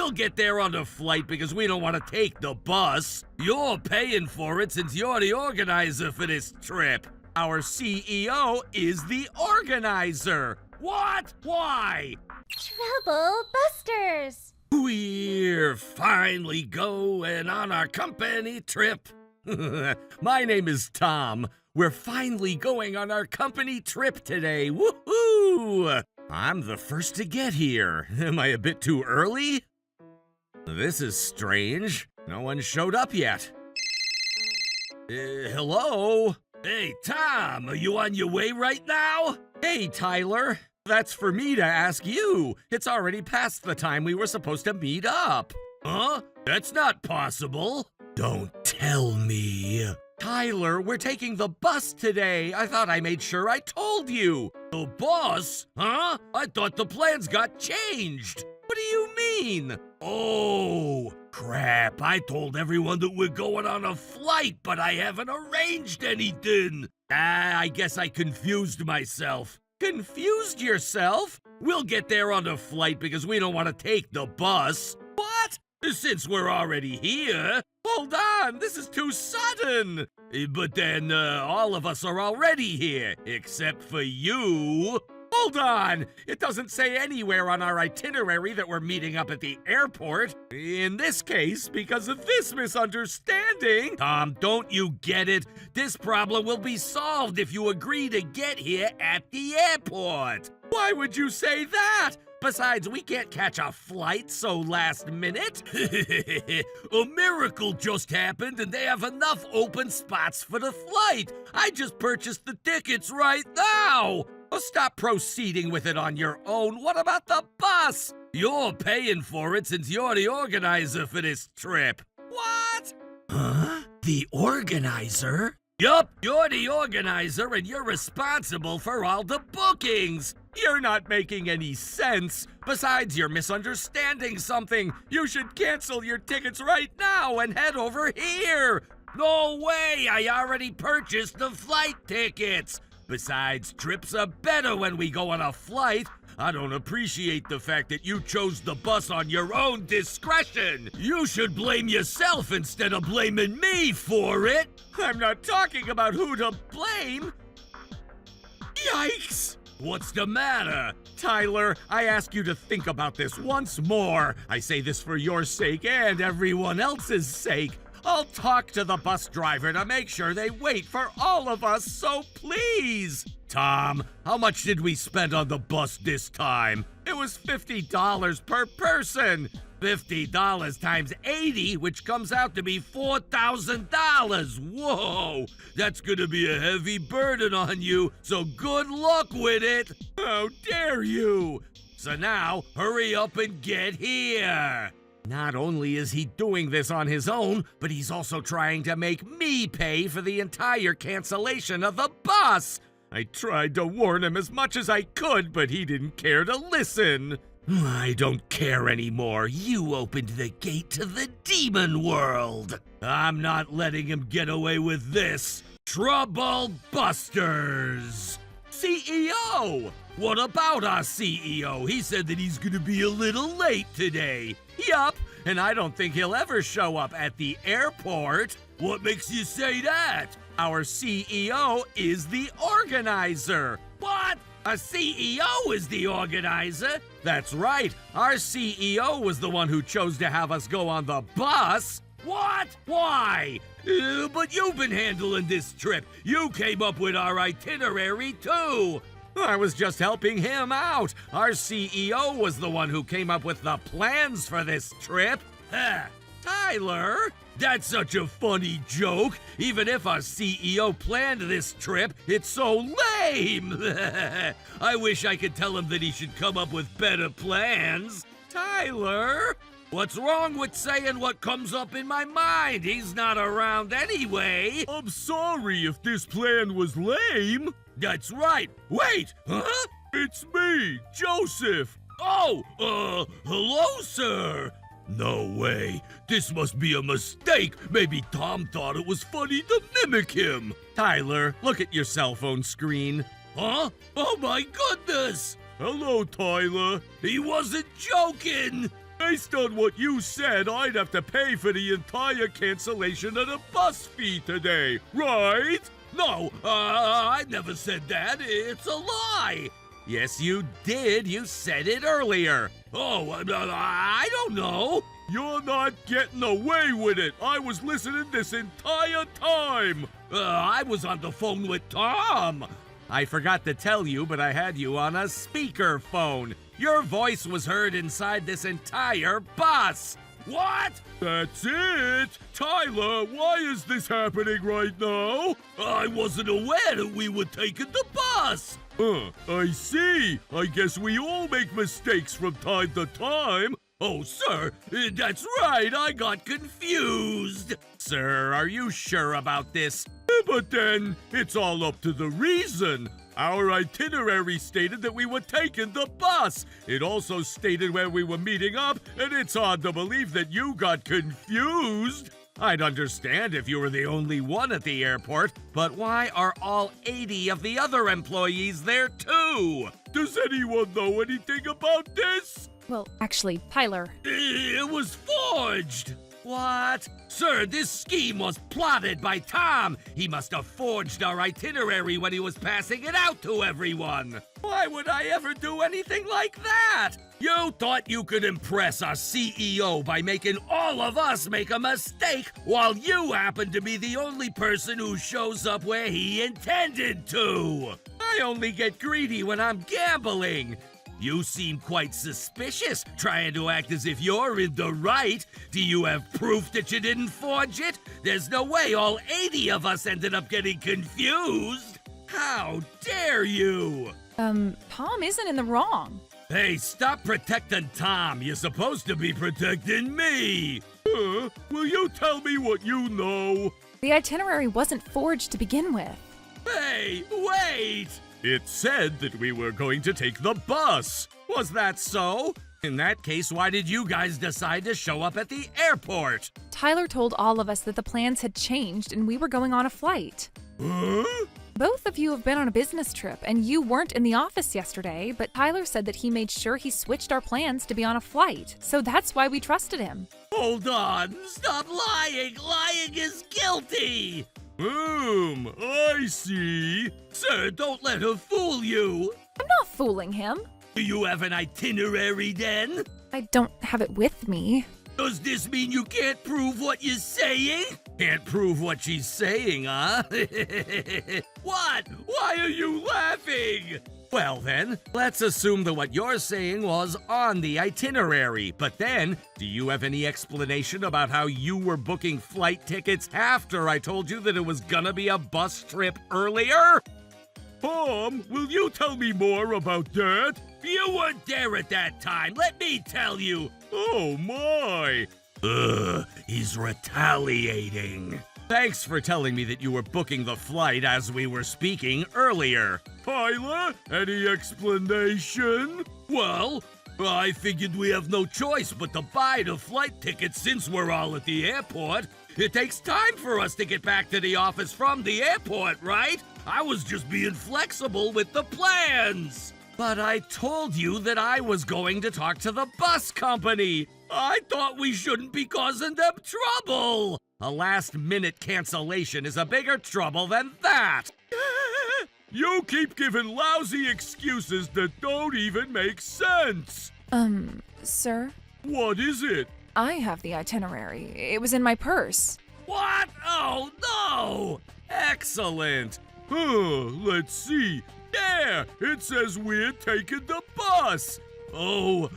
We'll get there on the flight because we don't want to take the bus. You're paying for it since you're the organizer for this trip. Our CEO is the organizer. What? Why? Trouble Busters! We're finally going on our company trip. My name is Tom. We're finally going on our company trip today. Woohoo! I'm the first to get here. Am I a bit too early? This is strange. No one showed up yet. Hello? Hey, Tom, are you on your way right now? Hey, Tyler. That's for me to ask you. It's already past the time we were supposed to meet up. Huh? That's not possible. Don't tell me. Tyler, we're taking the bus today. I thought I made sure I told you. The bus? Huh? I thought the plans got changed. What do you mean? Oh, crap. I told everyone that we're going on a flight, but I haven't arranged anything. I guess I confused myself. Confused yourself? We'll get there on the flight because we don't want to take the bus. What? Since we're already here. Hold on, this is too sudden. But then all of us are already here, except for you. Hold on, it doesn't say anywhere on our itinerary that we're meeting up at the airport. In this case, because of this misunderstanding. Tom, don't you get it? This problem will be solved if you agree to get here at the airport. Why would you say that? Besides, we can't catch a flight so last minute. A miracle just happened and they have enough open spots for the flight. I just purchased the tickets right now. Oh, stop proceeding with it on your own. What about the bus? You're paying for it since you're the organizer for this trip. What? Huh? The organizer? Yup, you're the organizer and you're responsible for all the bookings. You're not making any sense. Besides, you're misunderstanding something. You should cancel your tickets right now and head over here. No way, I already purchased the flight tickets. Besides, trips are better when we go on a flight. I don't appreciate the fact that you chose the bus on your own discretion. You should blame yourself instead of blaming me for it. I'm not talking about who to blame. Yikes! What's the matter? Tyler, I ask you to think about this once more. I say this for your sake and everyone else's sake. I'll talk to the bus driver to make sure they wait for all of us, so please. Tom, how much did we spend on the bus this time? It was $50 per person. $50 times 80, which comes out to be $4,000. Whoa, that's gonna be a heavy burden on you, so good luck with it. How dare you? So now, hurry up and get here. Not only is he doing this on his own, but he's also trying to make me pay for the entire cancellation of the bus. I tried to warn him as much as I could, but he didn't care to listen. I don't care anymore. You opened the gate to the demon world. I'm not letting him get away with this. Trouble Busters! CEO! What about our CEO? He said that he's gonna be a little late today. Yup, and I don't think he'll ever show up at the airport. What makes you say that? Our CEO is the organizer. What? A CEO is the organizer? That's right. Our CEO was the one who chose to have us go on the bus. What? Why? But you've been handling this trip. You came up with our itinerary, too. I was just helping him out. Our CEO was the one who came up with the plans for this trip. Tyler, that's such a funny joke. Even if our CEO planned this trip, it's so lame. I wish I could tell him that he should come up with better plans. Tyler, what's wrong with saying what comes up in my mind? He's not around anyway. I'm sorry if this plan was lame. That's right. Wait, huh? It's me, Joseph. Oh, hello, sir. No way. This must be a mistake. Maybe Tom thought it was funny to mimic him. Tyler, look at your cell phone screen. Huh? Oh my goodness. Hello, Tyler. He wasn't joking. Based on what you said, I'd have to pay for the entire cancellation of the bus fee today, right? No, I never said that. It's a lie. Yes, you did. You said it earlier. Oh, I don't know. You're not getting away with it. I was listening this entire time. I was on the phone with Tom. I forgot to tell you, but I had you on a speaker phone. Your voice was heard inside this entire bus. What? That's it! Tyler, why is this happening right now? I wasn't aware that we were taking the bus. I see. I guess we all make mistakes from time to time. Oh, sir, that's right. I got confused. Sir, are you sure about this? But then, it's all up to the reason. Our itinerary stated that we were taking the bus. It also stated where we were meeting up, and it's hard to believe that you got confused. I'd understand if you were the only one at the airport, but why are all 80 of the other employees there too? Does anyone know anything about this? Well, actually, Tyler. It was forged! What? Sir, this scheme was plotted by Tom. He must have forged our itinerary when he was passing it out to everyone. Why would I ever do anything like that? You thought you could impress our CEO by making all of us make a mistake, while you happen to be the only person who shows up where he intended to. I only get greedy when I'm gambling. You seem quite suspicious, trying to act as if you're in the right. Do you have proof that you didn't forge it? There's no way all 80 of us ended up getting confused. How dare you? Tom isn't in the wrong. Hey, stop protecting Tom. You're supposed to be protecting me. Will you tell me what you know? The itinerary wasn't forged to begin with. Hey, wait! It said that we were going to take the bus. Was that so? In that case, why did you guys decide to show up at the airport? Tyler told all of us that the plans had changed and we were going on a flight. Huh? Both of you have been on a business trip and you weren't in the office yesterday, but Tyler said that he made sure he switched our plans to be on a flight. So that's why we trusted him. Hold on. Stop lying. Lying is guilty. I see. Sir, don't let her fool you. I'm not fooling him. Do you have an itinerary then? I don't have it with me. Does this mean you can't prove what you're saying? Can't prove what she's saying, huh? What? Why are you laughing? Well then, let's assume that what you're saying was on the itinerary. But then, do you have any explanation about how you were booking flight tickets after I told you that it was gonna be a bus trip earlier? Tom, will you tell me more about that? You weren't there at that time, let me tell you. Oh my. He's retaliating. Thanks for telling me that you were booking the flight as we were speaking earlier. Tyler, any explanation? Well, I figured we have no choice but to buy the flight tickets since we're all at the airport. It takes time for us to get back to the office from the airport, right? I was just being flexible with the plans. But I told you that I was going to talk to the bus company. I thought we shouldn't be causing them trouble. A last-minute cancellation is a bigger trouble than that. You keep giving lousy excuses that don't even make sense. Sir? What is it? I have the itinerary. It was in my purse. What? Oh, no! Excellent. Let's see. There! It says we're taking the bus. Oh,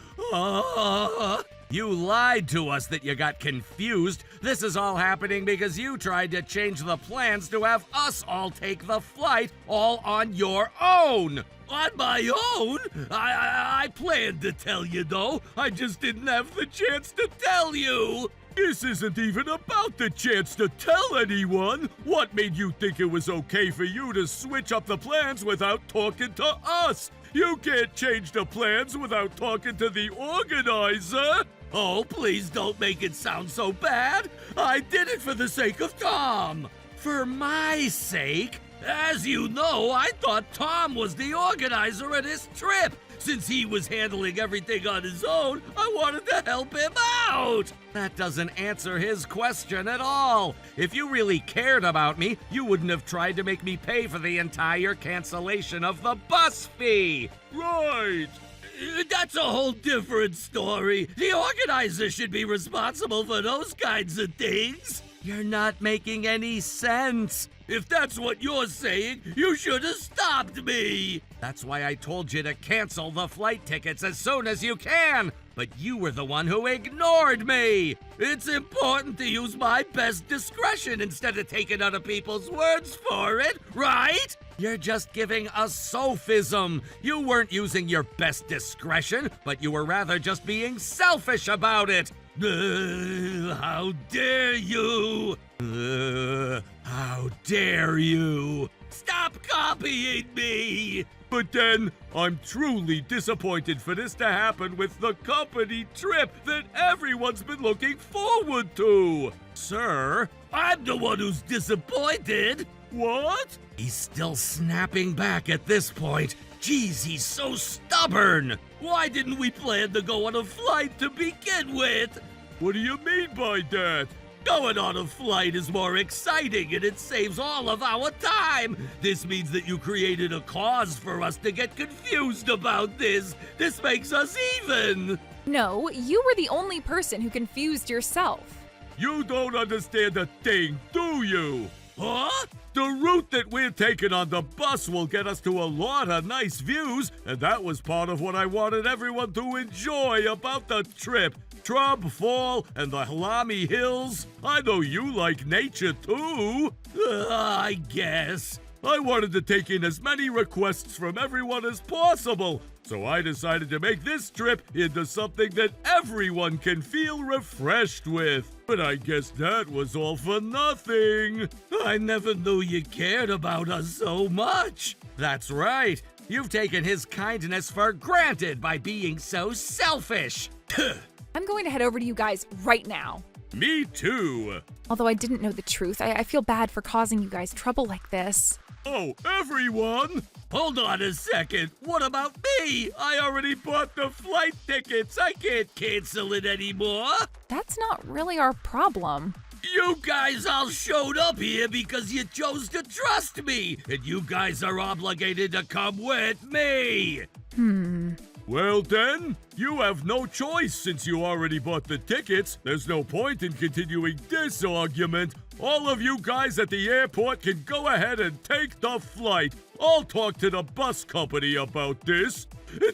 you lied to us that you got confused. This is all happening because you tried to change the plans to have us all take the flight all on your own. On my own? I planned to tell you, though. I just didn't have the chance to tell you. This isn't even about the chance to tell anyone. What made you think it was okay for you to switch up the plans without talking to us? You can't change the plans without talking to the organizer. Oh, please don't make it sound so bad. I did it for the sake of Tom. For my sake? As you know, I thought Tom was the organizer of this trip. Since he was handling everything on his own, I wanted to help him out. That doesn't answer his question at all. If you really cared about me, you wouldn't have tried to make me pay for the entire cancellation of the bus fee. Right. That's a whole different story. The organizer should be responsible for those kinds of things. You're not making any sense. If that's what you're saying, you should have stopped me. That's why I told you to cancel the flight tickets as soon as you can. But you were the one who ignored me. It's important to use my best discretion instead of taking other people's words for it, right? You're just giving a sophism. You weren't using your best discretion, but you were rather just being selfish about it. How dare you! How dare you! Stop copying me! But then, I'm truly disappointed for this to happen with the company trip that everyone's been looking forward to! Sir, I'm the one who's disappointed! What? He's still snapping back at this point. Geez, he's so stubborn! Why didn't we plan to go on a flight to begin with? What do you mean by that? Going on a flight is more exciting and it saves all of our time. This means that you created a cause for us to get confused about this. This makes us even. No, you were the only person who confused yourself. You don't understand a thing, do you? Huh? The route that we're taking on the bus will get us to a lot of nice views, and that was part of what I wanted everyone to enjoy about the trip. Trub Fall and the Halami Hills. I know you like nature too. I guess. I wanted to take in as many requests from everyone as possible, so I decided to make this trip into something that everyone can feel refreshed with. But I guess that was all for nothing. I never knew you cared about us so much. That's right. You've taken his kindness for granted by being so selfish. I'm going to head over to you guys right now. Me too. Although I didn't know the truth, I feel bad for causing you guys trouble like this. Oh, everyone! Hold on a second. What about me? I already bought the flight tickets. I can't cancel it anymore. That's not really our problem. You guys all showed up here because you chose to trust me, and you guys are obligated to come with me. Well then, you have no choice since you already bought the tickets. There's no point in continuing this argument. All of you guys at the airport can go ahead and take the flight. I'll talk to the bus company about this.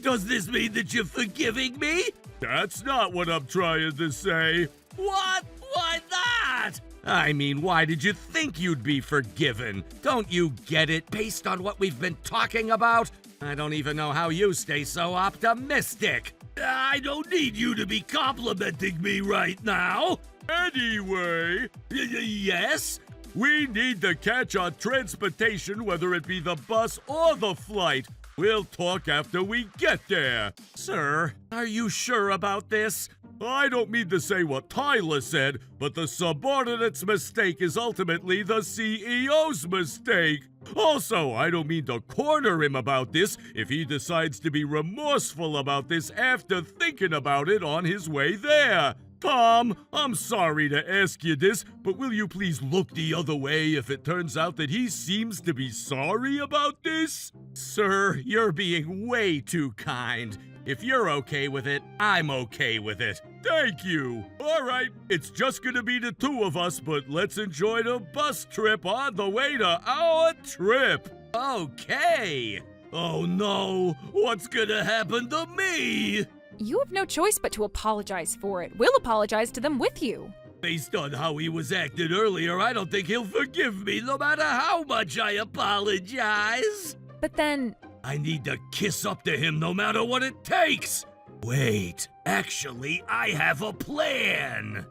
Does this mean that you're forgiving me? That's not what I'm trying to say. What? Why not? I mean, why did you think you'd be forgiven? Don't you get it based on what we've been talking about? I don't even know how you stay so optimistic. I don't need you to be complimenting me right now. Anyway, yes? We need to catch our transportation, whether it be the bus or the flight. We'll talk after we get there. Sir, are you sure about this? I don't mean to say what Tyler said, but the subordinate's mistake is ultimately the CEO's mistake. Also, I don't mean to corner him about this if he decides to be remorseful about this after thinking about it on his way there. Tom, I'm sorry to ask you this, but will you please look the other way if it turns out that he seems to be sorry about this? Sir, you're being way too kind. If you're okay with it, I'm okay with it. Thank you. All right, it's just gonna be the two of us, but let's enjoy the bus trip on the way to our trip. Okay. Oh no, what's gonna happen to me? You have no choice but to apologize for it. We'll apologize to them with you. Based on how he was acting earlier, I don't think he'll forgive me no matter how much I apologize. But then, I need to kiss up to him no matter what it takes. Wait, actually, I have a plan.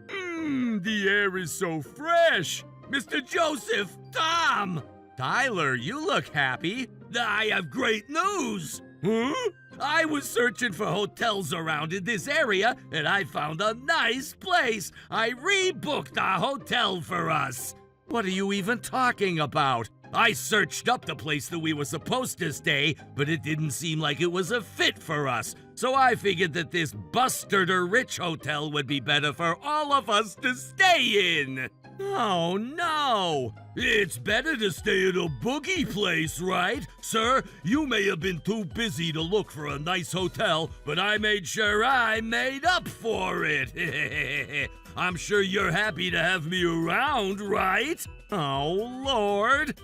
The air is so fresh. Mr. Joseph, Tom. Tyler, you look happy. I have great news. Huh? I was searching for hotels around in this area, and I found a nice place. I rebooked a hotel for us. What are you even talking about? I searched up the place that we were supposed to stay, but it didn't seem like it was a fit for us. So I figured that this Buster Rich hotel would be better for all of us to stay in. Oh no! It's better to stay at a boogie place, right? Sir, you may have been too busy to look for a nice hotel, but I made sure I made up for it. I'm sure you're happy to have me around, right? Oh, Lord.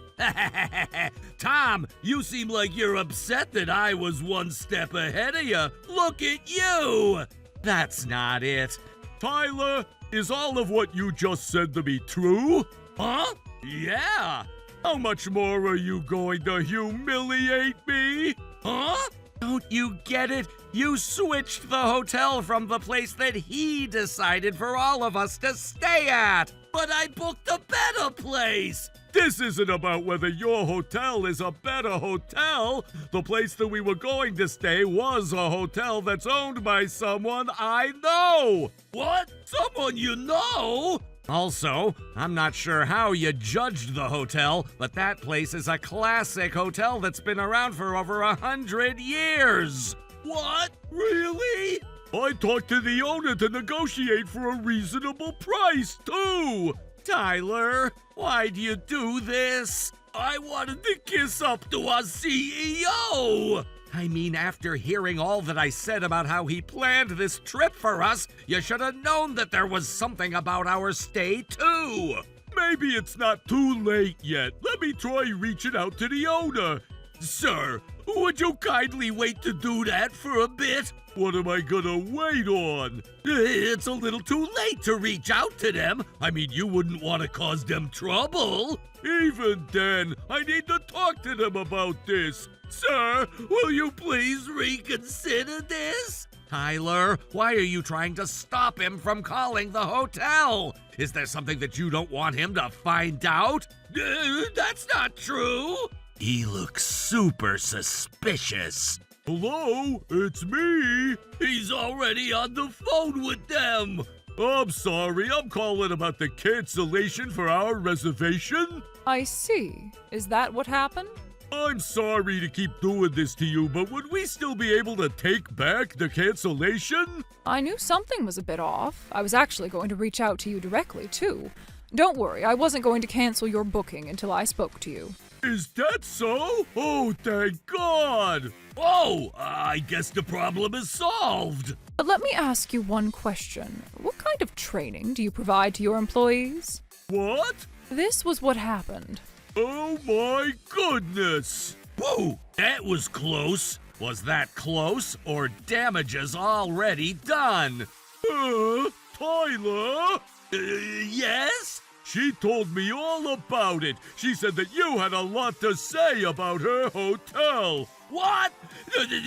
Tom, you seem like you're upset that I was one step ahead of you. Look at you! That's not it. Tyler, is all of what you just said to me true? Huh? Yeah. How much more are you going to humiliate me? Huh? Don't you get it? You switched the hotel from the place that he decided for all of us to stay at. But I booked a better place. This isn't about whether your hotel is a better hotel. The place that we were going to stay was a hotel that's owned by someone I know. What? Someone you know? Also, I'm not sure how you judged the hotel, but that place is a classic hotel that's been around for over 100 years. What? Really? I talked to the owner to negotiate for a reasonable price, too. Tyler, why'd you do this? I wanted to kiss up to our CEO. I mean, after hearing all that I said about how he planned this trip for us, you should have known that there was something about our stay, too. Maybe it's not too late yet. Let me try reaching out to the owner. Sir, would you kindly wait to do that for a bit? What am I gonna wait on? It's a little too late to reach out to them. I mean, you wouldn't want to cause them trouble. Even then, I need to talk to them about this. Sir, will you please reconsider this? Tyler, why are you trying to stop him from calling the hotel? Is there something that you don't want him to find out? That's not true. He looks super suspicious. Hello, it's me. He's already on the phone with them. I'm sorry, I'm calling about the cancellation for our reservation. I see. Is that what happened? I'm sorry to keep doing this to you, but would we still be able to take back the cancellation? I knew something was a bit off. I was actually going to reach out to you directly, too. Don't worry, I wasn't going to cancel your booking until I spoke to you. Is that so? Oh, thank God! Oh, I guess the problem is solved. But let me ask you one question. What kind of training do you provide to your employees? What? This was what happened. Oh my goodness! Whoa, that was close. Was that close or damages already done? Tyler? Yes? She told me all about it. She said that you had a lot to say about her hotel. What?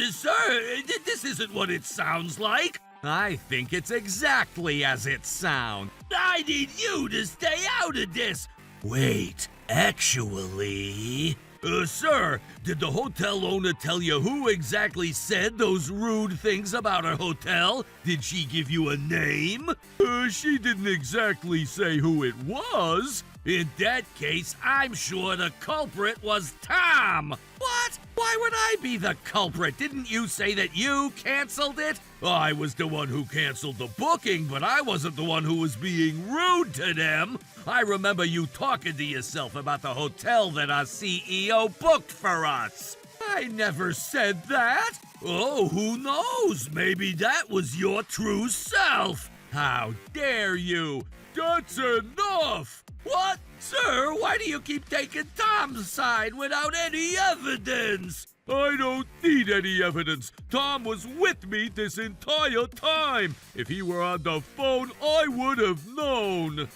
Sir, this isn't what it sounds like. I think it's exactly as it sounds. I need you to stay out of this. Wait, actually... sir, did the hotel owner tell you who exactly said those rude things about her hotel? Did she give you a name? She didn't exactly say who it was. In that case, I'm sure the culprit was Tom. What? Why would I be the culprit? Didn't you say that you canceled it? I was the one who canceled the booking, but I wasn't the one who was being rude to them. I remember you talking to yourself about the hotel that our CEO booked for us. I never said that. Oh, who knows? Maybe that was your true self. How dare you? That's enough! What? Sir, why do you keep taking Tom's side without any evidence? I don't need any evidence. Tom was with me this entire time. If he were on the phone, I would have known.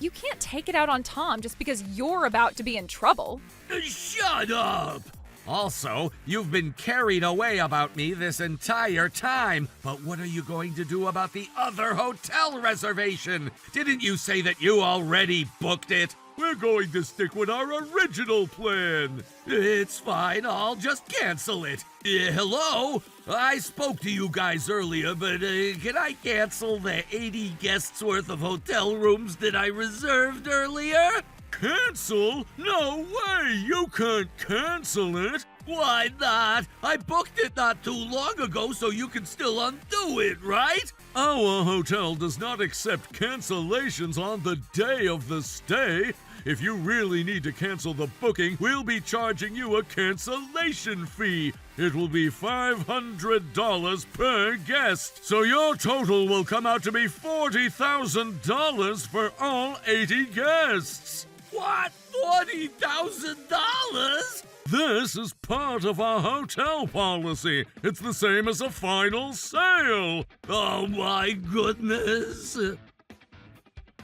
You can't take it out on Tom just because you're about to be in trouble. Shut up! Also, you've been carried away about me this entire time. But what are you going to do about the other hotel reservation? Didn't you say that you already booked it? We're going to stick with our original plan. It's fine, I'll just cancel it. Hello? I spoke to you guys earlier, but can I cancel the 80 guests worth of hotel rooms that I reserved earlier? Cancel? No way! You can't cancel it! Why not? I booked it not too long ago, so you can still undo it, right? Our hotel does not accept cancellations on the day of the stay. If you really need to cancel the booking, we'll be charging you a cancellation fee. It will be $500 per guest. So your total will come out to be $40,000 for all 80 guests. What? $40,000? This is part of our hotel policy. It's the same as a final sale. Oh my goodness.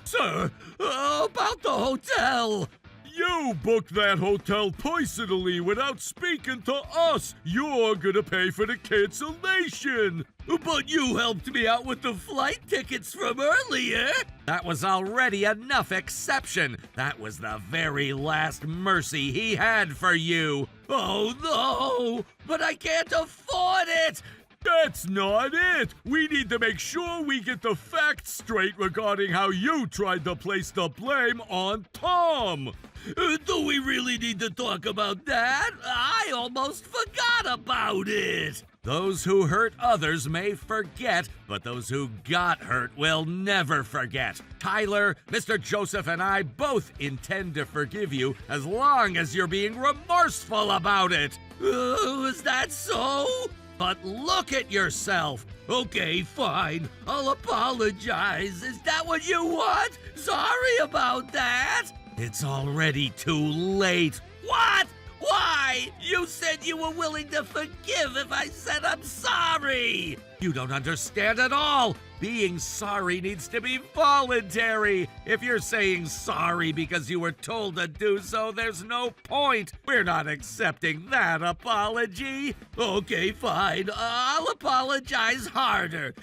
Sir, about the hotel. You booked that hotel personally without speaking to us. You're gonna pay for the cancellation. But you helped me out with the flight tickets from earlier. That was already enough exception. That was the very last mercy he had for you. Oh no, but I can't afford it. That's not it! We need to make sure we get the facts straight regarding how you tried to place the blame on Tom! Do we really need to talk about that? I almost forgot about it! Those who hurt others may forget, but those who got hurt will never forget. Tyler, Mr. Joseph, and I both intend to forgive you as long as you're being remorseful about it. Is that so? But look at yourself. Okay, fine. I'll apologize. Is that what you want? Sorry about that. It's already too late. What? Why? You said you were willing to forgive if I said I'm sorry. You don't understand at all. Being sorry needs to be voluntary. If you're saying sorry because you were told to do so, there's no point. We're not accepting that apology. Okay, fine. I'll apologize harder.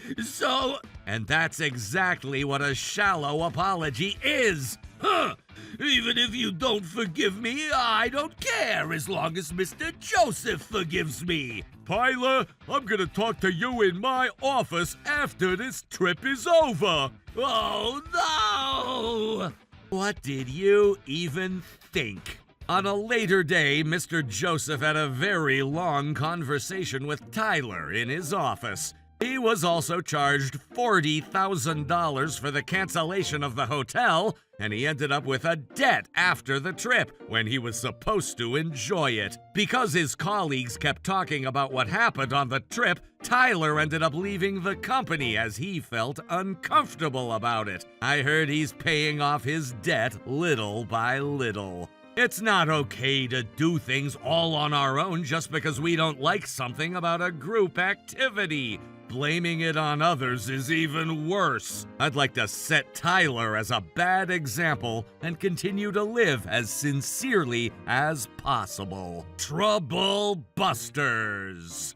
And that's exactly what a shallow apology is. Huh? Even if you don't forgive me, I don't care as long as Mr. Joseph forgives me. Tyler, I'm gonna talk to you in my office after this trip is over. Oh, no! What did you even think? On a later day, Mr. Joseph had a very long conversation with Tyler in his office. He was also charged $40,000 for the cancellation of the hotel, and he ended up with a debt after the trip when he was supposed to enjoy it. Because his colleagues kept talking about what happened on the trip, Tyler ended up leaving the company as he felt uncomfortable about it. I heard he's paying off his debt little by little. It's not okay to do things all on our own just because we don't like something about a group activity. Blaming it on others is even worse. I'd like to set Tyler as a bad example and continue to live as sincerely as possible. Trouble Busters!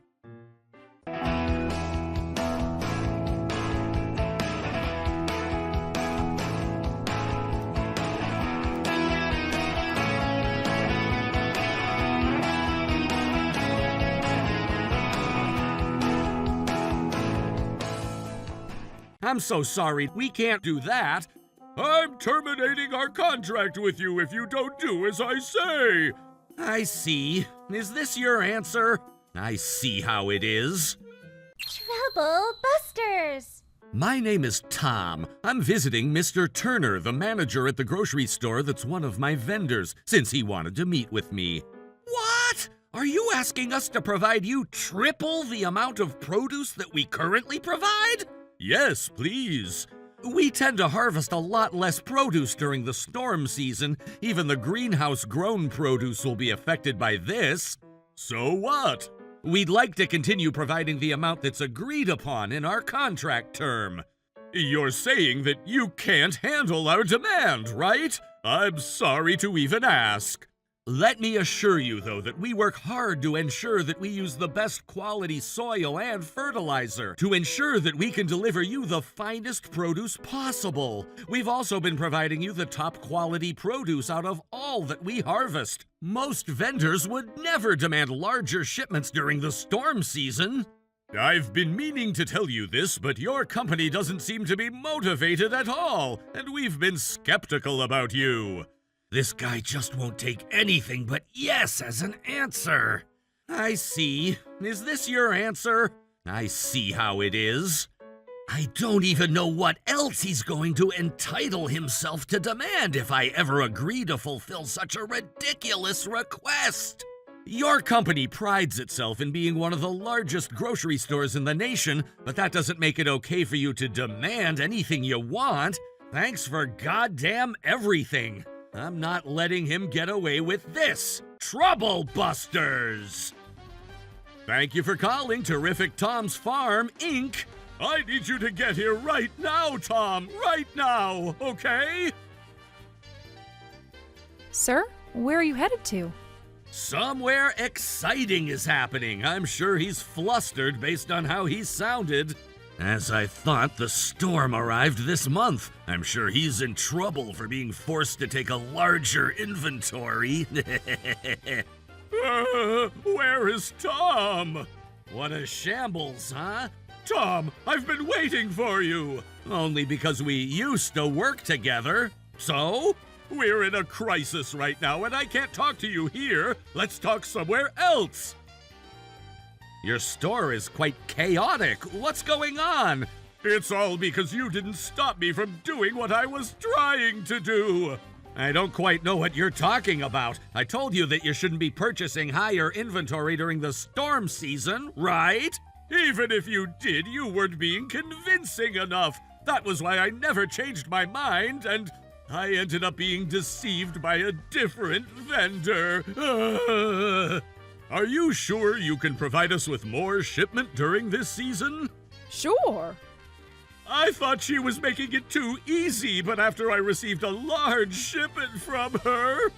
I'm so sorry, we can't do that. I'm terminating our contract with you if you don't do as I say. I see. Is this your answer? I see how it is. Trouble Busters! My name is Tom. I'm visiting Mr. Turner, the manager at the grocery store that's one of my vendors, since he wanted to meet with me. What? Are you asking us to provide you triple the amount of produce that we currently provide? Yes, please. We tend to harvest a lot less produce during the storm season. Even the greenhouse-grown produce will be affected by this. So what? We'd like to continue providing the amount that's agreed upon in our contract term. You're saying that you can't handle our demand, right? I'm sorry to even ask. Let me assure you, though, that we work hard to ensure that we use the best quality soil and fertilizer to ensure that we can deliver you the finest produce possible. We've also been providing you the top quality produce out of all that we harvest. Most vendors would never demand larger shipments during the storm season. I've been meaning to tell you this, but your company doesn't seem to be motivated at all, and we've been skeptical about you. This guy just won't take anything but yes as an answer. I see. Is this your answer? I see how it is. I don't even know what else he's going to entitle himself to demand if I ever agree to fulfill such a ridiculous request. Your company prides itself in being one of the largest grocery stores in the nation, but that doesn't make it okay for you to demand anything you want. Thanks for goddamn everything. I'm not letting him get away with this. Trouble Busters! Thank you for calling Terrific Tom's Farm, Inc. I need you to get here right now, Tom. Right now, okay? Sir, where are you headed to? Somewhere exciting is happening. I'm sure he's flustered based on how he sounded. As I thought, the storm arrived this month. I'm sure he's in trouble for being forced to take a larger inventory. Where is Tom? What a shambles, huh? Tom, I've been waiting for you. Only because we used to work together. So? We're in a crisis right now, and I can't talk to you here. Let's talk somewhere else. Your store is quite chaotic. What's going on? It's all because you didn't stop me from doing what I was trying to do. I don't quite know what you're talking about. I told you that you shouldn't be purchasing higher inventory during the storm season, right? Even if you did, you weren't being convincing enough. That was why I never changed my mind, and I ended up being deceived by a different vendor. Are you sure you can provide us with more shipment during this season? Sure. I thought she was making it too easy, but after I received a large shipment from her,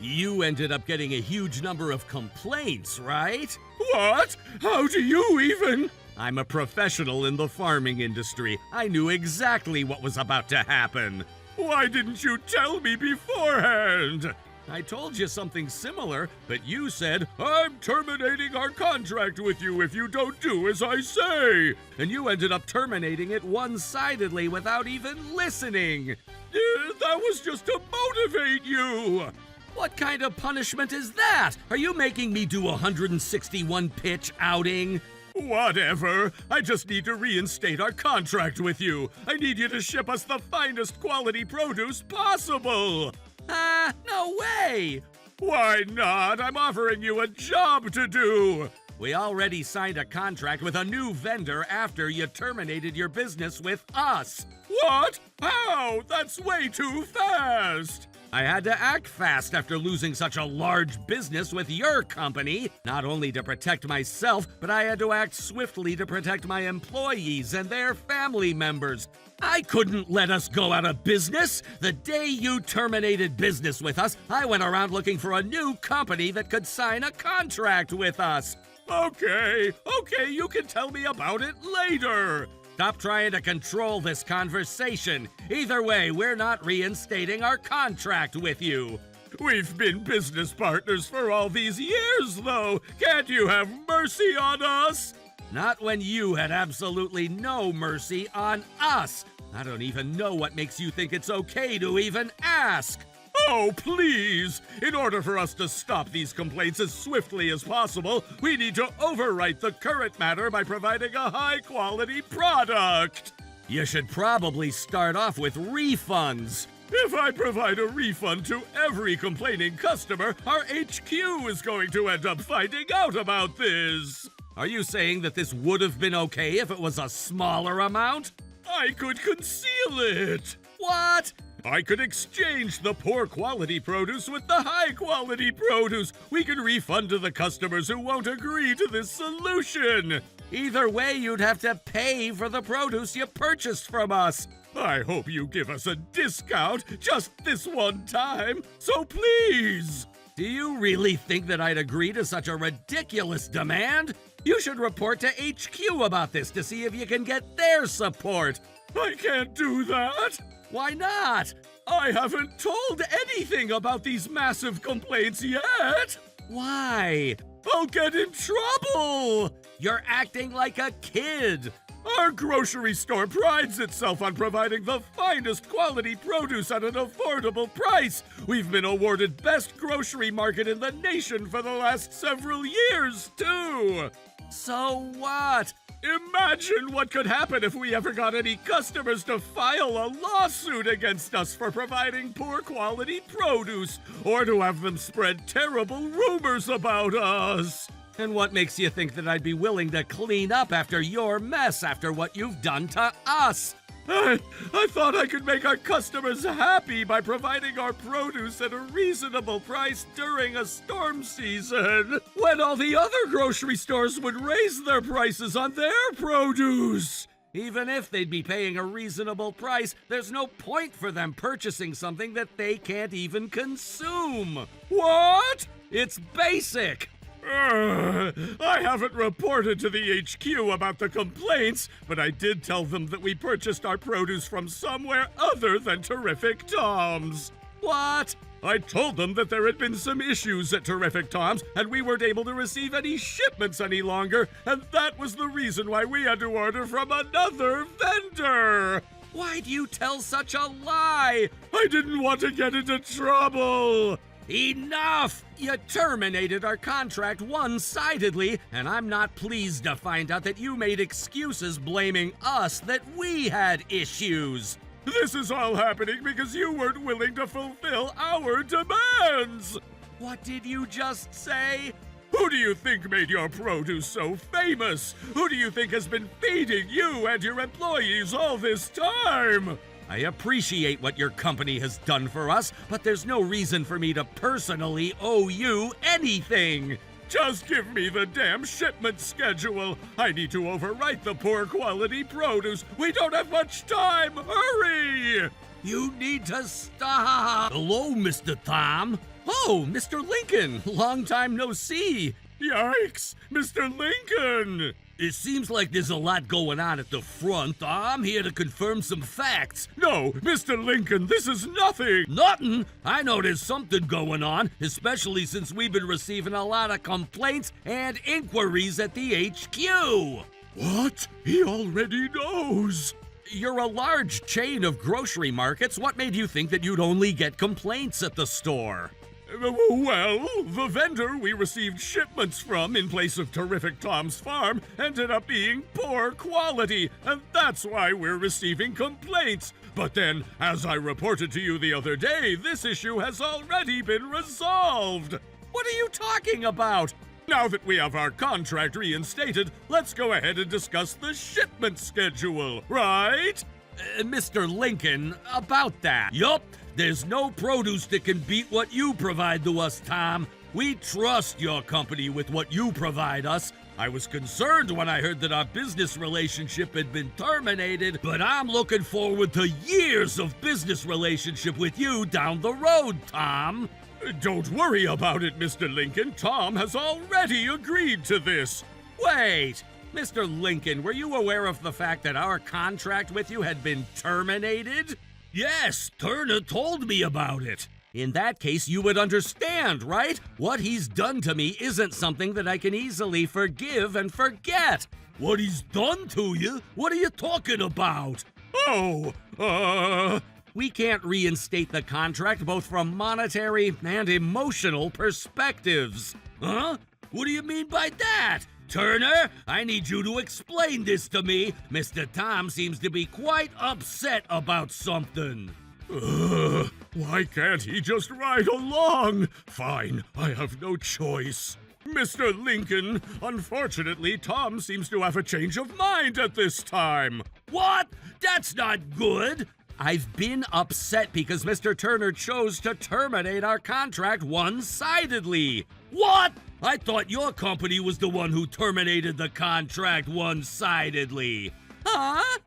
you ended up getting a huge number of complaints, right? What? How do you even? I'm a professional in the farming industry. I knew exactly what was about to happen. Why didn't you tell me beforehand? I told you something similar, but you said, I'm terminating our contract with you if you don't do as I say. And you ended up terminating it one-sidedly without even listening. That was just to motivate you. What kind of punishment is that? Are you making me do a 161-pitch outing? Whatever. I just need to reinstate our contract with you. I need you to ship us the finest quality produce possible. No way! Why not? I'm offering you a job to do. We already signed a contract with a new vendor after you terminated your business with us. What? How? That's way too fast. I had to act fast after losing such a large business with your company. Not only to protect myself, but I had to act swiftly to protect my employees and their family members. I couldn't let us go out of business. The day you terminated business with us, I went around looking for a new company that could sign a contract with us. Okay, you can tell me about it later. Stop trying to control this conversation. Either way, we're not reinstating our contract with you. We've been business partners for all these years, though. Can't you have mercy on us? Not when you had absolutely no mercy on us. I don't even know what makes you think it's okay to even ask. Oh, please! In order for us to stop these complaints as swiftly as possible, we need to overwrite the current matter by providing a high-quality product. You should probably start off with refunds. If I provide a refund to every complaining customer, our HQ is going to end up finding out about this. Are you saying that this would have been okay if it was a smaller amount? I could conceal it. What? I could exchange the poor quality produce with the high quality produce. We can refund to the customers who won't agree to this solution. Either way, you'd have to pay for the produce you purchased from us. I hope you give us a discount just this one time, so please. Do you really think that I'd agree to such a ridiculous demand? You should report to HQ about this to see if you can get their support. I can't do that. Why not? I haven't told anything about these massive complaints yet. Why? I'll get in trouble. You're acting like a kid. Our grocery store prides itself on providing the finest quality produce at an affordable price. We've been awarded Best Grocery Market in the nation for the last several years, too. So what? Imagine what could happen if we ever got any customers to file a lawsuit against us for providing poor quality produce, or to have them spread terrible rumors about us. And what makes you think that I'd be willing to clean up after your mess after what you've done to us? I thought I could make our customers happy by providing our produce at a reasonable price during a storm season, when all the other grocery stores would raise their prices on their produce. Even if they'd be paying a reasonable price, there's no point for them purchasing something that they can't even consume. What? It's basic. I haven't reported to the HQ about the complaints, but I did tell them that we purchased our produce from somewhere other than Terrific Tom's. What? I told them that there had been some issues at Terrific Tom's, and we weren't able to receive any shipments any longer, and that was the reason why we had to order from another vendor. Why do you tell such a lie? I didn't want to get into trouble. Enough! You terminated our contract one-sidedly, and I'm not pleased to find out that you made excuses blaming us that we had issues. This is all happening because you weren't willing to fulfill our demands! What did you just say? Who do you think made your produce so famous? Who do you think has been feeding you and your employees all this time? I appreciate what your company has done for us, but there's no reason for me to personally owe you anything. Just give me the damn shipment schedule. I need to overwrite the poor quality produce. We don't have much time. Hurry! You need to stop. Hello, Mr. Tom. Oh, Mr. Lincoln. Long time no see. Yikes, Mr. Lincoln. It seems like there's a lot going on at the front. I'm here to confirm some facts. No, Mr. Lincoln, this is nothing. Nothing? I know there's something going on, especially since we've been receiving a lot of complaints and inquiries at the HQ. What? He already knows. You're a large chain of grocery markets. What made you think that you'd only get complaints at the store? Well, the vendor we received shipments from in place of Terrific Tom's Farm ended up being poor quality, and that's why we're receiving complaints. But then, as I reported to you the other day, this issue has already been resolved. What are you talking about? Now that we have our contract reinstated, let's go ahead and discuss the shipment schedule, right? Mr. Lincoln, about that. Yup. There's no produce that can beat what you provide to us, Tom. We trust your company with what you provide us. I was concerned when I heard that our business relationship had been terminated, but I'm looking forward to years of business relationship with you down the road, Tom. Don't worry about it, Mr. Lincoln. Tom has already agreed to this. Wait, Mr. Lincoln, were you aware of the fact that our contract with you had been terminated? Yes, Turner told me about it. In that case, you would understand, right? What he's done to me isn't something that I can easily forgive and forget. What he's done to you? What are you talking about? We can't reinstate the contract both from monetary and emotional perspectives. Huh? What do you mean by that? Turner, I need you to explain this to me. Mr. Tom seems to be quite upset about something. Why can't he just ride along? Fine, I have no choice. Mr. Lincoln, unfortunately, Tom seems to have a change of mind at this time. What? That's not good. I've been upset because Mr. Turner chose to terminate our contract one-sidedly. What? I thought your company was the one who terminated the contract one-sidedly. Huh?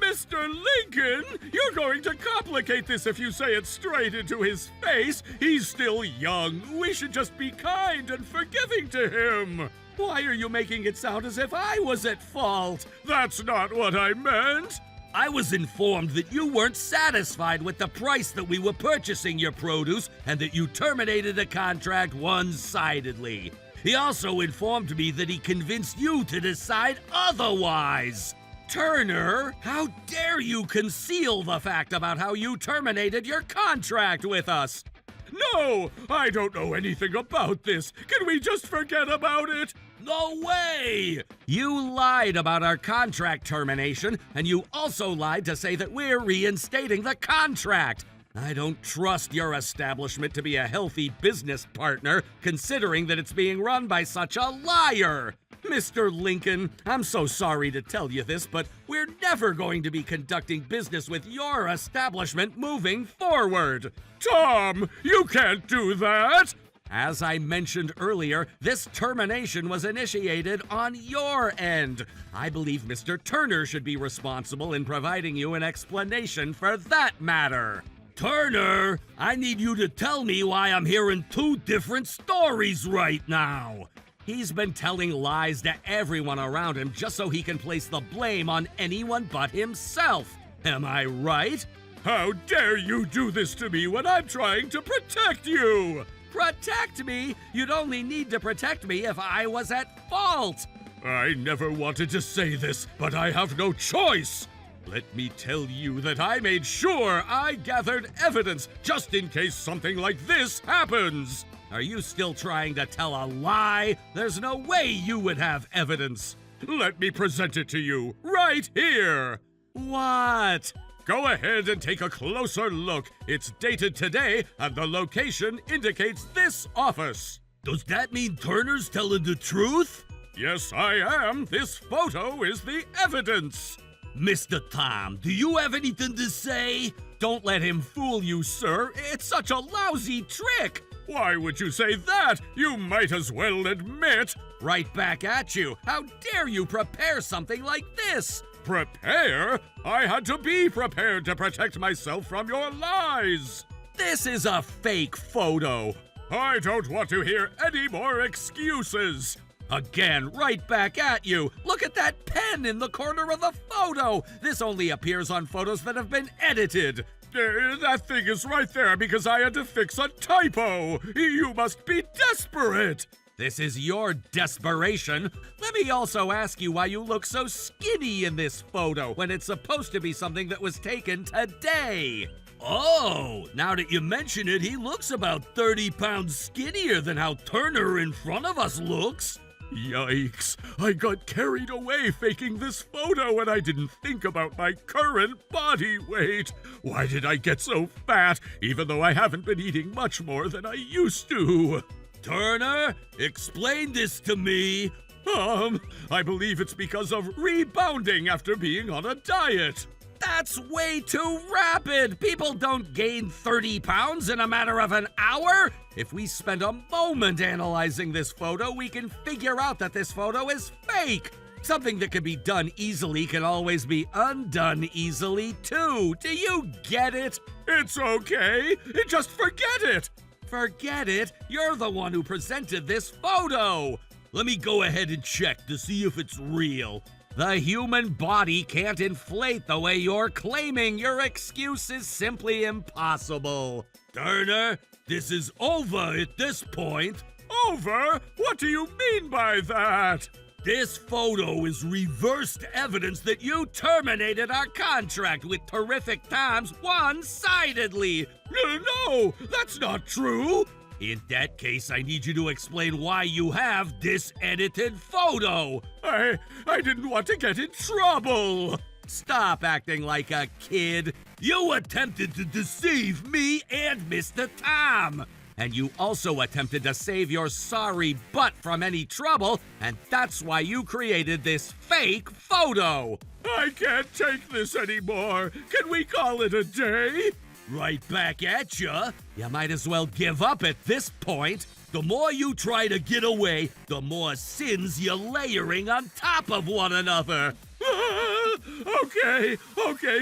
Mr. Lincoln, you're going to complicate this if you say it straight into his face. He's still young. We should just be kind and forgiving to him. Why are you making it sound as if I was at fault? That's not what I meant. I was informed that you weren't satisfied with the price that we were purchasing your produce and that you terminated the contract one-sidedly. He also informed me that he convinced you to decide otherwise. Turner, how dare you conceal the fact about how you terminated your contract with us? No, I don't know anything about this. Can we just forget about it? No way! You lied about our contract termination, and you also lied to say that we're reinstating the contract. I don't trust your establishment to be a healthy business partner, considering that it's being run by such a liar. Mr. Lincoln, I'm so sorry to tell you this, but we're never going to be conducting business with your establishment moving forward. Tom, you can't do that! As I mentioned earlier, this termination was initiated on your end. I believe Mr. Turner should be responsible in providing you an explanation for that matter. Turner, I need you to tell me why I'm hearing two different stories right now. He's been telling lies to everyone around him just so he can place the blame on anyone but himself. Am I right? How dare you do this to me when I'm trying to protect you? Protect me? You'd only need to protect me if I was at fault. I never wanted to say this, but I have no choice. Let me tell you that I made sure I gathered evidence just in case something like this happens. Are you still trying to tell a lie? There's no way you would have evidence. Let me present it to you right here. What? Go ahead and take a closer look. It's dated today, and the location indicates this office. Does that mean Turner's telling the truth? Yes, I am. This photo is the evidence. Mr. Tom, do you have anything to say? Don't let him fool you, sir. It's such a lousy trick. Why would you say that? You might as well admit. Right back at you. How dare you prepare something like this? Prepare? I had to be prepared to protect myself from your lies. This is a fake photo. I don't want to hear any more excuses. Again, right back at you. Look at that pen in the corner of the photo. This only appears on photos that have been edited. That thing is right there because I had to fix a typo. You must be desperate. This is your desperation. Let me also ask you why you look so skinny in this photo when it's supposed to be something that was taken today. Oh, now that you mention it, he looks about 30 pounds skinnier than how Turner in front of us looks. Yikes! I got carried away faking this photo and I didn't think about my current body weight. Why did I get so fat, even though I haven't been eating much more than I used to? Turner, explain this to me. I believe it's because of rebounding after being on a diet. That's way too rapid! People don't gain 30 pounds in a matter of an hour! If we spend a moment analyzing this photo, we can figure out that this photo is fake! Something that can be done easily can always be undone easily, too. Do you get it? It's okay. Just forget it. Forget it? You're the one who presented this photo! Let me go ahead and check to see if it's real. The human body can't inflate the way you're claiming. Your excuse is simply impossible. Turner, this is over at this point. Over? What do you mean by that? This photo is reversed evidence that you terminated our contract with Terrific Times one-sidedly. No, that's not true. In that case, I need you to explain why you have this edited photo. I didn't want to get in trouble. Stop acting like a kid. You attempted to deceive me and Mr. Tom. And you also attempted to save your sorry butt from any trouble, and that's why you created this fake photo. I can't take this anymore. Can we call it a day? Right back at ya. You might as well give up at this point. The more you try to get away, the more sins you're layering on top of one another. Okay,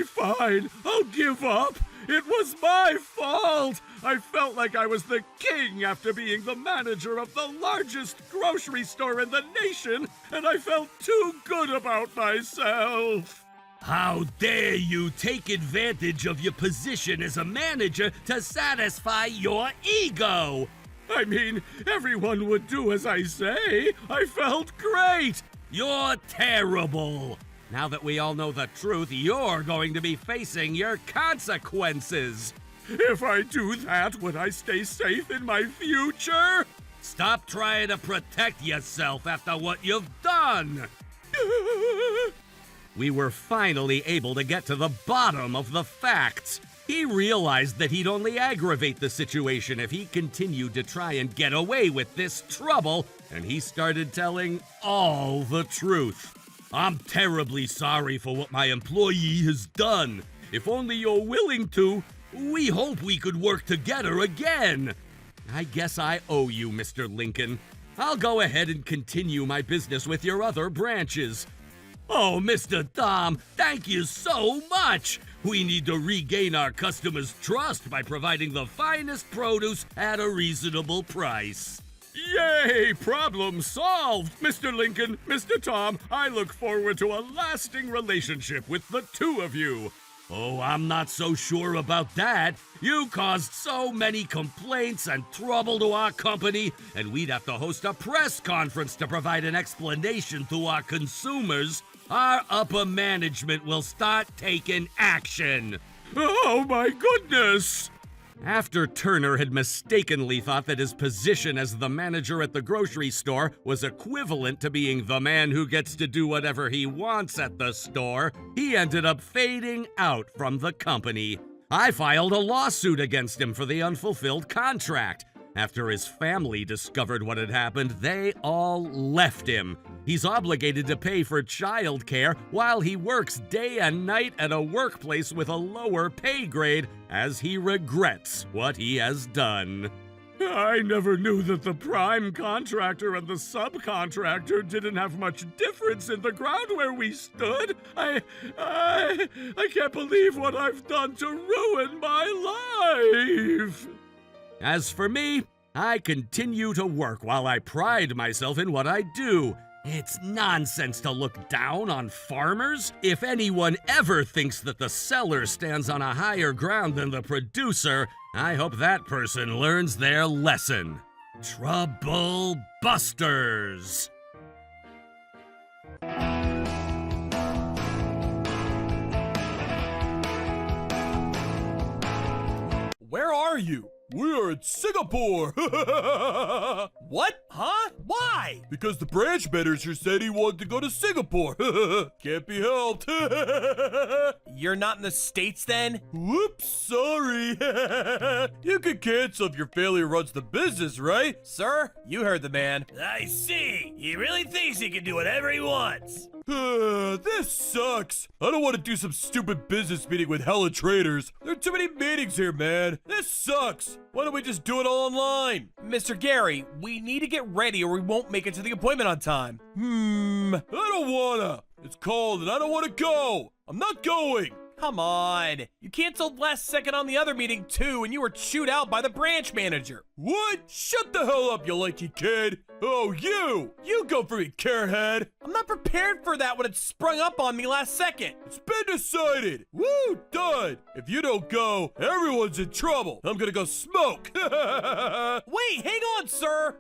fine. I'll give up. It was my fault. I felt like I was the king after being the manager of the largest grocery store in the nation, and I felt too good about myself. How dare you take advantage of your position as a manager to satisfy your ego? I mean, everyone would do as I say. I felt great. You're terrible. Now that we all know the truth, you're going to be facing your consequences. If I do that, would I stay safe in my future? Stop trying to protect yourself after what you've done. We were finally able to get to the bottom of the facts. He realized that he'd only aggravate the situation if he continued to try and get away with this trouble, and he started telling all the truth. I'm terribly sorry for what my employee has done. If only you're willing to, we hope we could work together again. I guess I owe you, Mr. Lincoln. I'll go ahead and continue my business with your other branches. Oh, Mr. Tom, thank you so much! We need to regain our customers' trust by providing the finest produce at a reasonable price. Yay! Problem solved! Mr. Lincoln, Mr. Tom, I look forward to a lasting relationship with the two of you. Oh, I'm not so sure about that. You caused so many complaints and trouble to our company, and we'd have to host a press conference to provide an explanation to our consumers. Our upper management will start taking action. Oh my goodness! After Turner had mistakenly thought that his position as the manager at the grocery store was equivalent to being the man who gets to do whatever he wants at the store, he ended up fading out from the company. I filed a lawsuit against him for the unfulfilled contract. After his family discovered what had happened, they all left him. He's obligated to pay for child care while he works day and night at a workplace with a lower pay grade, as he regrets what he has done. I never knew that the prime contractor and the subcontractor didn't have much difference in the ground where we stood. I can't believe what I've done to ruin my life. As for me, I continue to work while I pride myself in what I do. It's nonsense to look down on farmers. If anyone ever thinks that the seller stands on a higher ground than the producer, I hope that person learns their lesson. Trouble Busters! Where are you? We are in Singapore! What? Huh? Why? Because the branch manager said he wanted to go to Singapore. Can't be helped. You're not in the States then? Whoops, sorry. You can cancel if your failure runs the business, right? Sir, you heard the man. I see. He really thinks he can do whatever he wants. This sucks. I don't want to do some stupid business meeting with hella traders. There are too many meetings here, man. This sucks. Why don't we just do it all online? Mr. Gary, we need to get ready or we won't make it to the appointment on time. I don't wanna. It's cold and I don't want to go. I'm not going. Come on. You canceled last second on the other meeting too, and you were chewed out by the branch manager. What? Shut the hell up, you lanky kid. Oh, you go for me, carrothead. I'm not prepared for that when it sprung up on me last second. It's been decided. Woo, done. If you don't go, everyone's in trouble. I'm gonna go smoke. Wait, hang on, sir.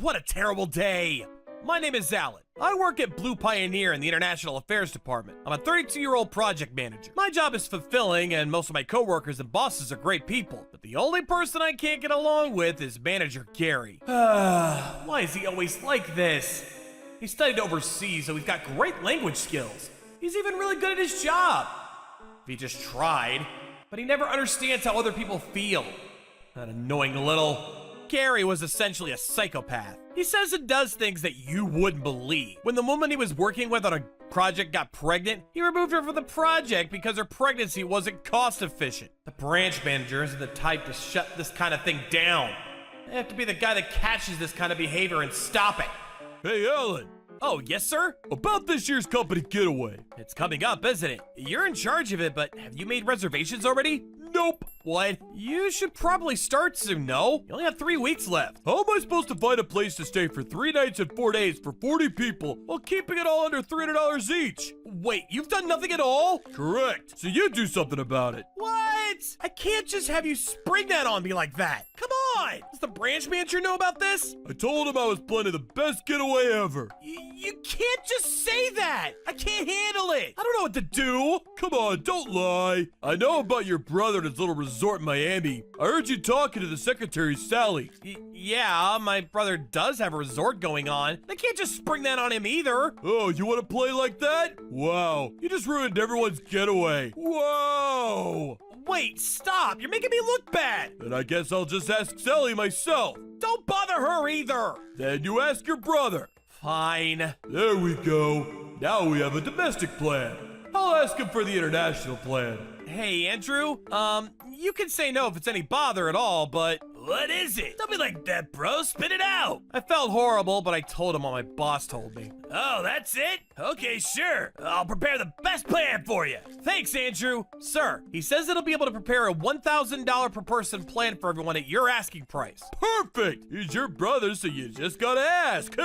What a terrible day. My name is Alan. I work at Blue Pioneer in the International Affairs Department. I'm a 32-year-old project manager. My job is fulfilling, and most of my coworkers and bosses are great people. But the only person I can't get along with is Manager Gary. Why is he always like this? He studied overseas, so he's got great language skills. He's even really good at his job. If he just tried. But he never understands how other people feel. That annoying little... Gary was essentially a psychopath. He says and does things that you wouldn't believe. When the woman he was working with on a project got pregnant, he removed her from the project because her pregnancy wasn't cost efficient. The branch manager isn't the type to shut this kind of thing down. They have to be the guy that catches this kind of behavior and stop it. Hey, Alan. Oh, yes, sir? About this year's company getaway. It's coming up, isn't it? You're in charge of it, but have you made reservations already? Nope. What? You should probably start soon, no? You only have 3 weeks left. How am I supposed to find a place to stay for 3 nights and 4 days for 40 people while keeping it all under $300 each? Wait, you've done nothing at all? Correct. So you do something about it. What? it! I can't just have you spring that on me like that. Come on! Does the branch manager know about this? I told him I was planning the best getaway ever. You can't just say that! I can't handle it! I don't know what to do! Come on, don't lie. I know about your brother and his little resort in Miami. I heard you talking to the secretary, Sally. Yeah, my brother does have a resort going on. They can't just spring that on him either. Oh, you want to play like that? Wow, you just ruined everyone's getaway. Whoa! Wait, stop! You're making me look bad! Then I guess I'll just ask Sally myself. Don't bother her either! Then you ask your brother. Fine. There we go. Now we have a domestic plan. I'll ask him for the international plan. Hey, Andrew, you can say no if it's any bother at all, but What is it? Don't be like that, bro. Spit it out. I felt horrible, but I told him what my boss told me. Oh, that's it? Okay, sure. I'll prepare the best plan for you. Thanks, Andrew. Sir, he says it'll be able to prepare a $1,000 per person plan for everyone at your asking price. Perfect! He's your brother, so you just gotta ask.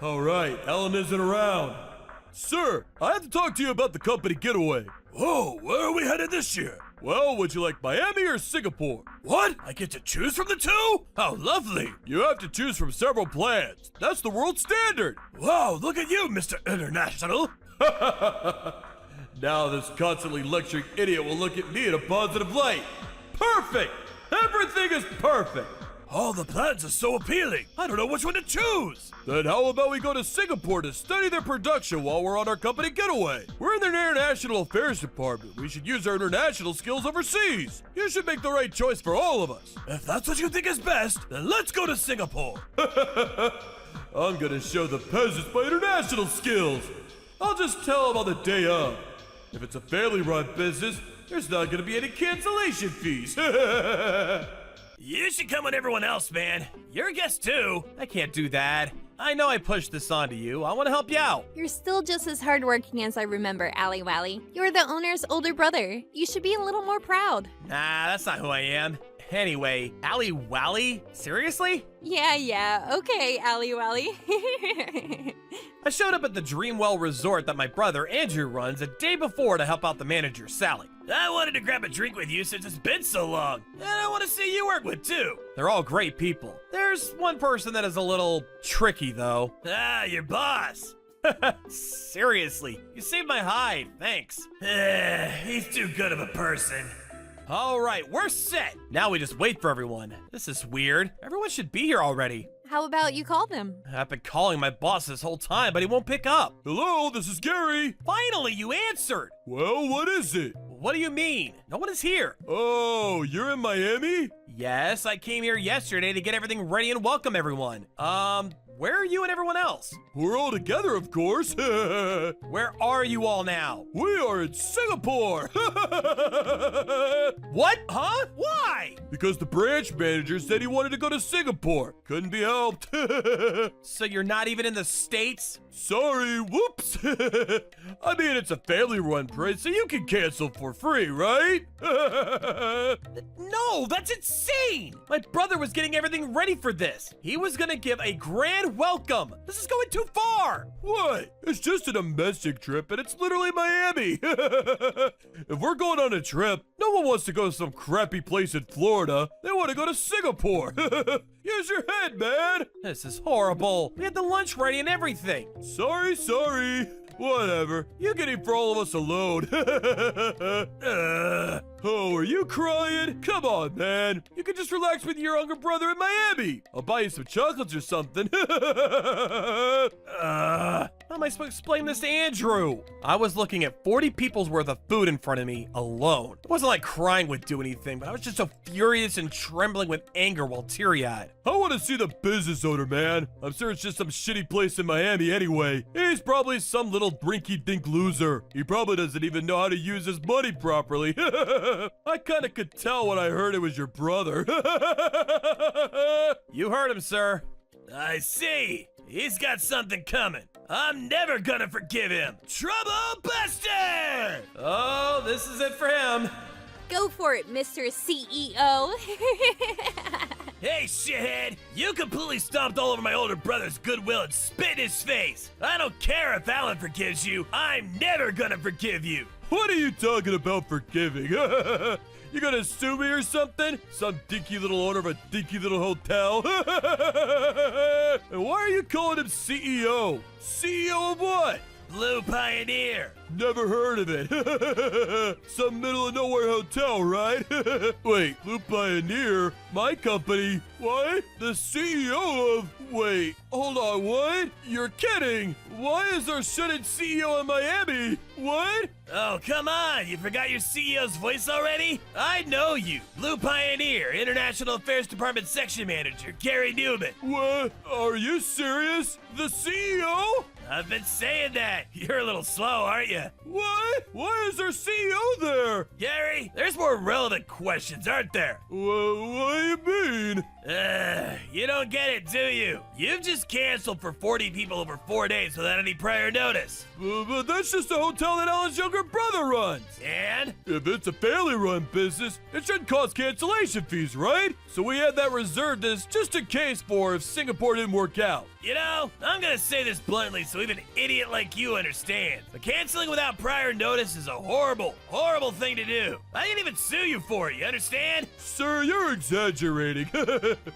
All right, Ellen isn't around. Sir, I have to talk to you about the company getaway. Whoa, where are we headed this year? Well, would you like Miami or Singapore? What? I get to choose from the two? How lovely. You have to choose from several plans. That's the world standard. Wow, look at you, Mr. International. Now this constantly lecturing idiot will look at me in a positive light. Perfect! Everything is perfect! All the plans are so appealing. I don't know which one to choose. Then how about we go to Singapore to study their production while we're on our company getaway? We're in their international affairs department. We should use our international skills overseas. You should make the right choice for all of us. If that's what you think is best, then let's go to Singapore. I'm gonna show the peasants my international skills. I'll just tell them on the day of. If it's a family-run business, there's not gonna be any cancellation fees. You should come with everyone else, man. You're a guest too. I can't do that. I know I pushed this onto you. I want to help you out. You're still just as hardworking as I remember, Ally Wally. You're the owner's older brother. You should be a little more proud. Nah, that's not who I am. Anyway, Ally Wally? Seriously? Yeah, okay, Ally Wally. I showed up at the Dreamwell Resort that my brother Andrew runs a day before to help out the manager, Sally. I wanted to grab a drink with you since it's been so long. And I want to see you work with too. They're all great people. There's one person that is a little tricky, though. Ah, your boss. Seriously, you saved my hide. Thanks. He's too good of a person. All right, we're set. Now we just wait for everyone. This is weird. Everyone should be here already. How about you call them? I've been calling my boss this whole time, but he won't pick up. Hello, this is Gary. Finally, you answered. Well, what is it? What do you mean? No one is here. Oh, you're in Miami? Yes, I came here yesterday to get everything ready and welcome everyone. Where are you and everyone else? We're all together, of course. Where are you all now? We are in Singapore. What? Huh? Why? Because the branch manager said he wanted to go to Singapore. Couldn't be helped. So you're not even in the States? Sorry, whoops. I mean, it's a family-run place, so you can cancel for free, right? No, that's insane! My brother was getting everything ready for this. He was gonna give a grand welcome. This is going too far. What? It's just a domestic trip, and it's literally Miami. If we're going on a trip, no one wants to go to some crappy place in Florida. They want to go to Singapore. Use your head, man. This is horrible. We had the lunch ready and everything. Sorry. Whatever. You can eat for all of us alone. Oh, are you crying? Come on, man. You can just relax with your younger brother in Miami. I'll buy you some chocolates or something. How am I supposed to explain this to Andrew? I was looking at 40 people's worth of food in front of me alone. It wasn't like crying would do anything, but I was just so furious and trembling with anger while teary-eyed. I want to see the business owner, man. I'm sure it's just some shitty place in Miami anyway. He's probably some little rinky-dink loser. He probably doesn't even know how to use his money properly. I kind of could tell when I heard it was your brother. You heard him, sir. I see. He's got something coming. I'm never gonna forgive him. Trouble Buster! Oh, this is it for him. Go for it, Mr. CEO. Hey, shithead! You completely stomped all over my older brother's goodwill and spit in his face! I don't care if Alan forgives you, I'm never gonna forgive you! What are you talking about forgiving? You gonna sue me or something? Some dinky little owner of a dinky little hotel? And why are you calling him CEO? CEO of what? Blue Pioneer. Never heard of it. Some middle of nowhere hotel, right? Wait, Blue Pioneer? My company? What? The CEO of... Wait, hold on, what? You're kidding! Why is there shit CEO in Miami? What? Oh, come on. You forgot your CEO's voice already? I know you. Blue Pioneer, International Affairs Department Section Manager, Gary Newman. What? Are you serious? The CEO? I've been saying that. You're a little slow, aren't you? What? Why is there CEO there? Gary, there's more relevant questions, aren't there? What do you mean? You don't get it, do you? You've just canceled for 40 people over 4 days without any prior notice. But that's just a hotel that Alan's younger brother runs. And? If it's a family-run business, it shouldn't cost cancellation fees, right? So we had that reserved as just in case for if Singapore didn't work out. You know, I'm gonna say this bluntly so even an idiot like you understands. But canceling without prior notice is a horrible, horrible thing to do. I didn't even sue you for it, you understand? Sir, you're exaggerating.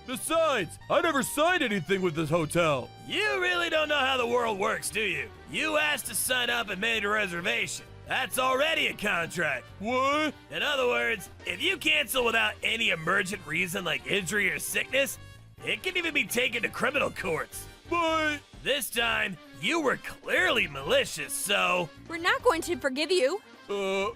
Besides, I never signed anything with this hotel. You really don't know how the world works, do you? You asked to sign up and made a reservation. That's already a contract. What? In other words, if you cancel without any emergent reason like injury or sickness, it can even be taken to criminal courts. But... This time, you were clearly malicious, so... We're not going to forgive you. So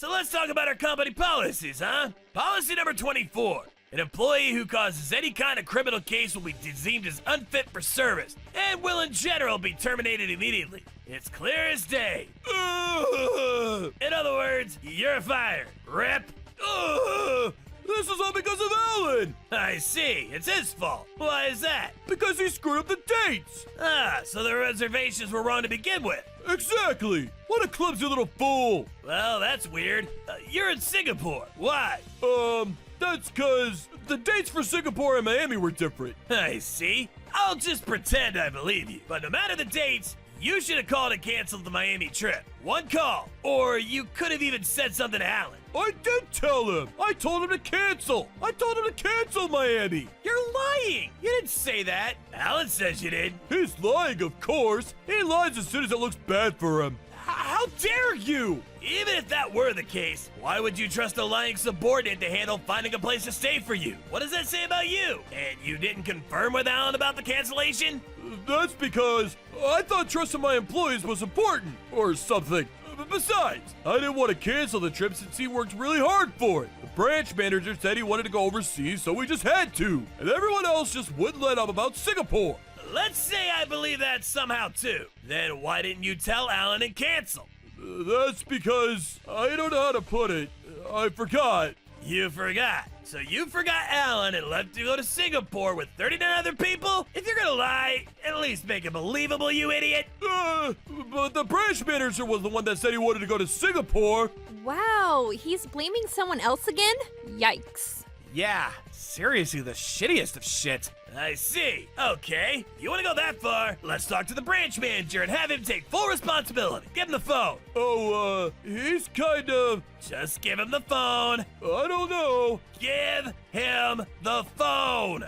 let's talk about our company policies, huh? Policy number 24. An employee who causes any kind of criminal case will be deemed as unfit for service and will in general be terminated immediately. It's clear as day. In other words, you're fired. Rip. This is all because of Alan! I see. It's his fault. Why is that? Because he screwed up the dates! Ah, so the reservations were wrong to begin with. Exactly! What a clumsy little fool! Well, that's weird. You're in Singapore. Why? That's cause the dates for Singapore and Miami were different. I see. I'll just pretend I believe you. But no matter the dates, you should have called and canceled the Miami trip. One call. Or you could have even said something to Alan. I did tell him! I told him to cancel! I told him to cancel Miami! You're lying! You didn't say that. Alan says you did. He's lying, of course! He lies as soon as it looks bad for him. How dare you! Even if that were the case, why would you trust a lying subordinate to handle finding a place to stay for you? What does that say about you? And you didn't confirm with Alan about the cancellation? That's because I thought trusting my employees was important, or something. Besides, I didn't want to cancel the trip since he worked really hard for it. The branch manager said he wanted to go overseas, so we just had to. And everyone else just wouldn't let up about Singapore. Let's say I believe that somehow too. Then why didn't you tell Alan and cancel? That's because I don't know how to put it. I forgot. You forgot. So you forgot Alan and left to go to Singapore with 39 other people? If you're gonna lie, at least make it believable, you idiot. But the branch manager was the one that said he wanted to go to Singapore. Wow, he's blaming someone else again? Yikes. Yeah, seriously, the shittiest of shit. I see. Okay, you want to go that far? Let's talk to the branch manager and have him take full responsibility. Give him the phone. Oh, he's kind of... Just give him the phone. I don't know. Give him the phone.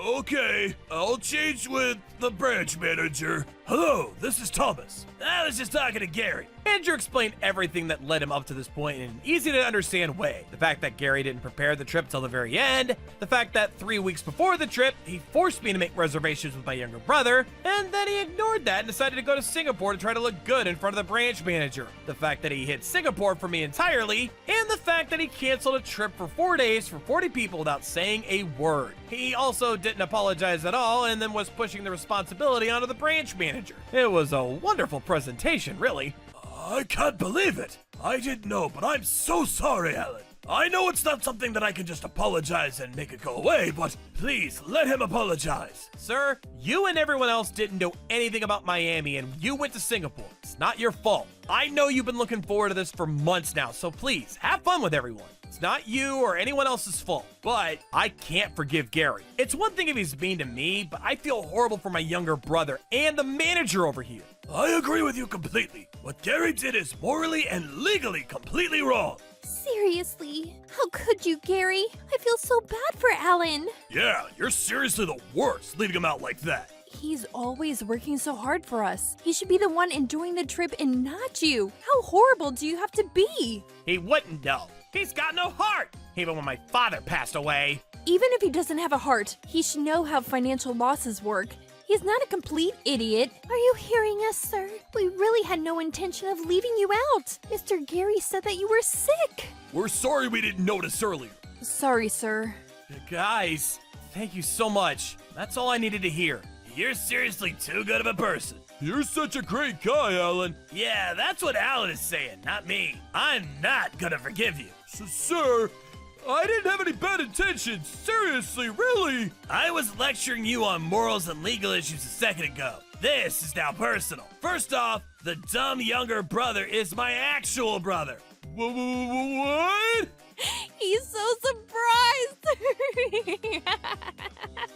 Okay. I'll change with the branch manager. Hello, this is Thomas. I was just talking to Gary. Andrew explained everything that led him up to this point in an easy to understand way. The fact that Gary didn't prepare the trip till the very end, the fact that 3 weeks before the trip, he forced me to make reservations with my younger brother, and then he ignored that and decided to go to Singapore to try to look good in front of the branch manager. The fact that he hid Singapore for me entirely, and the fact that he canceled a trip for 4 days for 40 people without saying a word. He also didn't apologize at all and then was pushing the responsibility onto the branch manager. It was a wonderful presentation, really. I can't believe it. I didn't know, but I'm so sorry, Alan. I know it's not something that I can just apologize and make it go away, but please let him apologize. Sir, you and everyone else didn't know anything about Miami and you went to Singapore. It's not your fault. I know you've been looking forward to this for months now, so please have fun with everyone. It's not you or anyone else's fault, but I can't forgive Gary. It's one thing if he's mean to me, but I feel horrible for my younger brother and the manager over here. I agree with you completely. What Gary did is morally and legally completely wrong. Seriously, how could you, Gary? I feel so bad for Alan. Yeah, you're seriously the worst, leaving him out like that. He's always working so hard for us. He should be the one enjoying the trip and not you. How horrible do you have to be? He wouldn't know. He's got no heart, even when my father passed away. Even if he doesn't have a heart, he should know how financial losses work. He's not a complete idiot. Are you hearing us, sir? We really had no intention of leaving you out. Mr. Gary said that you were sick. We're sorry we didn't notice earlier. Sorry, sir. Guys, thank you so much. That's all I needed to hear. You're seriously too good of a person. You're such a great guy, Alan. Yeah, that's what Alan is saying, not me. I'm not gonna forgive you. Sir, I didn't have any bad intentions. Seriously, really? I was lecturing you on morals and legal issues a second ago. This is now personal. First off, the dumb younger brother is my actual brother. What? He's so surprised.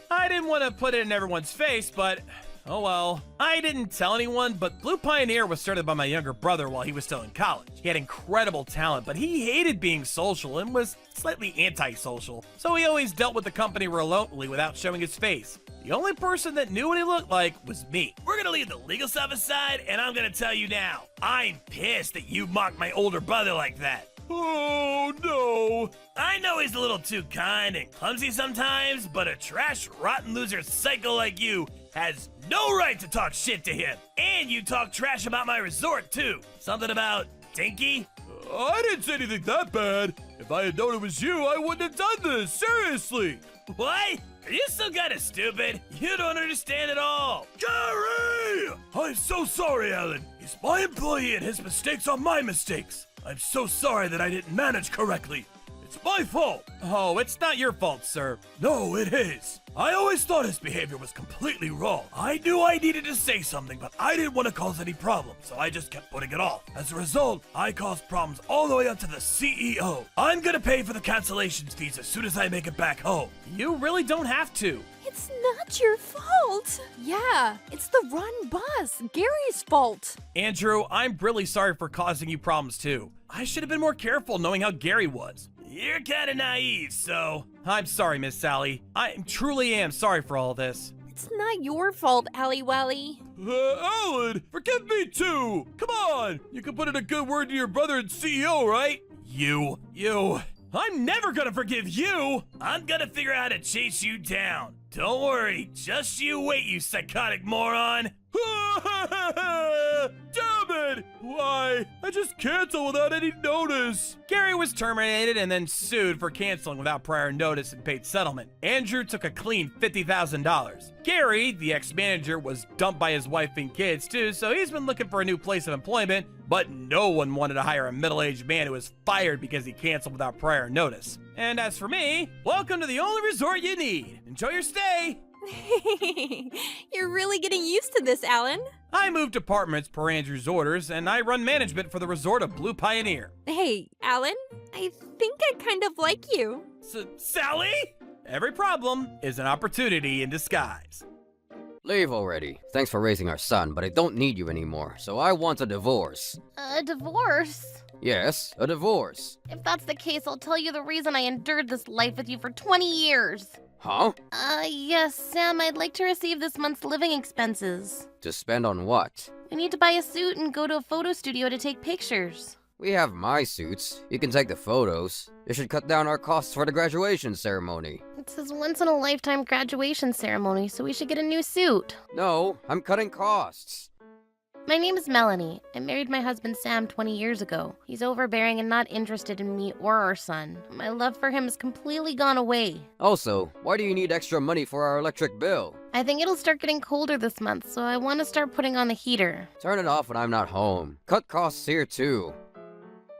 I didn't want to put it in everyone's face, but oh well. I didn't tell anyone, but Blue Pioneer was started by my younger brother while he was still in college. He had incredible talent, but he hated being social and was slightly antisocial, so he always dealt with the company remotely without showing his face. The only person that knew what he looked like was me. We're gonna leave the legal stuff aside, and I'm gonna tell you now. I'm pissed that you mocked my older brother like that. Oh, no. I know he's a little too kind and clumsy sometimes, but a trash, rotten loser psycho like you has no right to talk shit to him. And you talk trash about my resort, too. Something about Dinky? I didn't say anything that bad. If I had known it was you, I wouldn't have done this. Seriously. What? Are you still kind of stupid? You don't understand at all. Gary! I'm so sorry, Alan. He's my employee and his mistakes are my mistakes. I'm so sorry that I didn't manage correctly. It's my fault. Oh, it's not your fault, sir. No, it is. I always thought his behavior was completely wrong. I knew I needed to say something, but I didn't want to cause any problems, so I just kept putting it off. As a result, I caused problems all the way up to the CEO. I'm gonna pay for the cancellations fees as soon as I make it back home. You really don't have to. It's not your fault. Yeah, it's the run bus. Gary's fault. Andrew, I'm really sorry for causing you problems too. I should have been more careful knowing how Gary was. You're kinda naive, so... I'm sorry, Miss Sally. I truly am sorry for all this. It's not your fault, Ally Wally. Alan, forgive me too! Come on! You can put in a good word to your brother and CEO, right? You. I'm never gonna forgive you! I'm gonna figure out how to chase you down. Don't worry, just you wait, you psychotic moron! Damn it! Why? I just canceled without any notice. Gary was terminated and then sued for canceling without prior notice and paid settlement. Andrew took a clean $50,000. Gary, the ex-manager, was dumped by his wife and kids too, so he's been looking for a new place of employment, but no one wanted to hire a middle-aged man who was fired because he canceled without prior notice. And as for me, welcome to the only resort you need. Enjoy your stay. You're really getting used to this, Alan. I moved apartments per Andrew's orders, and I run management for the resort of Blue Pioneer. Hey, Alan, I think I kind of like you. Sally? Every problem is an opportunity in disguise. Leave already. Thanks for raising our son, but I don't need you anymore, so I want a divorce. A divorce? Yes, a divorce. If that's the case, I'll tell you the reason I endured this life with you for 20 years. Huh? Yes, Sam, I'd like to receive this month's living expenses. To spend on what? We need to buy a suit and go to a photo studio to take pictures. We have my suits. You can take the photos. You should cut down our costs for the graduation ceremony. It's his once-in-a-lifetime graduation ceremony, so we should get a new suit. No, I'm cutting costs. My name is Melanie. I married my husband Sam 20 years ago. He's overbearing and not interested in me or our son. My love for him has completely gone away. Also, why do you need extra money for our electric bill? I think it'll start getting colder this month, so I want to start putting on the heater. Turn it off when I'm not home. Cut costs here too.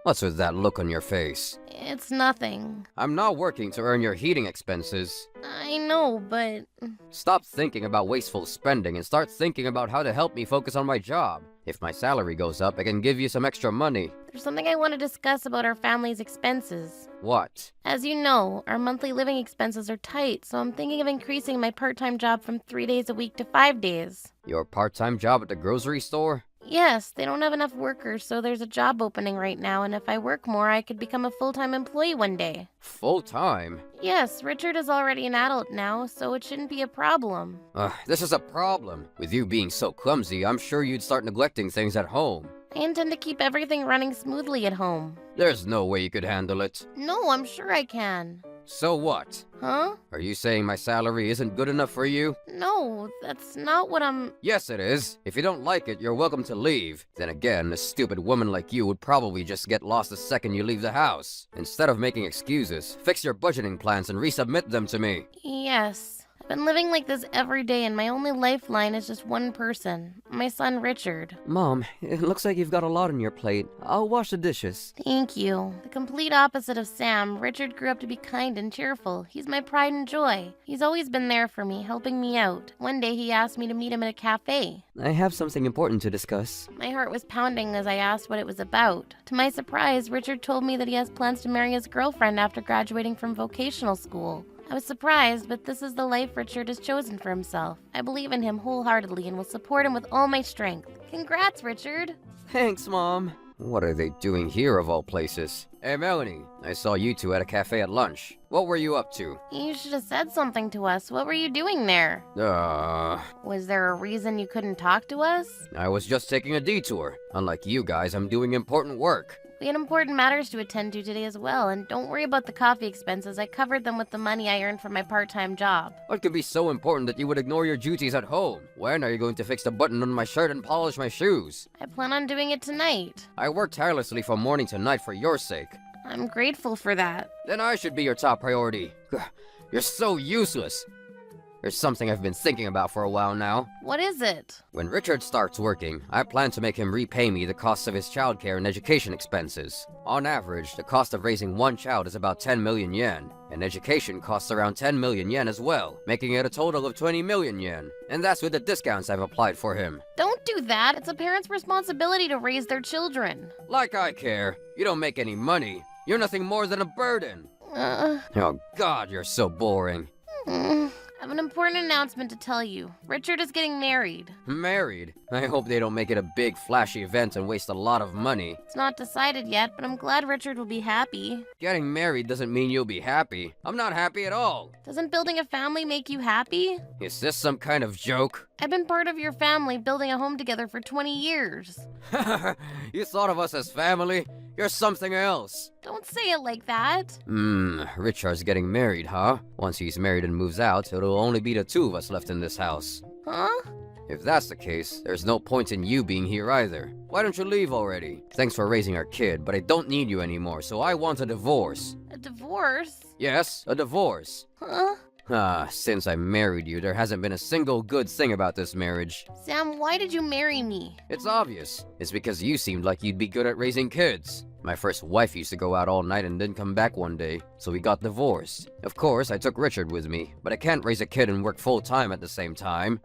What's with that look on your face? It's nothing. I'm not working to earn your heating expenses. I know, but Stop thinking about wasteful spending and start thinking about how to help me focus on my job. If my salary goes up, I can give you some extra money. there's something I want to discuss about our family's expenses. What? As you know, our monthly living expenses are tight, so I'm thinking of increasing my part-time job from 3 days a week to 5 days. Your part-time job at the grocery store? Yes, they don't have enough workers, so there's a job opening right now, and if I work more, I could become a full-time employee one day. Full-time? Yes, Richard is already an adult now, so it shouldn't be a problem. This is a problem. With you being so clumsy, I'm sure you'd start neglecting things at home. I intend to keep everything running smoothly at home. There's no way you could handle it. No, I'm sure I can. So what? Huh? Are you saying my salary isn't good enough for you? No, that's not what I'm... Yes, it is. If you don't like it, you're welcome to leave. Then again, a stupid woman like you would probably just get lost the second you leave the house. Instead of making excuses, fix your budgeting plans and resubmit them to me. Yes. I've been living like this every day, and my only lifeline is just one person. My son, Richard. Mom, it looks like you've got a lot on your plate. I'll wash the dishes. Thank you. The complete opposite of Sam, Richard grew up to be kind and cheerful. He's my pride and joy. He's always been there for me, helping me out. One day he asked me to meet him at a cafe. I have something important to discuss. My heart was pounding as I asked what it was about. To my surprise, Richard told me that he has plans to marry his girlfriend after graduating from vocational school. I was surprised, but this is the life Richard has chosen for himself. I believe in him wholeheartedly and will support him with all my strength. Congrats, Richard! Thanks, Mom. What are they doing here of all places? Hey, Melanie, I saw you two at a cafe at lunch. What were you up to? You should have said something to us. What were you doing there? Was there a reason you couldn't talk to us? I was just taking a detour. Unlike you guys, I'm doing important work. We had important matters to attend to today as well, and don't worry about the coffee expenses. I covered them with the money I earned from my part-time job. What could be so important that you would ignore your duties at home? When are you going to fix the button on my shirt and polish my shoes? I plan on doing it tonight. I work tirelessly from morning to night for your sake. I'm grateful for that. Then I should be your top priority. You're so useless. There's something I've been thinking about for a while now. What is it? When Richard starts working, I plan to make him repay me the costs of his childcare and education expenses. On average, the cost of raising one child is about 10 million yen, and education costs around 10 million yen as well, making it a total of 20 million yen. And that's with the discounts I've applied for him. Don't do that. It's a parent's responsibility to raise their children. Like I care. You don't make any money. You're nothing more than a burden. Oh, God, you're so boring. I have an important announcement to tell you. Richard is getting married. Married? I hope they don't make it a big, flashy event and waste a lot of money. It's not decided yet, but I'm glad Richard will be happy. Getting married doesn't mean you'll be happy. I'm not happy at all. Doesn't building a family make you happy? Is this some kind of joke? I've been part of your family, building a home together for 20 years. You thought of us as family? You're something else. Don't say it like that. Richard's getting married, huh? Once he's married and moves out, it'll only be the two of us left in this house. Huh? If that's the case, there's no point in you being here either. Why don't you leave already? Thanks for raising our kid, but I don't need you anymore, so I want a divorce. A divorce? Yes, a divorce. Huh? Since I married you, there hasn't been a single good thing about this marriage. Sam, why did you marry me? It's obvious. It's because you seemed like you'd be good at raising kids. My first wife used to go out all night and didn't come back one day, so we got divorced. Of course, I took Richard with me, but I can't raise a kid and work full-time at the same time.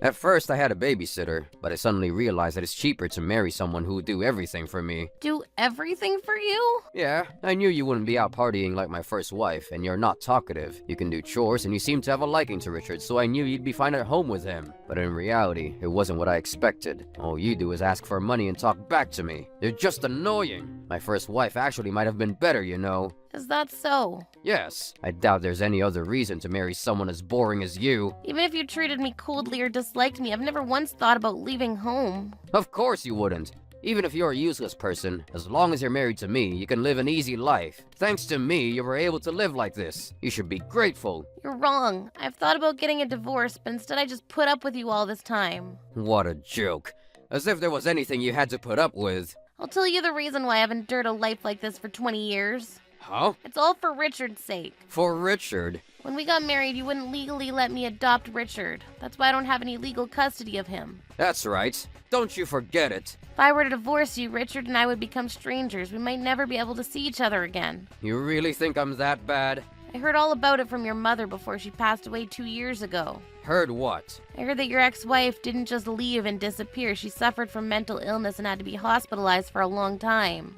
At first, I had a babysitter, but I suddenly realized that it's cheaper to marry someone who would do everything for me. Do everything for you? Yeah, I knew you wouldn't be out partying like my first wife, and you're not talkative. You can do chores, and you seem to have a liking to Richard, so I knew you'd be fine at home with him. But in reality, it wasn't what I expected. All you do is ask for money and talk back to me. You're just annoying. My first wife actually might have been better, you know. Is that so? Yes, I doubt there's any other reason to marry someone as boring as you. Even if you treated me coldly or disliked me, I've never once thought about leaving home. Of course you wouldn't. Even if you're a useless person, as long as you're married to me, you can live an easy life. Thanks to me, you were able to live like this. You should be grateful. You're wrong. I've thought about getting a divorce, but instead I just put up with you all this time. What a joke. As if there was anything you had to put up with. I'll tell you the reason why I've endured a life like this for 20 years. Huh? It's all for Richard's sake. For Richard? When we got married, you wouldn't legally let me adopt Richard. That's why I don't have any legal custody of him. That's right. Don't you forget it. If I were to divorce you, Richard and I would become strangers. We might never be able to see each other again. You really think I'm that bad? I heard all about it from your mother before she passed away 2 years ago. Heard what? I heard that your ex-wife didn't just leave and disappear. She suffered from mental illness and had to be hospitalized for a long time.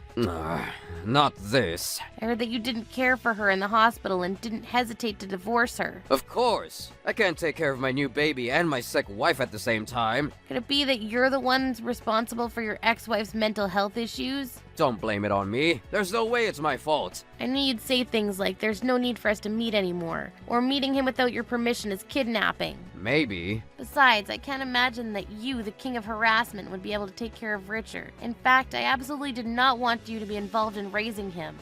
Not this. I heard that you didn't care for her in the hospital and didn't hesitate to divorce her. Of course. I can't take care of my new baby and my sick wife at the same time. Could it be that you're the ones responsible for your ex-wife's mental health issues? Don't blame it on me. There's no way it's my fault. I knew you'd say things like there's no need for us to meet anymore, or meeting him without your permission is kidnapping. Maybe. Besides, I can't imagine that you, the king of harassment, would be able to take care of Richard. In fact, I absolutely did not want you to be involved in raising him.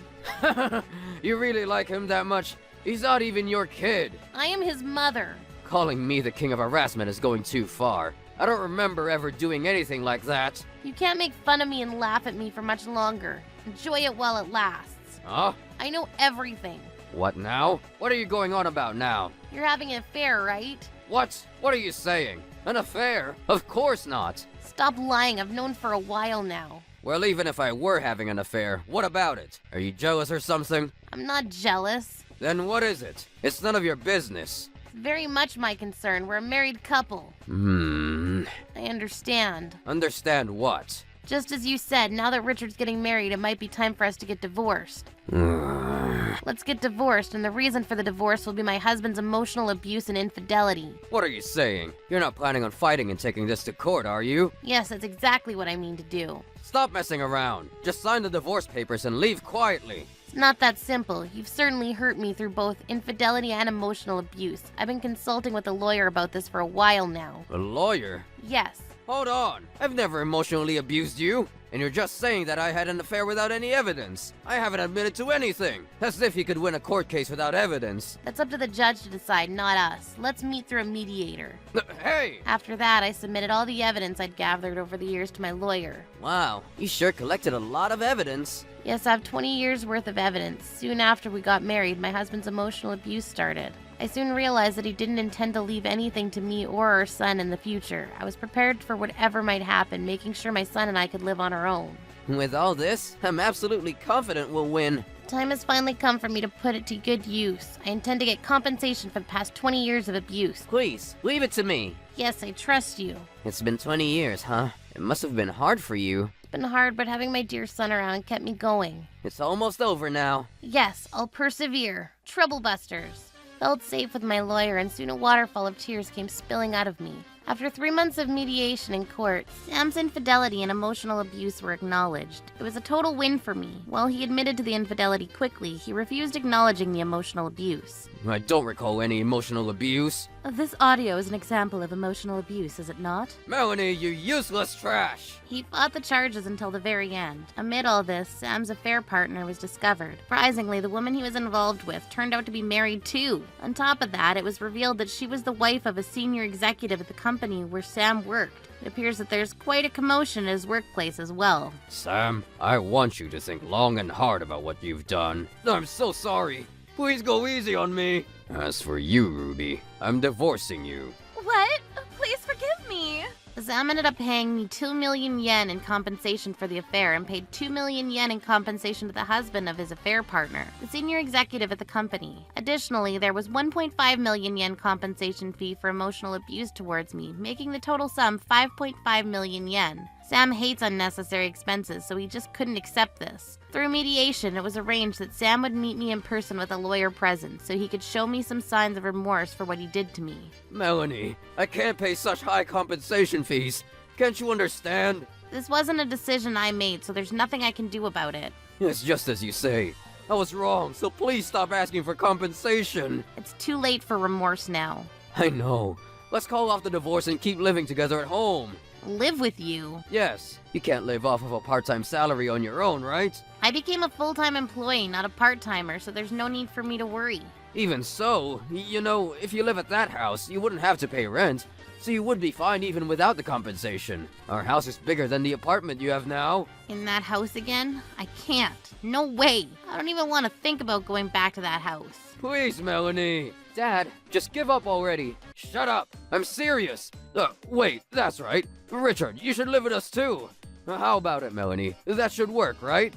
You really like him that much? He's not even your kid. I am his mother. Calling me the king of harassment is going too far. I don't remember ever doing anything like that. You can't make fun of me and laugh at me for much longer. Enjoy it while it lasts. Huh? I know everything. What now? What are you going on about now? You're having an affair, right? What? What are you saying? An affair? Of course not. Stop lying. I've known for a while now. Well, even if I were having an affair, what about it? Are you jealous or something? I'm not jealous. Then what is it? It's none of your business. It's very much my concern. We're a married couple. I understand. Understand what? Just as you said, now that Richard's getting married, it might be time for us to get divorced. Let's get divorced, and the reason for the divorce will be my husband's emotional abuse and infidelity. What are you saying? You're not planning on fighting and taking this to court, are you? Yes, that's exactly what I mean to do. Stop messing around. Just sign the divorce papers and leave quietly. It's not that simple. You've certainly hurt me through both infidelity and emotional abuse. I've been consulting with a lawyer about this for a while now. A lawyer? Yes. Hold on. I've never emotionally abused you. And you're just saying that I had an affair without any evidence. I haven't admitted to anything. As if you could win a court case without evidence. That's up to the judge to decide, not us. Let's meet through a mediator. Hey! After that, I submitted all the evidence I'd gathered over the years to my lawyer. Wow, you sure collected a lot of evidence. Yes, I have 20 years worth of evidence. Soon after we got married, my husband's emotional abuse started. I soon realized that he didn't intend to leave anything to me or our son in the future. I was prepared for whatever might happen, making sure my son and I could live on our own. With all this, I'm absolutely confident we'll win. Time has finally come for me to put it to good use. I intend to get compensation for the past 20 years of abuse. Please, leave it to me. Yes, I trust you. It's been 20 years, huh? It must have been hard for you. It's been hard, but having my dear son around kept me going. It's almost over now. Yes, I'll persevere. Troublebusters. Felt safe with my lawyer, and soon a waterfall of tears came spilling out of me. After 3 months of mediation in court, Sam's infidelity and emotional abuse were acknowledged. It was a total win for me. While he admitted to the infidelity quickly, he refused acknowledging the emotional abuse. I don't recall any emotional abuse. This audio is an example of emotional abuse, is it not? Melanie, you useless trash! He fought the charges until the very end. Amid all this, Sam's affair partner was discovered. Surprisingly, the woman he was involved with turned out to be married too. On top of that, it was revealed that she was the wife of a senior executive at the company where Sam worked. It appears that there's quite a commotion in his workplace as well. Sam, I want you to think long and hard about what you've done. I'm so sorry. Please go easy on me. As for you, Ruby, I'm divorcing you. What? Please forgive me. Sam ended up paying me 2 million yen in compensation for the affair and paid 2 million yen in compensation to the husband of his affair partner, the senior executive at the company. Additionally, there was 1.5 million yen compensation fee for emotional abuse towards me, making the total sum 5.5 million yen. Sam hates unnecessary expenses, so he just couldn't accept this. Through mediation, it was arranged that Sam would meet me in person with a lawyer present, so he could show me some signs of remorse for what he did to me. Melanie, I can't pay such high compensation fees. Can't you understand? This wasn't a decision I made, so there's nothing I can do about it. It's just as you say. I was wrong, so please stop asking for compensation. It's too late for remorse now. I know. Let's call off the divorce and keep living together at home. Live with you? Yes. You can't live off of a part-time salary on your own, right? I became a full-time employee, not a part-timer, so there's no need for me to worry. Even so, you know, if you live at that house, you wouldn't have to pay rent, so you would be fine even without the compensation. Our house is bigger than the apartment you have now. In that house again? I can't. No way. I don't even want to think about going back to that house. Please, Melanie. Dad, just give up already. Shut up. I'm serious. Wait, that's right. Richard, you should live with us too. How about it, Melanie? That should work, right?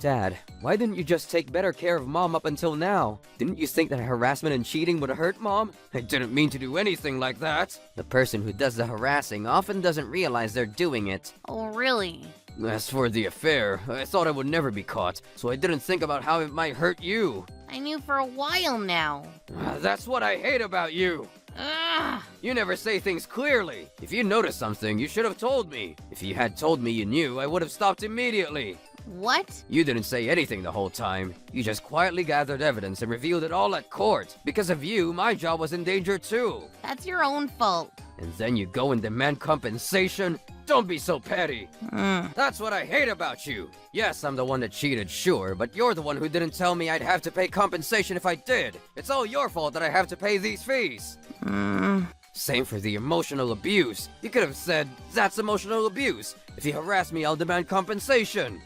Dad, why didn't you just take better care of Mom up until now? Didn't you think that harassment and cheating would hurt Mom? I didn't mean to do anything like that. The person who does the harassing often doesn't realize they're doing it. Oh, really? As for the affair, I thought I would never be caught, so I didn't think about how it might hurt you. I knew for a while now. That's what I hate about you. Ugh. You never say things clearly. If you noticed something, you should have told me. If you had told me you knew, I would have stopped immediately. What? You didn't say anything the whole time. You just quietly gathered evidence and revealed it all at court. Because of you, my job was in danger too. That's your own fault. And then you go and demand compensation? Don't be so petty. That's what I hate about you. Yes, I'm the one that cheated, sure, but you're the one who didn't tell me I'd have to pay compensation if I did. It's all your fault that I have to pay these fees. Same for the emotional abuse. You could have said, that's emotional abuse. If you harass me, I'll demand compensation.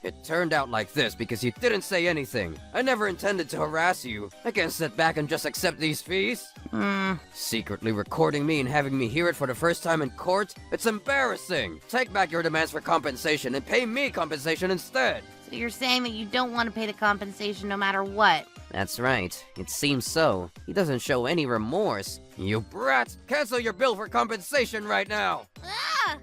It turned out like this because you didn't say anything. I never intended to harass you. I can't sit back and just accept these fees. Secretly recording me and having me hear it for the first time in court? It's embarrassing. Take back your demands for compensation and pay me compensation instead. So you're saying that you don't want to pay the compensation no matter what? That's right. It seems so. He doesn't show any remorse. You brat! Cancel your bill for compensation right now! Ah!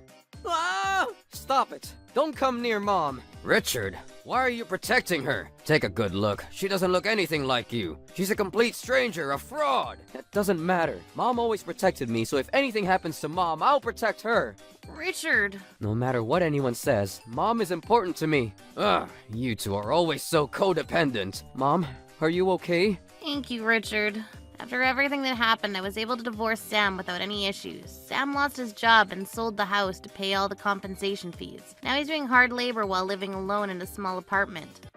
Ah! Stop it. Don't come near Mom. Richard, why are you protecting her? Take a good look. She doesn't look anything like you. She's a complete stranger, a fraud. That doesn't matter. Mom always protected me, so if anything happens to Mom, I'll protect her. Richard. No matter what anyone says, Mom is important to me. Ugh, you two are always so codependent. Mom, are you okay? Thank you, Richard. After everything that happened, I was able to divorce Sam without any issues. Sam lost his job and sold the house to pay all the compensation fees. Now he's doing hard labor while living alone in a small apartment.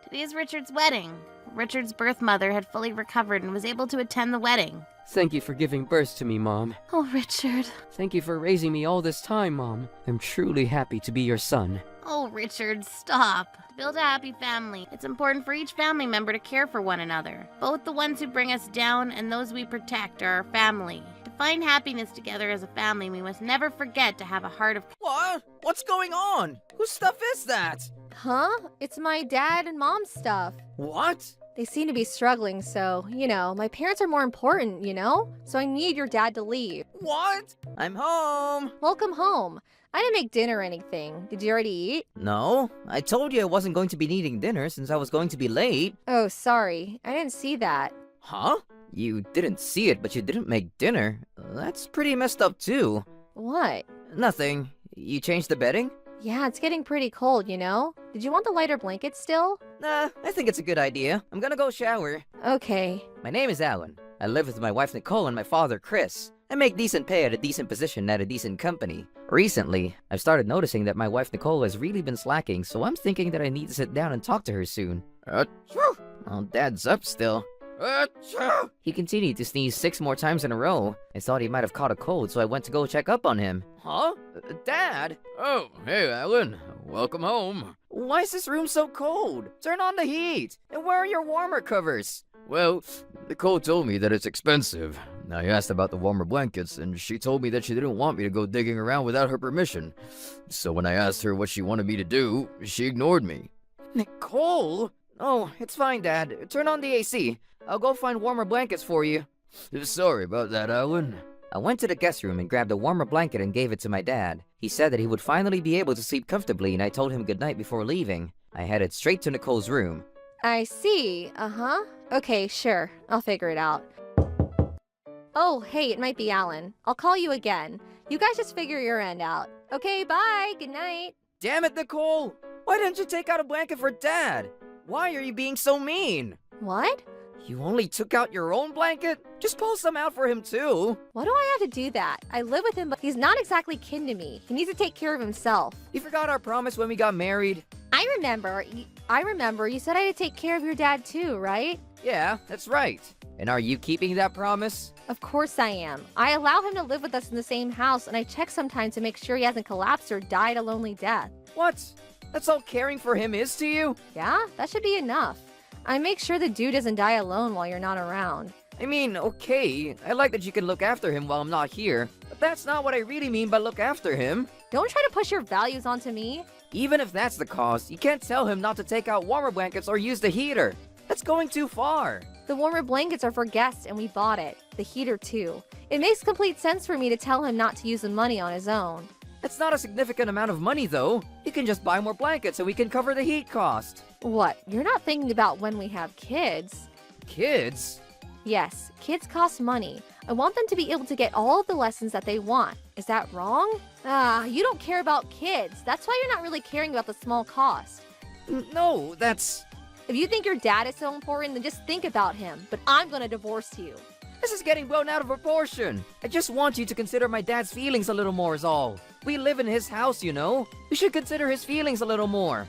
Today is Richard's wedding. Richard's birth mother had fully recovered and was able to attend the wedding. Thank you for giving birth to me, Mom. Oh, Richard. Thank you for raising me all this time, Mom. I'm truly happy to be your son. Oh, Richard, stop. To build a happy family, it's important for each family member to care for one another. Both the ones who bring us down and those we protect are our family. To find happiness together as a family, we must never forget to have a heart of... What? What's going on? Whose stuff is that? Huh? It's my dad and mom's stuff. What? They seem to be struggling, so, my parents are more important, So I need your dad to leave. What? I'm home. Welcome home. I didn't make dinner or anything. Did you already eat? No, I told you I wasn't going to be needing dinner since I was going to be late. Oh, sorry. I didn't see that. Huh? You didn't see it, but you didn't make dinner. That's pretty messed up too. What? Nothing. You changed the bedding? Yeah, it's getting pretty cold, Did you want the lighter blanket still? Nah, I think it's a good idea. I'm gonna go shower. Okay. My name is Alan. I live with my wife Nicole and my father Chris. I make decent pay at a decent position at a decent company. Recently, I've started noticing that my wife Nicole has really been slacking, so I'm thinking that I need to sit down and talk to her soon. Well, Dad's up still. He continued to sneeze 6 more times in a row. I thought he might have caught a cold, so I went to go check up on him. Huh? Dad? Oh, hey, Alan. Welcome home. Why is this room so cold? Turn on the heat. And where are your warmer covers? Well, Nicole told me that it's expensive. I asked about the warmer blankets, and she told me that she didn't want me to go digging around without her permission. So when I asked her what she wanted me to do, she ignored me. Nicole? Oh, it's fine, Dad. Turn on the AC. I'll go find warmer blankets for you. Sorry about that, Alan. I went to the guest room and grabbed a warmer blanket and gave it to my dad. He said that he would finally be able to sleep comfortably, and I told him goodnight before leaving. I headed straight to Nicole's room. I see. Uh-huh. Okay, sure. I'll figure it out. Oh, hey, it might be Alan. I'll call you again. You guys just figure your end out. Okay, bye. Good night. Damn it, Nicole! Why didn't you take out a blanket for Dad? Why are you being so mean? What? You only took out your own blanket? Just pull some out for him too. Why do I have to do that? I live with him, but he's not exactly kin to me. He needs to take care of himself. You forgot our promise when we got married? I remember. You said I had to take care of your dad too, right? Yeah, that's right. And are you keeping that promise? Of course I am. I allow him to live with us in the same house, and I check sometimes to make sure he hasn't collapsed or died a lonely death. What? That's all caring for him is to you? Yeah, that should be enough. I make sure the dude doesn't die alone while you're not around. I mean, okay, I like that you can look after him while I'm not here, but that's not what I really mean by look after him. Don't try to push your values onto me. Even if that's the cost, you can't tell him not to take out warmer blankets or use the heater. That's going too far. The warmer blankets are for guests and we bought it. The heater too. It makes complete sense for me to tell him not to use the money on his own. That's not a significant amount of money though. You can just buy more blankets and we can cover the heat cost. What? You're not thinking about when we have kids? Kids? Yes, kids cost money. I want them to be able to get all of the lessons that they want. Is that wrong? You don't care about kids. That's why you're not really caring about the small cost. No, that's... If you think your dad is so important, then just think about him. But I'm gonna divorce you. This is getting blown out of proportion. I just want you to consider my dad's feelings a little more is all. We live in his house, you know. We should consider his feelings a little more.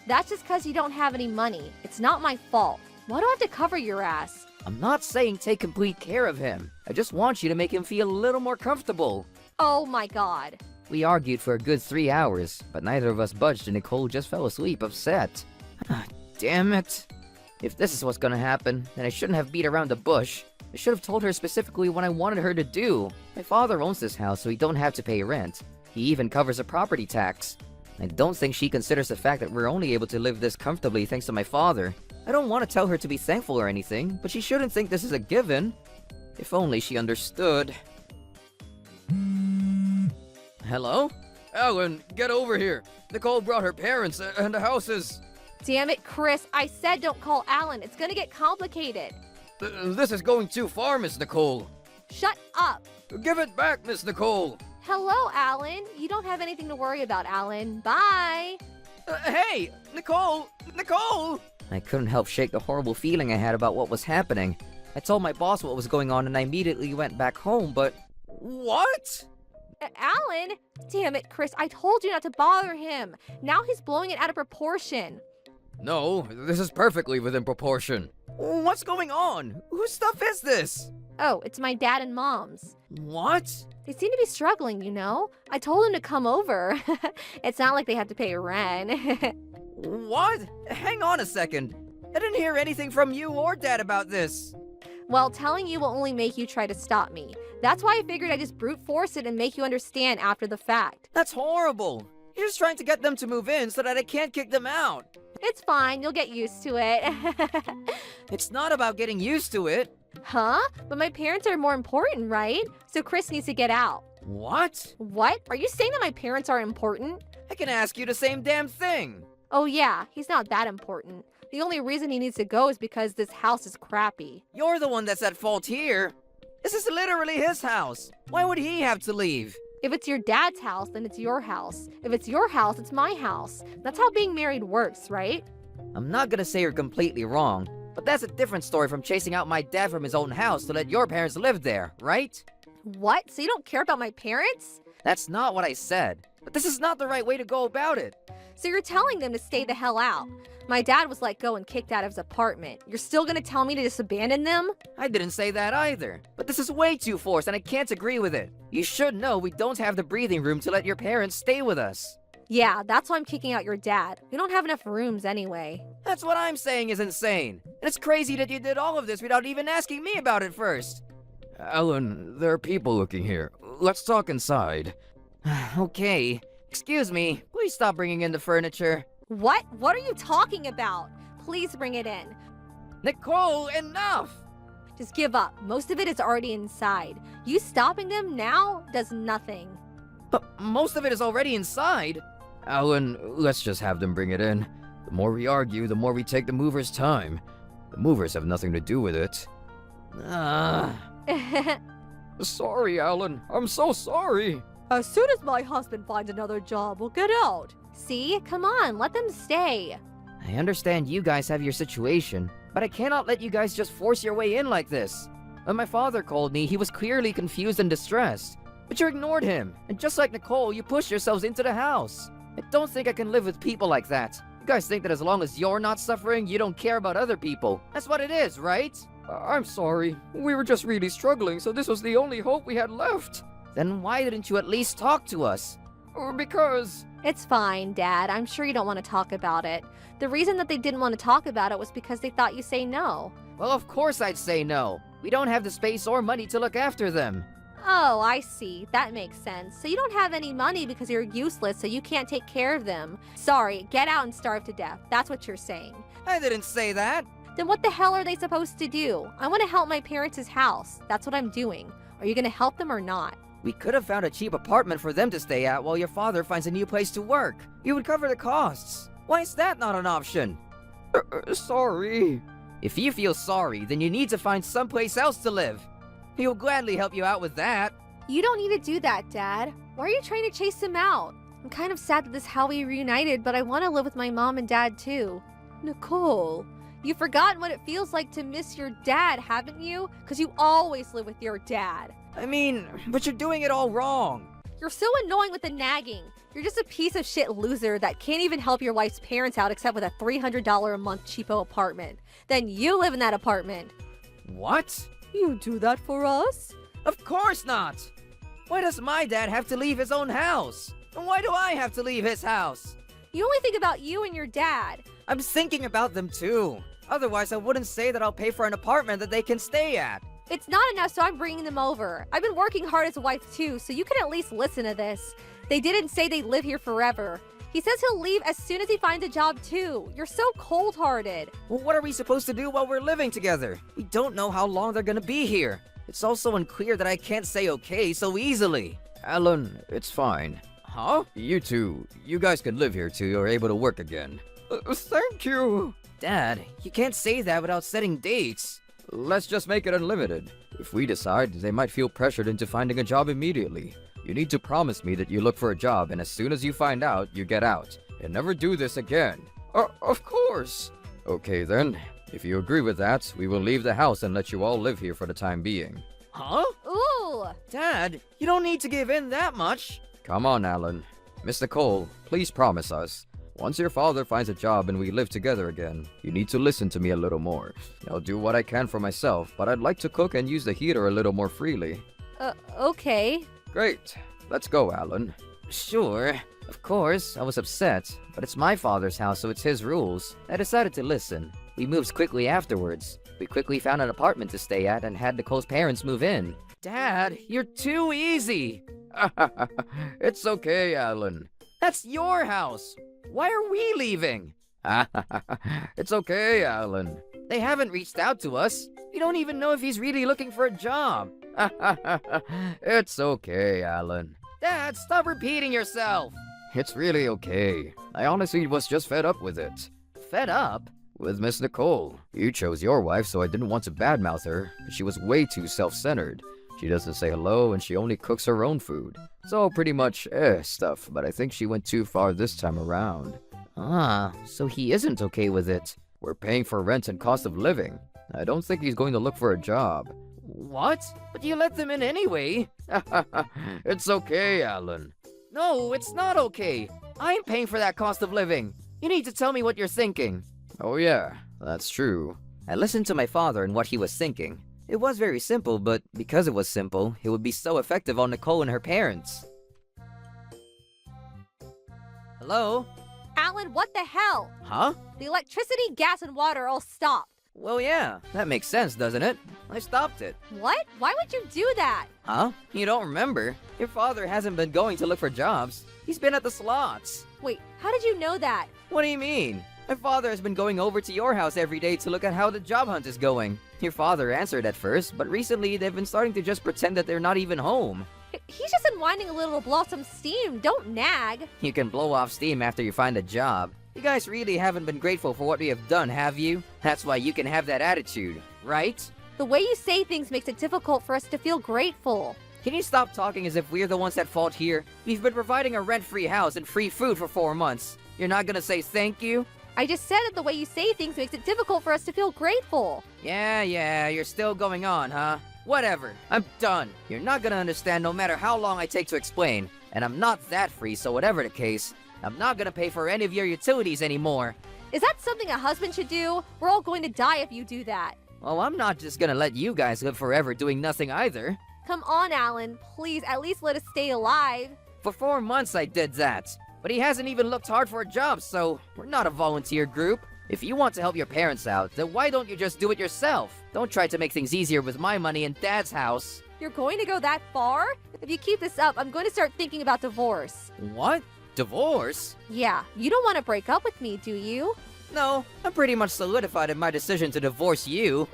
That's just because you don't have any money. It's not my fault. Why do I have to cover your ass? I'm not saying take complete care of him. I just want you to make him feel a little more comfortable. Oh my god. We argued for a good 3 hours, but neither of us budged and Nicole just fell asleep upset. Damn it. If this is what's gonna happen, then I shouldn't have beat around the bush. I should have told her specifically what I wanted her to do. My father owns this house, so he don't have to pay rent. He even covers a property tax. I don't think she considers the fact that we're only able to live this comfortably thanks to my father. I don't want to tell her to be thankful or anything, but she shouldn't think this is a given. If only she understood. Hello? Alan, get over here. Nicole brought her parents, and the house is... Damn it, Chris. I said don't call Alan. It's gonna get complicated. This is going too far, Miss Nicole. Shut up. Give it back, Miss Nicole. Hello, Alan. You don't have anything to worry about, Alan. Bye. Hey, Nicole! Nicole! I couldn't help shake the horrible feeling I had about what was happening. I told my boss what was going on and I immediately went back home, but... What? Alan? Damn it, Chris. I told you not to bother him. Now he's blowing it out of proportion. No, this is perfectly within proportion. What's going on? Whose stuff is this? Oh, it's my dad and mom's. What? They seem to be struggling, you know? I told them to come over. It's not like they have to pay rent. What? Hang on a second. I didn't hear anything from you or Dad about this. Well, telling you will only make you try to stop me. That's why I figured I'd just brute force it and make you understand after the fact. That's horrible. You're just trying to get them to move in so that I can't kick them out. It's fine, you'll get used to it. It's not about getting used to it. Huh? But my parents are more important, right? So Chris needs to get out. What? What? Are you saying that my parents are important? I can ask you the same damn thing. Oh yeah, he's not that important. The only reason he needs to go is because this house is crappy. You're the one that's at fault here. This is literally his house. Why would he have to leave? If it's your dad's house, then it's your house. If it's your house, it's my house. That's how being married works, right? I'm not gonna say you're completely wrong, but that's a different story from chasing out my dad from his own house to let your parents live there, right? What? So you don't care about my parents? That's not what I said. But this is not the right way to go about it. So you're telling them to stay the hell out. My dad was let go and kicked out of his apartment. You're still gonna tell me to just abandon them? I didn't say that either. But this is way too forced and I can't agree with it. You should know we don't have the breathing room to let your parents stay with us. Yeah, that's why I'm kicking out your dad. We don't have enough rooms anyway. That's what I'm saying is insane. And it's crazy that you did all of this without even asking me about it first. Alan, there are people looking here. Let's talk inside. Okay. Excuse me, please stop bringing in the furniture. What? What are you talking about? Please bring it in. Nicole, enough! Just give up. Most of it is already inside. You stopping them now does nothing. But most of it is already inside. Alan, let's just have them bring it in. The more we argue, the more we take the movers' time. The movers have nothing to do with it. Sorry, Alan. I'm so sorry. As soon as my husband finds another job, we'll get out. See? Come on, let them stay. I understand you guys have your situation, but I cannot let you guys just force your way in like this. When my father called me, he was clearly confused and distressed. But you ignored him, and just like Nicole, you pushed yourselves into the house. I don't think I can live with people like that. You guys think that as long as you're not suffering, you don't care about other people. That's what it is, right? I'm sorry. We were just really struggling, so this was the only hope we had left. Then why didn't you at least talk to us? Because... It's fine, Dad. I'm sure you don't want to talk about it. The reason that they didn't want to talk about it was because they thought you'd say no. Well, of course I'd say no. We don't have the space or money to look after them. Oh, I see. That makes sense. So you don't have any money because you're useless, so you can't take care of them. Sorry, get out and starve to death. That's what you're saying. I didn't say that. Then what the hell are they supposed to do? I want to help my parents' house. That's what I'm doing. Are you going to help them or not? We could have found a cheap apartment for them to stay at while your father finds a new place to work. You would cover the costs. Why is that not an option? Sorry. If you feel sorry, then you need to find someplace else to live. He'll gladly help you out with that. You don't need to do that, Dad. Why are you trying to chase him out? I'm kind of sad that this is how we reunited, but I want to live with my mom and dad too. Nicole, you've forgotten what it feels like to miss your dad, haven't you? Because you always live with your dad. I mean, but you're doing it all wrong. You're so annoying with the nagging. You're just a piece of shit loser that can't even help your wife's parents out except with a $300 a month cheapo apartment. Then you live in that apartment. What? You do that for us? Of course not! Why does my dad have to leave his own house? And why do I have to leave his house? You only think about you and your dad. I'm thinking about them too. Otherwise, I wouldn't say that I'll pay for an apartment that they can stay at. It's not enough, so I'm bringing them over. I've been working hard as a wife too, so you can at least listen to this. They didn't say they'd live here forever. He says he'll leave as soon as he finds a job too. You're so cold-hearted. Well, what are we supposed to do while we're living together? We don't know how long they're gonna be here. It's also unclear that I can't say okay so easily. Alan, it's fine. Huh? You two, you guys can live here till you're able to work again. Thank you. Dad, you can't say that without setting dates. Let's just make it unlimited. If we decide, they might feel pressured into finding a job immediately. You need to promise me that you look for a job, and as soon as you find out, you get out. And never do this again. Of course. Okay then. If you agree with that, we will leave the house and let you all live here for the time being. Huh? Ooh! Dad, you don't need to give in that much. Come on, Alan. Mr. Cole, please promise us. Once your father finds a job and we live together again, you need to listen to me a little more. I'll do what I can for myself, but I'd like to cook and use the heater a little more freely. Okay. Great. Let's go, Alan. Sure. Of course, I was upset, but it's my father's house, so it's his rules. I decided to listen. We moved quickly afterwards. We quickly found an apartment to stay at and had Nicole's parents move in. Dad, you're too easy. It's okay, Alan. That's your house. Why are we leaving? It's okay, Alan. They haven't reached out to us. We don't even know if he's really looking for a job. It's okay, Alan. Dad, stop repeating yourself. It's really okay. I honestly was just fed up with it. Fed up? With Miss Nicole. You chose your wife, so I didn't want to badmouth her, but she was way too self-centered. She doesn't say hello, and she only cooks her own food. It's all pretty much stuff, but I think she went too far this time around. Ah, so he isn't okay with it. We're paying for rent and cost of living. I don't think he's going to look for a job. What? But you let them in anyway. It's okay, Alan. No, it's not okay. I'm paying for that cost of living. You need to tell me what you're thinking. Oh yeah, that's true. I listened to my father and what he was thinking. It was very simple, but because it was simple, it would be so effective on Nicole and her parents. Hello? Alan, what the hell? Huh? The electricity, gas, and water all stopped. Well, yeah, that makes sense, doesn't it? I stopped it. What? Why would you do that? Huh? You don't remember? Your father hasn't been going to look for jobs. He's been at the slots. Wait, how did you know that? What do you mean? My father has been going over to your house every day to look at how the job hunt is going. Your father answered at first, but recently they've been starting to just pretend that they're not even home. He's just unwinding a little to blow off some steam. Don't nag. You can blow off steam after you find a job. You guys really haven't been grateful for what we have done, have you? That's why you can have that attitude, right? The way you say things makes it difficult for us to feel grateful. Can you stop talking as if we're the ones at fault here? We've been providing a rent-free house and free food for 4 months. You're not gonna say thank you? I just said that the way you say things makes it difficult for us to feel grateful. Yeah, you're still going on, huh? Whatever, I'm done. You're not gonna understand no matter how long I take to explain. And I'm not that free, so whatever the case, I'm not gonna pay for any of your utilities anymore. Is that something a husband should do? We're all going to die if you do that. Well, I'm not just gonna let you guys live forever doing nothing either. Come on, Alan. Please, at least let us stay alive. For 4 months I did that. but he hasn't even looked hard for a job, so we're not a volunteer group. If you want to help your parents out, then why don't you just do it yourself? Don't try to make things easier with my money in Dad's house. You're going to go that far? If you keep this up, I'm going to start thinking about divorce. What? Divorce? Yeah, you don't want to break up with me, do you? No, I'm pretty much solidified in my decision to divorce you.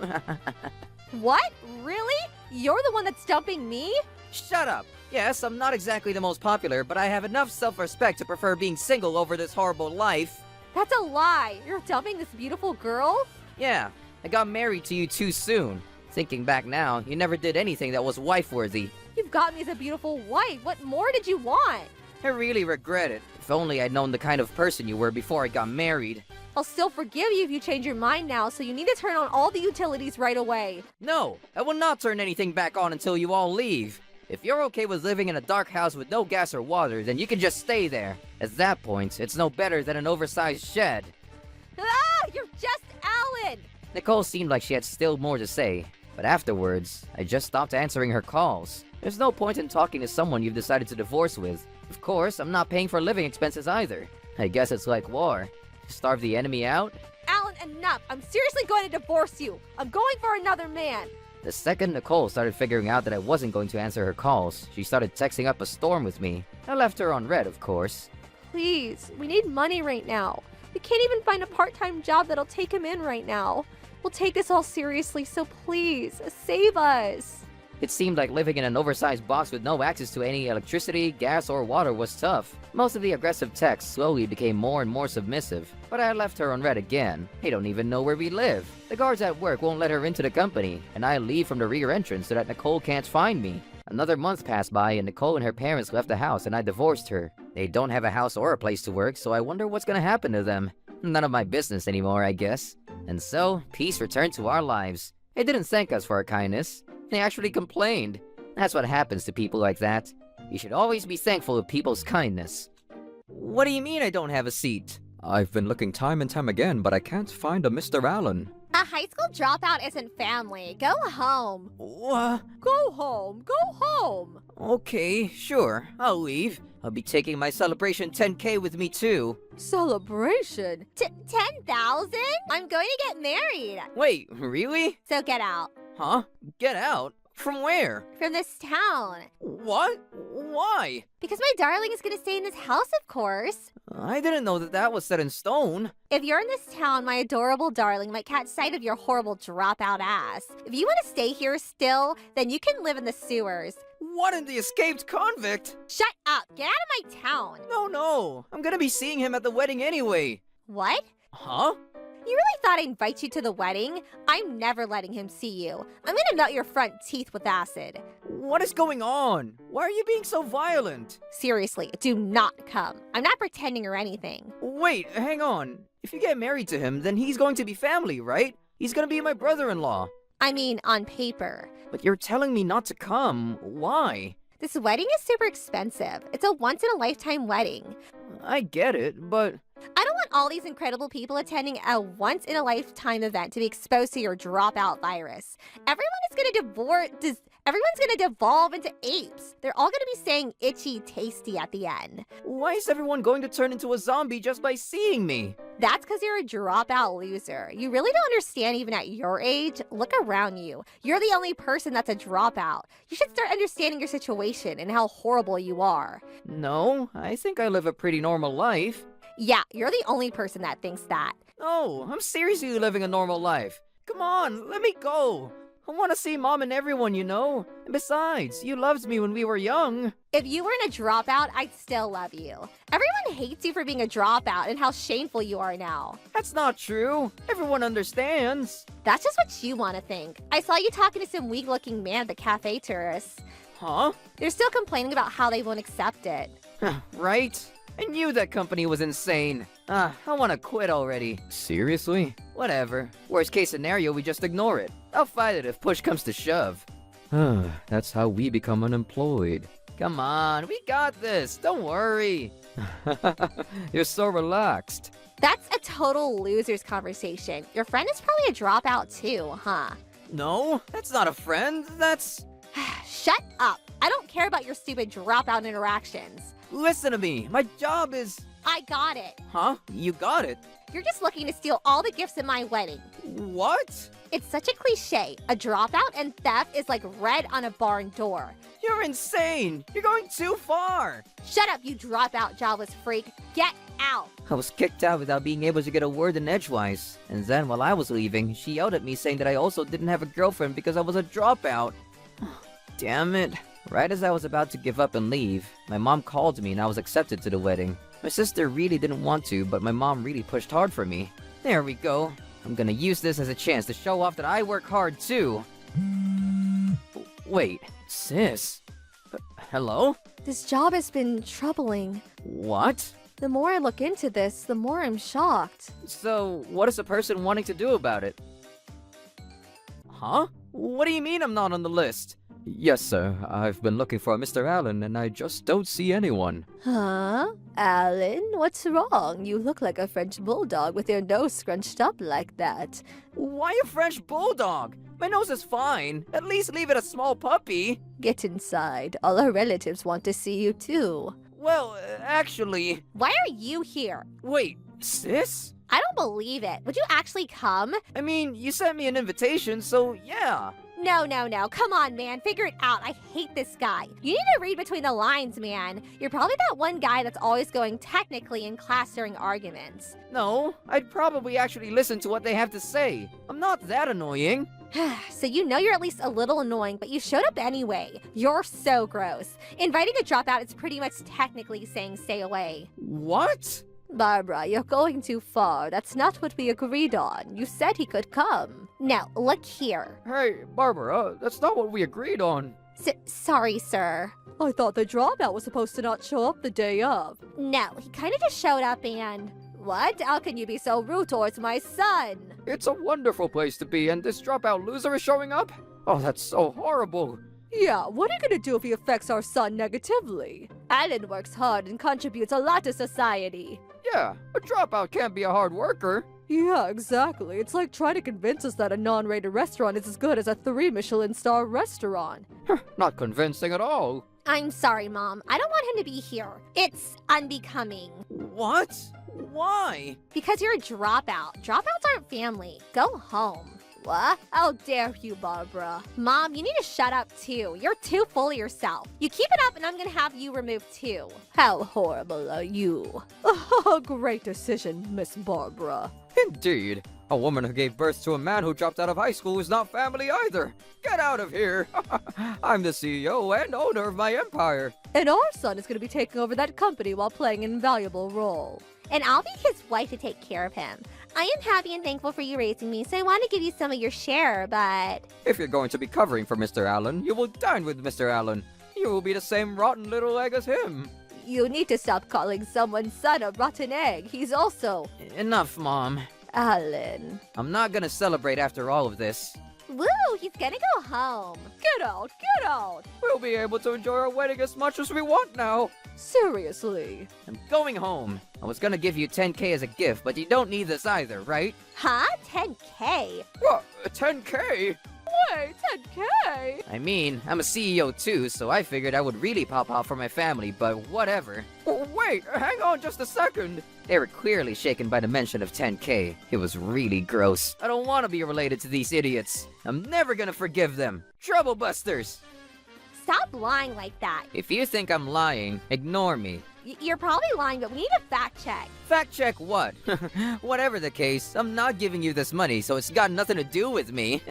What? Really? You're the one that's dumping me? Shut up. Yes, I'm not exactly the most popular, but I have enough self-respect to prefer being single over this horrible life. That's a lie. You're dumping this beautiful girl? Yeah, I got married to you too soon. Thinking back now, you never did anything that was wife-worthy. You've got me as a beautiful wife. What more did you want? I really regret it. If only I'd known the kind of person you were before I got married. I'll still forgive you if you change your mind now, so you need to turn on all the utilities right away. No, I will not turn anything back on until you all leave. If you're okay with living in a dark house with no gas or water, then you can just stay there. At that point, it's no better than an oversized shed. Ah! You're just Alan! Nicole seemed like she had still more to say, but afterwards, I just stopped answering her calls. There's no point in talking to someone you've decided to divorce with. Of course, I'm not paying for living expenses either. I guess it's like war. Starve the enemy out? Alan, enough! I'm seriously going to divorce you! I'm going for another man! The second Nicole started figuring out that I wasn't going to answer her calls, she started texting up a storm with me. I left her on red, of course. Please, we need money right now. We can't even find a part-time job that'll take him in right now. We'll take this all seriously, so please, save us. It seemed like living in an oversized box with no access to any electricity, gas, or water was tough. Most of the aggressive texts slowly became more and more submissive, but I left her on red again. They don't even know where we live. The guards at work won't let her into the company, and I leave from the rear entrance so that Nicole can't find me. Another month passed by and Nicole and her parents left the house and I divorced her. They don't have a house or a place to work, so I wonder what's gonna happen to them. None of my business anymore, I guess. And so, peace returned to our lives. They didn't thank us for our kindness. They actually complained. That's what happens to people like that. You should always be thankful of people's kindness. What do you mean I don't have a seat? I've been looking time and time again, but I can't find a Mr. Allen. A high school dropout isn't family. Go home. What? Go home. Go home. Okay, sure. I'll leave. I'll be taking my celebration 10K with me too. Celebration? 10,000? I'm going to get married. Wait, really? So get out. Huh? Get out? From where? From this town. What? Why? Because my darling is going to stay in this house, of course. I didn't know that was set in stone. If you're in this town, my adorable darling might catch sight of your horrible dropout ass. If you want to stay here still, then you can live in the sewers. What in the escaped convict? Shut up! Get out of my town! No. I'm gonna be seeing him at the wedding anyway. What? Huh? You really thought I'd invite you to the wedding? I'm never letting him see you. I'm gonna melt your front teeth with acid. What is going on? Why are you being so violent? Seriously, do not come. I'm not pretending or anything. Wait, hang on. If you get married to him, then he's going to be family, right? He's gonna be my brother-in-law. I mean, on paper. But you're telling me not to come. Why? This wedding is super expensive. It's a once-in-a-lifetime wedding. I get it, but... I don't want all these incredible people attending a once-in-a-lifetime event to be exposed to your dropout virus. Everyone's gonna devolve into apes. They're all gonna be saying itchy tasty at the end. Why is everyone going to turn into a zombie just by seeing me? That's because you're a dropout loser. You really don't understand even at your age. Look around you. You're the only person that's a dropout. You should start understanding your situation and how horrible you are. No, I think I live a pretty normal life. Yeah, you're the only person that thinks that. No, I'm seriously living a normal life. Come on, let me go. I want to see Mom and everyone, you know. And besides, you loved me when we were young. If you weren't a dropout, I'd still love you. Everyone hates you for being a dropout and how shameful you are now. That's not true. Everyone understands. That's just what you want to think. I saw you talking to some weak-looking man at the cafe tourists. Huh? They're still complaining about how they won't accept it. Right? I knew that company was insane. I want to quit already. Seriously? Whatever. Worst case scenario, we just ignore it. I'll fight it if push comes to shove. That's how we become unemployed. Come on, we got this. Don't worry. You're so relaxed. That's a total loser's conversation. Your friend is probably a dropout too, huh? No, that's not a friend. That's... Shut up. I don't care about your stupid dropout interactions. Listen to me. My job is... I got it. Huh? You got it? You're just looking to steal all the gifts at my wedding. What? It's such a cliche. A dropout and theft is like red on a barn door. You're insane. You're going too far. Shut up, you dropout, jobless freak. Get out. I was kicked out without being able to get a word in edgewise. And then while I was leaving, she yelled at me saying that I also didn't have a girlfriend because I was a dropout. Damn it. Right as I was about to give up and leave, my mom called me and I was accepted to the wedding. My sister really didn't want to, but my mom really pushed hard for me. There we go. I'm gonna use this as a chance to show off that I work hard too. Wait, sis? Hello? This job has been troubling. What? The more I look into this, the more I'm shocked. So, what is the person wanting to do about it? Huh? What do you mean I'm not on the list? Yes, sir. I've been looking for Mr. Allen and I just don't see anyone. Huh? Alan, what's wrong? You look like a French bulldog with your nose scrunched up like that. Why a French bulldog? My nose is fine. At least leave it a small puppy. Get inside. All our relatives want to see you too. Well, actually... Why are you here? Wait, sis? I don't believe it. Would you actually come? I mean, you sent me an invitation, so yeah. No. Come on, man. Figure it out. I hate this guy. You need to read between the lines, man. You're probably that one guy that's always going technically in class during arguments. No, I'd probably actually listen to what they have to say. I'm not that annoying. So you know you're at least a little annoying, but you showed up anyway. You're so gross. Inviting a dropout is pretty much technically saying stay away. What? Barbara, you're going too far. That's not what we agreed on. You said he could come. Now, look here. Hey, Barbara, that's not what we agreed on. Sorry, sir. I thought the dropout was supposed to not show up the day of. No, he kind of just showed up and... What? How can you be so rude towards my son? It's a wonderful place to be, and this dropout loser is showing up? Oh, that's so horrible. Yeah, what are you gonna do if he affects our son negatively? Alan works hard and contributes a lot to society. Yeah, a dropout can't be a hard worker. Yeah, exactly. It's like trying to convince us that a non-rated restaurant is as good as a 3 Michelin star restaurant. Not convincing at all. I'm sorry, Mom. I don't want him to be here. It's unbecoming. What? Why? Because you're a dropout. Dropouts aren't family. Go home. What? How dare you, Barbara? Mom, you need to shut up too. You're too full of yourself. You keep it up and I'm gonna have you removed too. How horrible are you? Great decision, Miss Barbara. Indeed. A woman who gave birth to a man who dropped out of high school is not family either. Get out of here. I'm the CEO and owner of my empire. And our son is going to be taking over that company while playing an invaluable role. And I'll be his wife to take care of him. I am happy and thankful for you raising me, so I want to give you some of your share, but... If you're going to be covering for Mr. Allen, you will dine with Mr. Allen. You will be the same rotten little egg as him. You need to stop calling someone's son a rotten egg. He's also... Enough, Mom. Alan. I'm not gonna celebrate after all of this. Woo, he's gonna go home. Get out, get out. We'll be able to enjoy our wedding as much as we want now. Seriously. I'm going home. I was gonna give you 10K as a gift, but you don't need this either, right? Huh? 10K? What? 10K? Wait, 10K? I mean, I'm a CEO too, so I figured I would really pop out for my family, but whatever. Wait, hang on just a second. They were clearly shaken by the mention of 10K. It was really gross. I don't want to be related to these idiots. I'm never gonna forgive them. Trouble busters! Stop lying like that. If you think I'm lying, ignore me. You're probably lying, but we need a fact check. Fact check what? Whatever the case, I'm not giving you this money, so it's got nothing to do with me.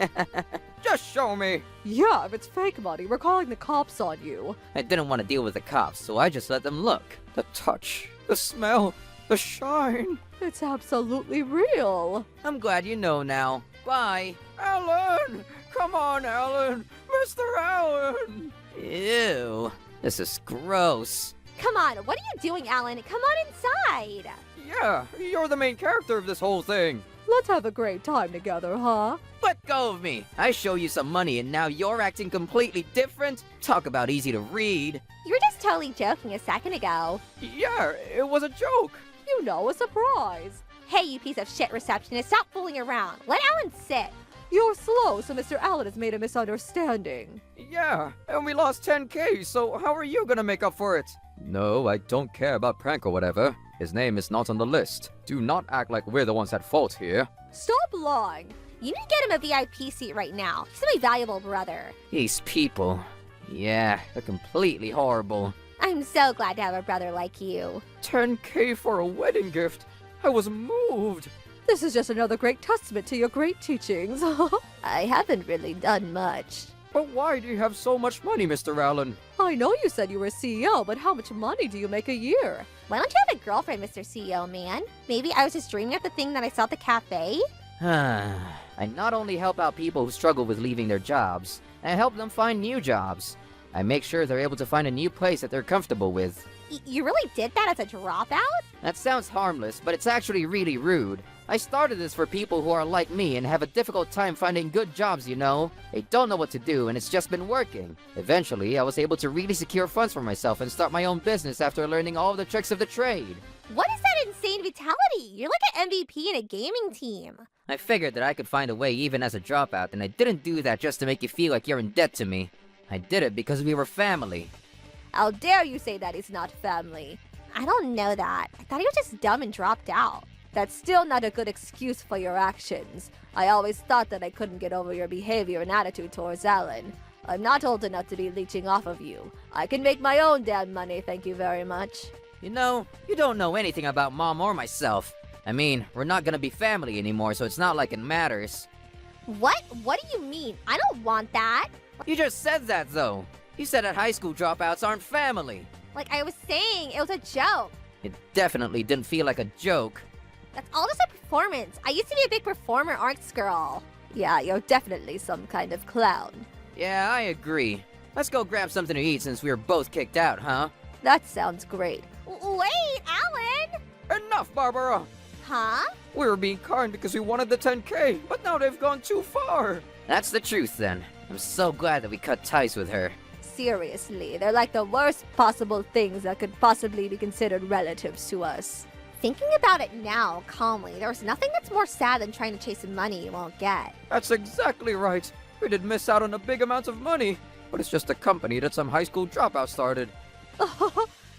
Just show me. Yeah, if it's fake money, we're calling the cops on you. I didn't want to deal with the cops, so I just let them look. The touch, the smell, the shine. It's absolutely real. I'm glad you know now. Bye. Alan! Come on, Alan! Mr. Allen! Ew. This is gross. Come on, what are you doing, Alan? Come on inside. Yeah, you're the main character of this whole thing. Let's have a great time together, huh? Let go of me. I show you some money and now you're acting completely different? Talk about easy to read. You were just totally joking a second ago. Yeah, it was a joke. You know, a surprise. Hey, you piece of shit receptionist, stop fooling around. Let Alan sit. You're slow, so Mr. Allen has made a misunderstanding. Yeah, and we lost 10K, so how are you gonna make up for it? No, I don't care about Prank or whatever. His name is not on the list. Do not act like we're the ones at fault here. Stop lying. You need to get him a VIP seat right now. He's my valuable brother. These people. Yeah, they're completely horrible. I'm so glad to have a brother like you. 10K for a wedding gift? I was moved. This is just another great testament to your great teachings. I haven't really done much. But why do you have so much money, Mr. Allen? I know you said you were a CEO, but how much money do you make a year? Why don't you have a girlfriend, Mr. CEO man? Maybe I was just dreaming of the thing that I saw at the cafe? I not only help out people who struggle with leaving their jobs, I help them find new jobs. I make sure they're able to find a new place that they're comfortable with. You really did that as a dropout? That sounds harmless, but it's actually really rude. I started this for people who are like me and have a difficult time finding good jobs, you know? They don't know what to do, and it's just been working. Eventually, I was able to really secure funds for myself and start my own business after learning all the tricks of the trade. What is that insane vitality? You're like an MVP in a gaming team. I figured that I could find a way even as a dropout, and I didn't do that just to make you feel like you're in debt to me. I did it because we were family. How dare you say that he's not family? I don't know that. I thought he was just dumb and dropped out. That's still not a good excuse for your actions. I always thought that I couldn't get over your behavior and attitude towards Alan. I'm not old enough to be leeching off of you. I can make my own damn money, thank you very much. You know, you don't know anything about Mom or myself. I mean, we're not gonna be family anymore, so it's not like it matters. What? What do you mean? I don't want that. You just said that, though. You said that high school dropouts aren't family. Like I was saying, it was a joke. It definitely didn't feel like a joke. That's all just a performance. I used to be a big performer arts girl. Yeah, you're definitely some kind of clown. Yeah, I agree. Let's go grab something to eat since we were both kicked out, huh? That sounds great. Wait, Alan! Enough, Barbara! Huh? We were being kind because we wanted the 10K, but now they've gone too far. That's the truth, then. I'm so glad that we cut ties with her. Seriously, they're like the worst possible things that could possibly be considered relatives to us. Thinking about it now, calmly, there's nothing that's more sad than trying to chase money you won't get. That's exactly right. We did miss out on a big amount of money, but it's just a company that some high school dropout started.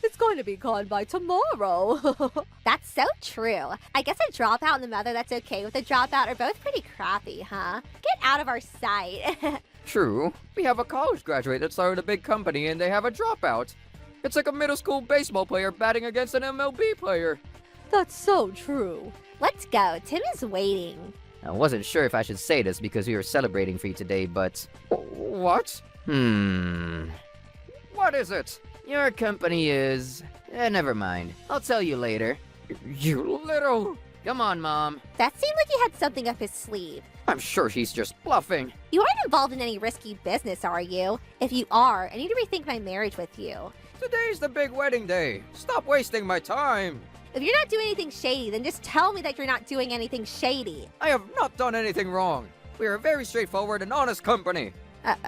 It's going to be gone by tomorrow. That's so true. I guess a dropout and the mother that's okay with a dropout are both pretty crappy, huh? Get out of our sight. True. We have a college graduate that started a big company and they have a dropout. It's like a middle school baseball player batting against an MLB player. That's so true. Let's go. Tim is waiting. I wasn't sure if I should say this because we were celebrating for you today, but... What? What is it? Your company is... never mind. I'll tell you later. You little... Come on, Mom. That seemed like he had something up his sleeve. I'm sure he's just bluffing. You aren't involved in any risky business, are you? If you are, I need to rethink my marriage with you. Today's the big wedding day. Stop wasting my time. If you're not doing anything shady, then just tell me that you're not doing anything shady. I have not done anything wrong. We are a very straightforward and honest company.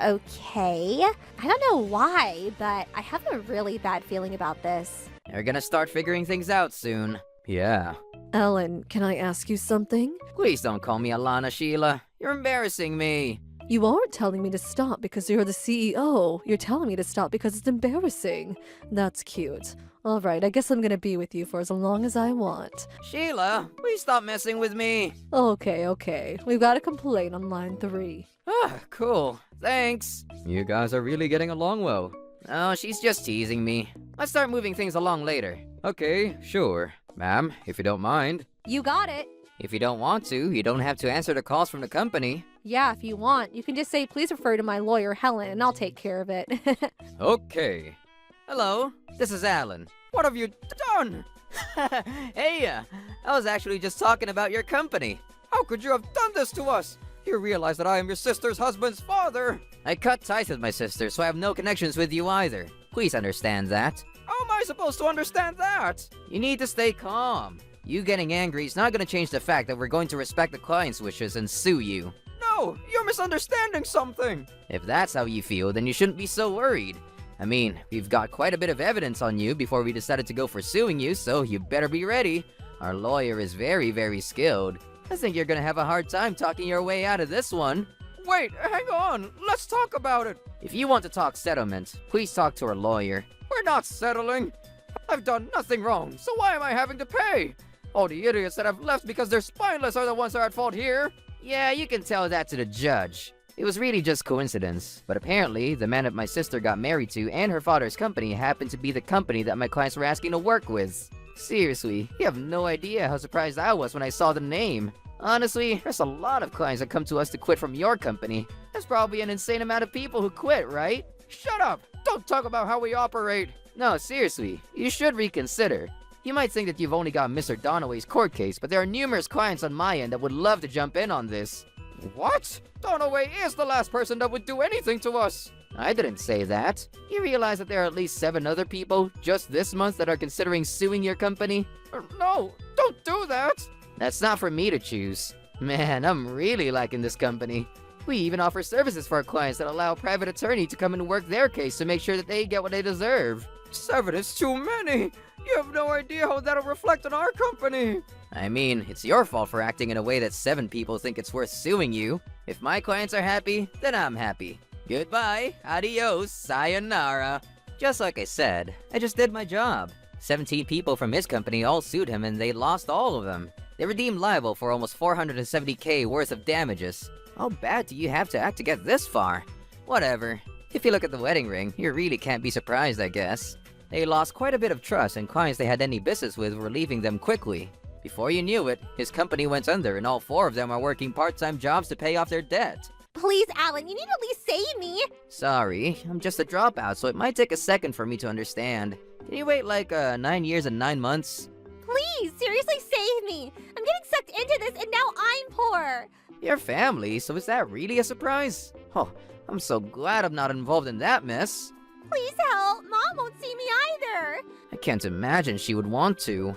Okay. I don't know why, but I have a really bad feeling about this. We're gonna start figuring things out soon. Yeah. Ellen, can I ask you something? Please don't call me Alana, Sheila. You're embarrassing me. You aren't telling me to stop because you're the CEO. You're telling me to stop because it's embarrassing. That's cute. All right, I guess I'm gonna be with you for as long as I want. Sheila, please stop messing with me. Okay. We've got a complaint on line 3. Ah, cool. Thanks. You guys are really getting along well. Oh, she's just teasing me. Let's start moving things along later. Okay, sure. Ma'am, if you don't mind. You got it. If you don't want to, you don't have to answer the calls from the company. Yeah, if you want. You can just say, please refer to my lawyer, Helen, and I'll take care of it. Okay. Hello, this is Alan. What have you done? Hey, I was actually just talking about your company. How could you have done this to us? You realize that I am your sister's husband's father. I cut ties with my sister, so I have no connections with you either. Please understand that. How am I supposed to understand that? You need to stay calm. You getting angry is not going to change the fact that we're going to respect the client's wishes and sue you. No, you're misunderstanding something. If that's how you feel, then you shouldn't be so worried. I mean, we've got quite a bit of evidence on you before we decided to go for suing you, so you better be ready. Our lawyer is very, very skilled. I think you're gonna have a hard time talking your way out of this one. Wait, hang on. Let's talk about it. If you want to talk settlement, please talk to our lawyer. We're not settling. I've done nothing wrong, so why am I having to pay? All the idiots that have left because they're spineless are the ones that are at fault here. Yeah, you can tell that to the judge. It was really just coincidence, but apparently, the man that my sister got married to and her father's company happened to be the company that my clients were asking to work with. Seriously, you have no idea how surprised I was when I saw the name. Honestly, there's a lot of clients that come to us to quit from your company. There's probably an insane amount of people who quit, right? Shut up! Don't talk about how we operate. No, seriously, you should reconsider. You might think that you've only got Mr. Donaway's court case, but there are numerous clients on my end that would love to jump in on this. What? Donaway is the last person that would do anything to us. I didn't say that. You realize that there are at least 7 other people just this month that are considering suing your company? No, don't do that. That's not for me to choose. Man, I'm really liking this company. We even offer services for our clients that allow a private attorney to come and work their case to make sure that they get what they deserve. 7 is too many. You have no idea how that'll reflect on our company. I mean, it's your fault for acting in a way that 7 people think it's worth suing you. If my clients are happy, then I'm happy. Goodbye, adios, sayonara. Just like I said, I just did my job. 17 people from his company all sued him and they lost all of them. They were deemed liable for almost $470K worth of damages. How bad do you have to act to get this far? Whatever. If you look at the wedding ring, you really can't be surprised, I guess. They lost quite a bit of trust, and clients they had any business with were leaving them quickly. Before you knew it, his company went under and all 4 of them are working part-time jobs to pay off their debt. Please, Alan, you need to at least save me. Sorry, I'm just a dropout, so it might take a second for me to understand. Can you wait like 9 years and 9 months? Please, seriously save me. I'm getting sucked into this and now I'm poor. Your family, so is that really a surprise? Oh, I'm so glad I'm not involved in that mess. Please help. Mom won't see me either. I can't imagine she would want to.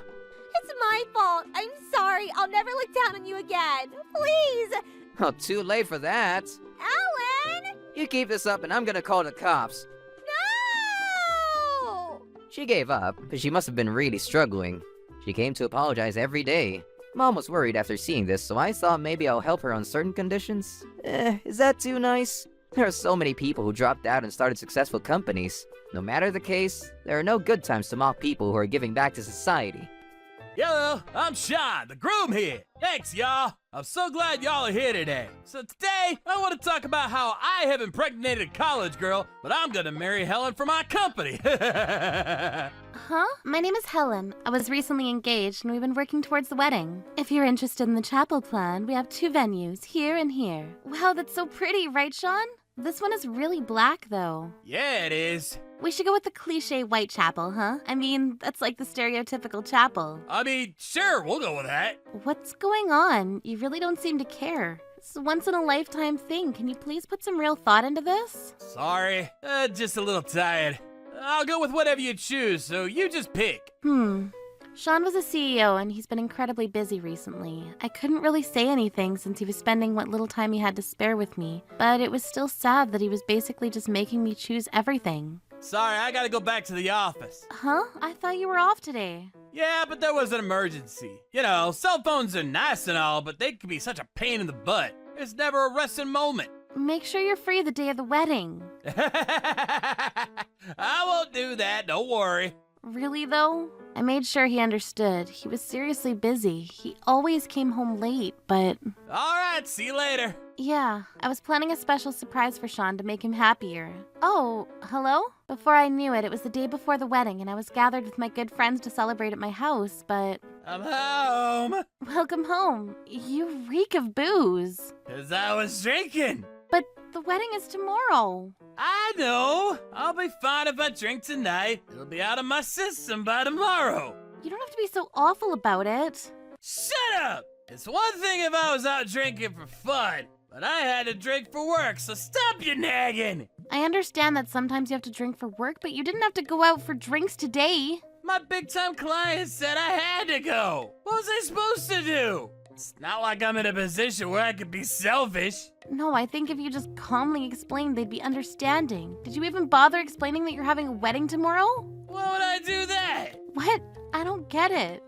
It's my fault. I'm sorry. I'll never look down on you again. Please. Oh, too late for that. Alan! You keep this up and I'm gonna call the cops. No! She gave up, but she must have been really struggling. She came to apologize every day. Mom was worried after seeing this, so I thought maybe I'll help her on certain conditions. Is that too nice? There are so many people who dropped out and started successful companies. No matter the case, there are no good times to mock people who are giving back to society. Hello, I'm Sean, the groom here. Thanks, y'all. I'm so glad y'all are here today. So today, I want to talk about how I have impregnated a college girl, but I'm gonna marry Helen for my company. Huh? My name is Helen. I was recently engaged and we've been working towards the wedding. If you're interested in the chapel plan, we have 2 venues, here and here. Wow, that's so pretty, right, Sean? This one is really black, though. Yeah, it is. We should go with the cliche white chapel, huh? I mean, that's like the stereotypical chapel. I mean, sure, we'll go with that. What's going on? You really don't seem to care. It's a once-in-a-lifetime thing. Can you please put some real thought into this? Sorry, just a little tired. I'll go with whatever you choose, so you just pick. Sean was a CEO and he's been incredibly busy recently. I couldn't really say anything since he was spending what little time he had to spare with me, but it was still sad that he was basically just making me choose everything. Sorry, I gotta go back to the office. Huh? I thought you were off today. Yeah, but there was an emergency. You know, cell phones are nice and all, but they can be such a pain in the butt. There's never a resting moment. Make sure you're free the day of the wedding. I won't do that, don't worry. Really, though? I made sure he understood. He was seriously busy. He always came home late, but... Alright, see you later. Yeah, I was planning a special surprise for Sean to make him happier. Oh, hello? Before I knew it, it was the day before the wedding, and I was gathered with my good friends to celebrate at my house, but... I'm home. Welcome home. You reek of booze. 'Cause I was drinking. But the wedding is tomorrow. I know. I'll be fine if I drink tonight. It'll be out of my system by tomorrow. You don't have to be so awful about it. Shut up! It's one thing if I was out drinking for fun, but I had to drink for work, so stop your nagging! I understand that sometimes you have to drink for work, but you didn't have to go out for drinks today. My big-time client said I had to go. What was I supposed to do? It's not like I'm in a position where I could be selfish. No, I think if you just calmly explained, they'd be understanding. Did you even bother explaining that you're having a wedding tomorrow? Why would I do that? What? I don't get it.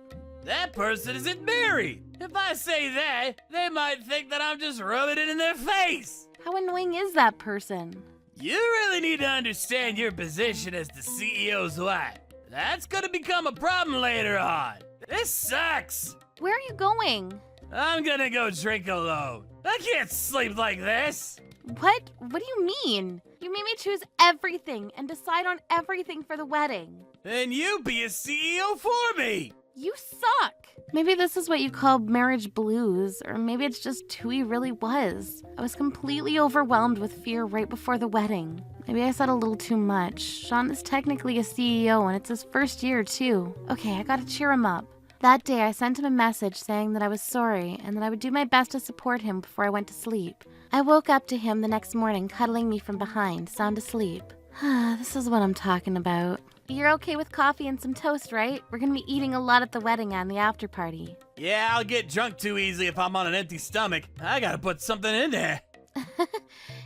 That person isn't married. If I say that, they might think that I'm just rubbing it in their face. How annoying is that person? You really need to understand your position as the CEO's wife. That's gonna become a problem later on. This sucks. Where are you going? I'm gonna go drink alone. I can't sleep like this. What? What do you mean? You made me choose everything and decide on everything for the wedding. Then you be a CEO for me. You suck. Maybe this is what you call marriage blues, or maybe it's just who he really was. I was completely overwhelmed with fear right before the wedding. Maybe I said a little too much. Sean is technically a CEO and it's his first year too. Okay, I gotta cheer him up. That day I sent him a message saying that I was sorry and that I would do my best to support him before I went to sleep. I woke up to him the next morning cuddling me from behind, sound asleep. This is what I'm talking about. You're okay with coffee and some toast, right? We're gonna be eating a lot at the wedding and the after party. Yeah, I'll get drunk too easily if I'm on an empty stomach. I gotta put something in there.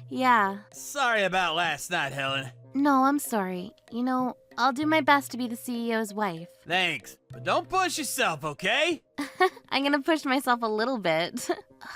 Yeah. Sorry about last night, Helen. No, I'm sorry. You know, I'll do my best to be the CEO's wife. Thanks, but don't push yourself, okay? I'm gonna push myself a little bit.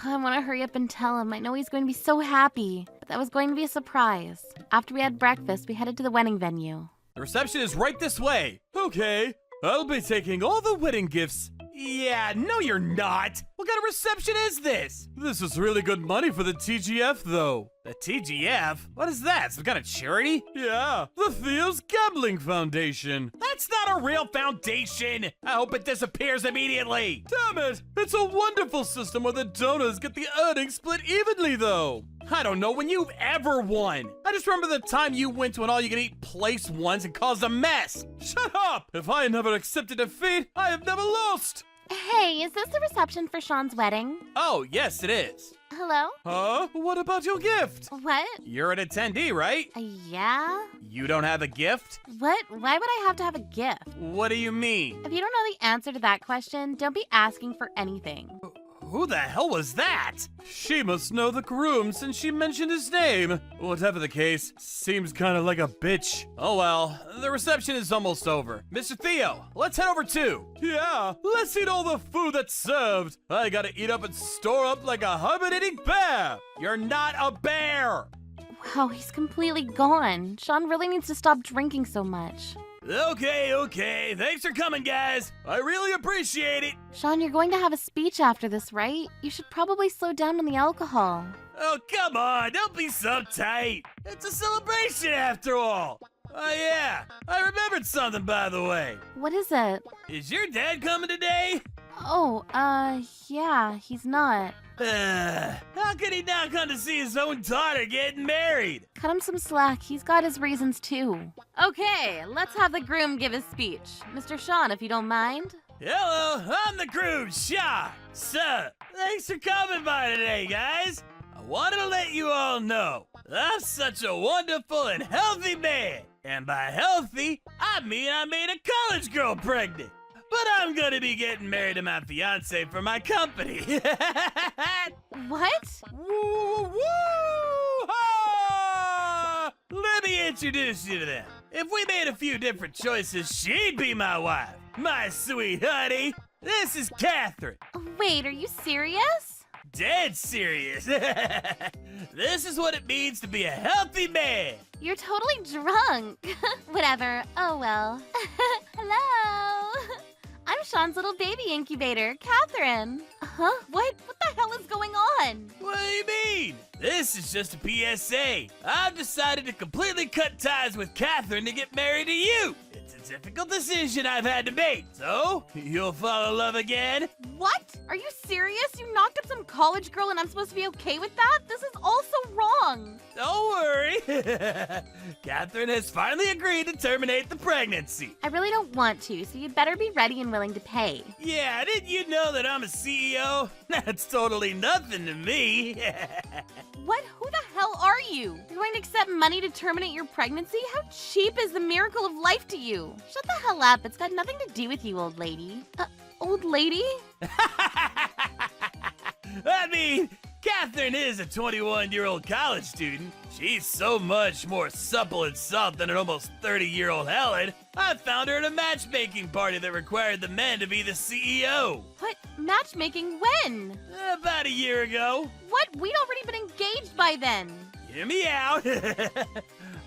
I wanna hurry up and tell him. I know he's going to be so happy. But that was going to be a surprise. After we had breakfast, we headed to the wedding venue. The reception is right this way. Okay, I'll be taking all the wedding gifts. Yeah, no you're not. What kind of reception is this? This is really good money for the TGF, though. The TGF? What is that? Some kind of charity? Yeah, the Theo's Gambling Foundation. That's not a real foundation. I hope it disappears immediately. Damn it! It's a wonderful system where the donors get the earnings split evenly, though. I don't know when you've ever won. I just remember the time you went to an all-you-can-eat place once and caused a mess. Shut up! If I never accepted defeat, I have never lost! Hey, is this the reception for Sean's wedding? Oh, yes, it is. Hello? Huh? What about your gift? What? You're an attendee, right? Yeah? You don't have a gift? What? Why would I have to have a gift? What do you mean? If you don't know the answer to that question, don't be asking for anything. Who the hell was that? She must know the groom since she mentioned his name. Whatever the case, seems kinda like a bitch. Oh well, the reception is almost over. Mr. Theo, let's head over too. Yeah, let's eat all the food that's served. I gotta eat up and store up like a hibernating bear. You're not a bear. Wow, he's completely gone. Sean really needs to stop drinking so much. Okay. Thanks for coming, guys. I really appreciate it. Sean, you're going to have a speech after this, right? You should probably slow down on the alcohol. Oh, come on. Don't be so tight. It's a celebration after all. Oh, yeah. I remembered something, by the way. What is it? Is your dad coming today? Oh, yeah, he's not. How could he not come to see his own daughter getting married? Cut him some slack. He's got his reasons, too. Okay, let's have the groom give his speech. Mr. Sean, if you don't mind. Hello, I'm the groom, Sean. So, thanks for coming by today, guys. I wanted to let you all know I'm such a wonderful and healthy man. And by healthy, I mean I made a college girl pregnant. But I'm gonna be getting married to my fiance for my company. What? Woo-hoo-ha! Let me introduce you to them. If we made a few different choices, she'd be my wife. My sweet honey. This is Catherine. Wait, are you serious? Dead serious. This is what it means to be a healthy man. You're totally drunk. Whatever. Oh well. Hello. I'm Sean's little baby incubator, Catherine. Huh? What? What the hell is going on? What do you mean? This is just a PSA. I've decided to completely cut ties with Catherine to get married to you. It's a difficult decision I've had to make. So, you'll fall in love again? What? Are you serious? You knocked up some college girl and I'm supposed to be okay with that? This is also wrong. Don't worry. Catherine has finally agreed to terminate the pregnancy. I really don't want to, so you'd better be ready and willing to pay. Yeah, didn't you know that I'm a CEO? That's totally nothing to me. What? Who the hell are you? You're going to accept money to terminate your pregnancy? How cheap is the miracle of life to you? Shut the hell up. It's got nothing to do with you, old lady. Old lady? I mean, Catherine is a 21-year-old college student. She's so much more supple and soft than an almost 30-year-old Helen. I found her at a matchmaking party that required the men to be the CEO. What? Matchmaking when? About a year ago. What? We'd already been engaged by then. Hear me out.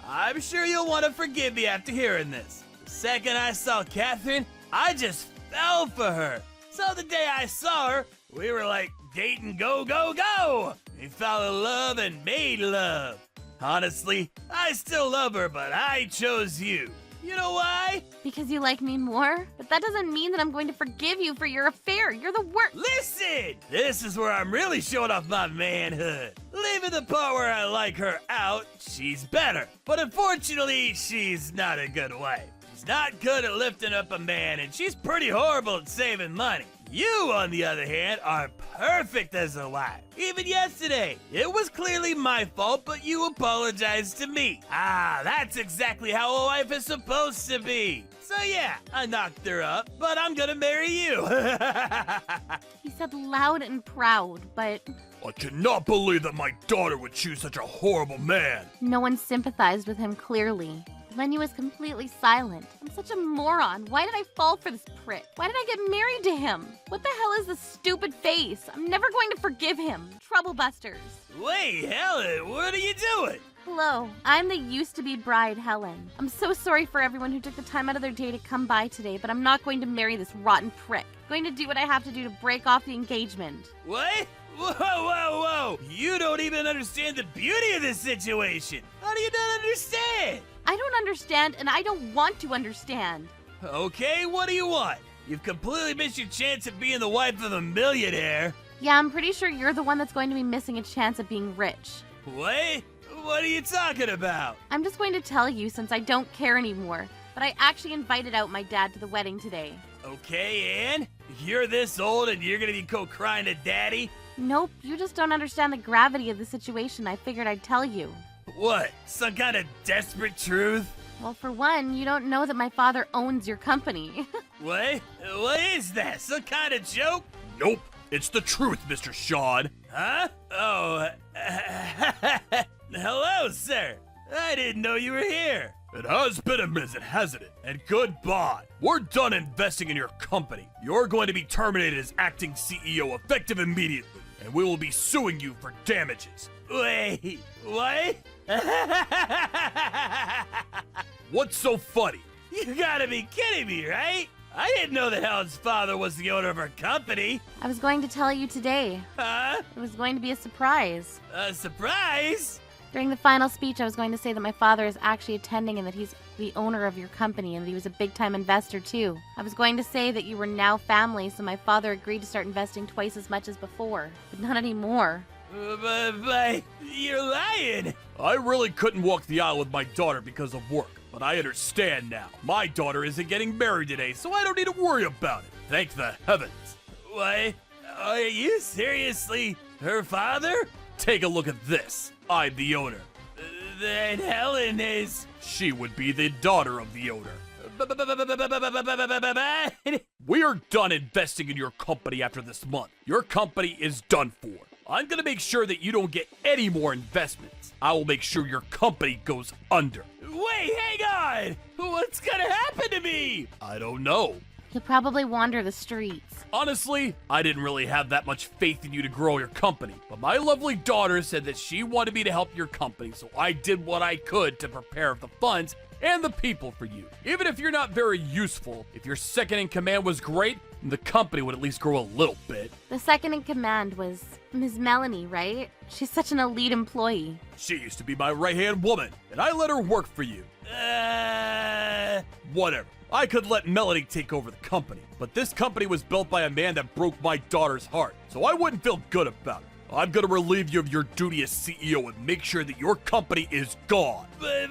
I'm sure you'll want to forgive me after hearing this. The second I saw Catherine, I just fell for her. So the day I saw her, we were like dating go, go, go. We fell in love and made love. Honestly, I still love her, but I chose you. You know why? Because you like me more? But that doesn't mean that I'm going to forgive you for your affair. You're the worst. Listen! This is where I'm really showing off my manhood. Leaving the part where I like her out, she's better. But unfortunately, she's not a good wife. She's not good at lifting up a man, and she's pretty horrible at saving money. You, on the other hand, are perfect as a wife. Even yesterday, it was clearly my fault, but you apologized to me. Ah, that's exactly how a wife is supposed to be. So yeah, I knocked her up, but I'm gonna marry you. He said loud and proud, but I cannot believe that my daughter would choose such a horrible man. no one sympathized with him clearly. Lenny was completely silent. I'm such a moron. Why did I fall for this prick? Why did I get married to him? What the hell is this stupid face? I'm never going to forgive him. Troublebusters. Wait, Helen, what are you doing? Hello, I'm the used-to-be bride, Helen. I'm so sorry for everyone who took the time out of their day to come by today, but I'm not going to marry this rotten prick. I'm going to do what I have to do to break off the engagement. What? Whoa, whoa, whoa! You don't even understand the beauty of this situation! How do you not understand? I don't understand, and I don't want to understand. Okay, what do you want? You've completely missed your chance at being the wife of a millionaire. Yeah, I'm pretty sure you're the one that's going to be missing a chance at being rich. What? What are you talking about? I'm just going to tell you since I don't care anymore, but I actually invited out my dad to the wedding today. Okay, Anne? You're this old and you're gonna be crying to Daddy? Nope, you just don't understand the gravity of the situation. I figured I'd tell you. What? Some kind of desperate truth? Well, for one, you don't know that my father owns your company. What? What is that? Some kind of joke? Nope, it's the truth, Mr. Sean. Huh? Oh, hello, sir. I didn't know you were here. It has been a minute, hasn't it? And goodbye. We're done investing in your company. You're going to be terminated as acting CEO effective immediately, and we will be suing you for damages. Wait, what? What's so funny? You gotta be kidding me, right? I didn't know that Helen's father was the owner of her company. I was going to tell you today. Huh? It was going to be a surprise. A surprise? During the final speech, I was going to say that my father is actually attending and that he's the owner of your company and that he was a big-time investor too. I was going to say that you were now family, so my father agreed to start investing twice as much as before, but not anymore. But you're lying. I really couldn't walk the aisle with my daughter because of work, but I understand now. My daughter isn't getting married today, so I don't need to worry about it. Thank the heavens. What? Are you seriously her father? Take a look at this. I'm the owner. Then Helen is... She would be the daughter of the owner. We are done investing in your company after this month. Your company is done for. I'm gonna make sure that you don't get any more investments. I will make sure your company goes under. Wait, hang on! What's gonna happen to me? I don't know. You'll probably wander the streets. Honestly, I didn't really have that much faith in you to grow your company, but my lovely daughter said that she wanted me to help your company, so I did what I could to prepare the funds and the people for you. Even if you're not very useful, if your second in command was great, the company would at least grow a little bit. The second in command was Ms. Melanie, right? She's such an elite employee. She used to be my right-hand woman, and I let her work for you. Whatever. I could let Melanie take over the company, but this company was built by a man that broke my daughter's heart, so I wouldn't feel good about it. I'm gonna relieve you of your duty as CEO and make sure that your company is gone. But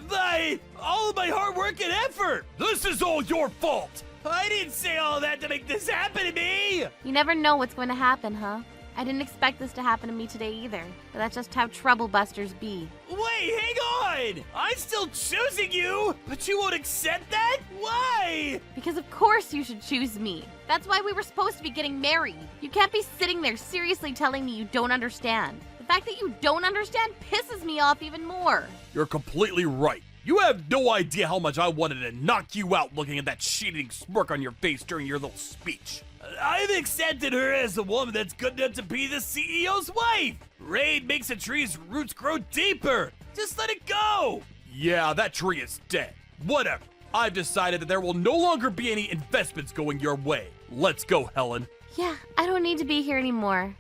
all of my hard work and effort! This is all your fault! I didn't say all that to make this happen to me! You never know what's going to happen, huh? I didn't expect this to happen to me today either, but that's just how troublebusters be. Wait, hang on! I'm still choosing you, but you won't accept that? Why? Because of course you should choose me. That's why we were supposed to be getting married. You can't be sitting there seriously telling me you don't understand. The fact that you don't understand pisses me off even more. You're completely right. You have no idea how much I wanted to knock you out looking at that shit-eating smirk on your face during your little speech. I've accepted her as a woman that's good enough to be the CEO's wife. Rain makes a tree's roots grow deeper. Just let it go. Yeah, that tree is dead. Whatever. I've decided that there will no longer be any investments going your way. Let's go, Helen. Yeah, I don't need to be here anymore.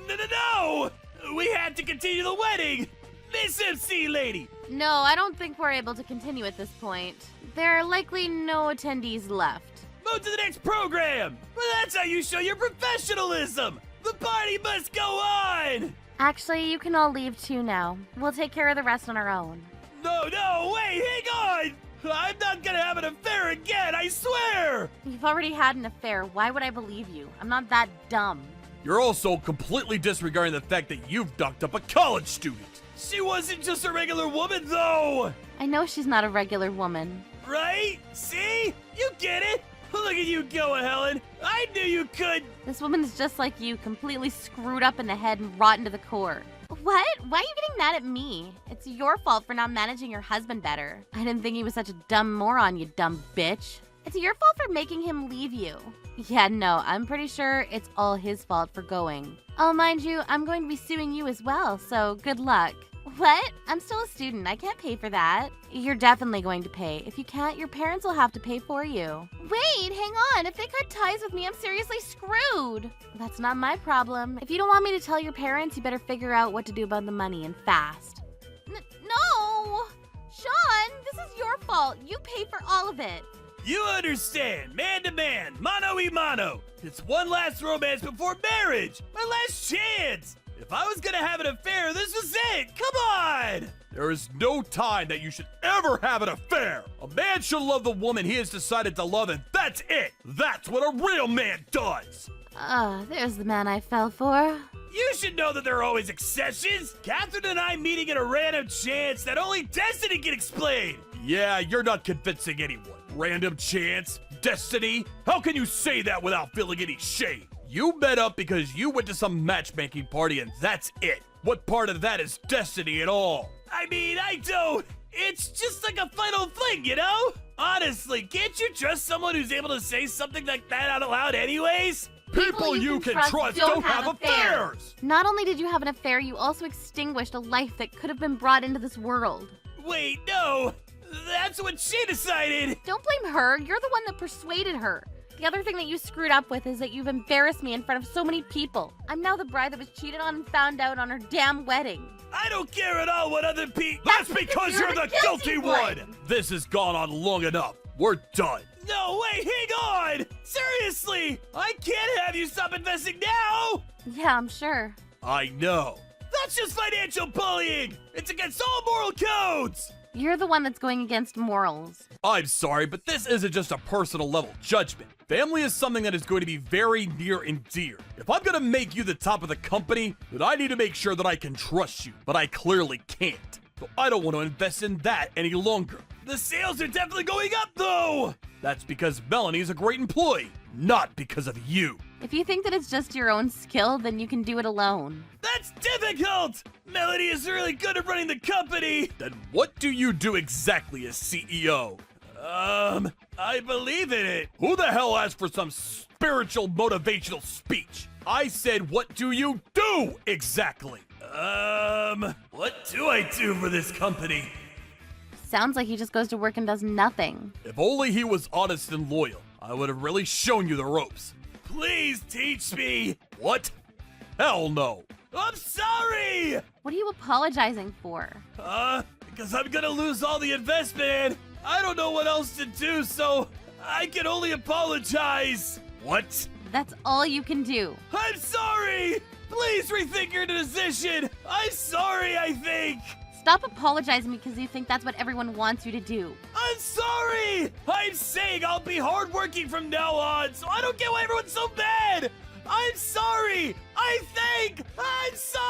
No! We have to continue the wedding. Miss MC lady. No, I don't think we're able to continue at this point. There are likely no attendees left. Move to the next program. Well, that's how you show your professionalism. The party must go on. Actually, you can all leave too now. We'll take care of the rest on our own. No, wait, hang on. I'm not gonna have an affair again, I swear. You've already had an affair. Why would I believe you? I'm not that dumb. You're also completely disregarding the fact that you've knocked up a college student. She wasn't just a regular woman, though. I know she's not a regular woman. Right? See? You get it. Look at you go, Helen. I knew you could. This woman is just like you, completely screwed up in the head and rotten to the core. What? Why are you getting mad at me? It's your fault for not managing your husband better. I didn't think he was such a dumb moron, you dumb bitch. It's your fault for making him leave you. Yeah, no, I'm pretty sure it's all his fault for going. Oh, mind you, I'm going to be suing you as well, so good luck. What? I'm still a student. I can't pay for that. You're definitely going to pay. If you can't, your parents will have to pay for you. Wait, hang on. If they cut ties with me, I'm seriously screwed. That's not my problem. If you don't want me to tell your parents, you better figure out what to do about the money and fast. No! Sean, this is your fault. You pay for all of it. You understand, man to man, mano y mano. It's one last romance before marriage. My last chance. If I was gonna have an affair, this was it. Come on. There is no time that you should ever have an affair. A man should love the woman he has decided to love, and that's it. That's what a real man does. There's the man I fell for. You should know that there are always exceptions. Catherine and I meeting at a random chance that only destiny can explain. Yeah, you're not convincing anyone. Random chance? Destiny? How can you say that without feeling any shame? You met up because you went to some matchmaking party and that's it. What part of that is destiny at all? I mean, I don't. It's just like a final fling, you know? Honestly, can't you trust someone who's able to say something like that out loud anyways? People you can trust don't have affairs! Not only did you have an affair, you also extinguished a life that could have been brought into this world. Wait, no. That's what she decided. Don't blame her. You're the one that persuaded her. The other thing that you screwed up with is that you've embarrassed me in front of so many people. I'm now the bride that was cheated on and found out on her damn wedding. I don't care at all what other people... That's because you're the guilty one! This has gone on long enough. We're done. No, wait, hang on! Seriously! I can't have you stop investing now! Yeah, I'm sure. I know. That's just financial bullying! It's against all moral codes! You're the one that's going against morals. I'm sorry, but this isn't just a personal level judgment. Family is something that is going to be very near and dear. If I'm gonna make you the top of the company, then I need to make sure that I can trust you, but I clearly can't. So I don't want to invest in that any longer. The sales are definitely going up, though! That's because Melanie's a great employee, not because of you. If you think that it's just your own skill, then you can do it alone. That's difficult! Melanie is really good at running the company! Then what do you do exactly as CEO? I believe in it. Who the hell asked for some spiritual motivational speech? I said, what do you do exactly? What do I do for this company? Sounds like he just goes to work and does nothing. If only he was honest and loyal, I would have really shown you the ropes. Please teach me. What? Hell no. I'm sorry! What are you apologizing for? Because I'm gonna lose all the investment. I don't know what else to do, so I can only apologize. What? That's all you can do. I'm sorry! Please rethink your decision. I'm sorry, I think. Stop apologizing because you think that's what everyone wants you to do. I'm sorry! I'm saying I'll be hardworking from now on, so I don't get why everyone's so bad! I'm sorry! I think! I'm sorry!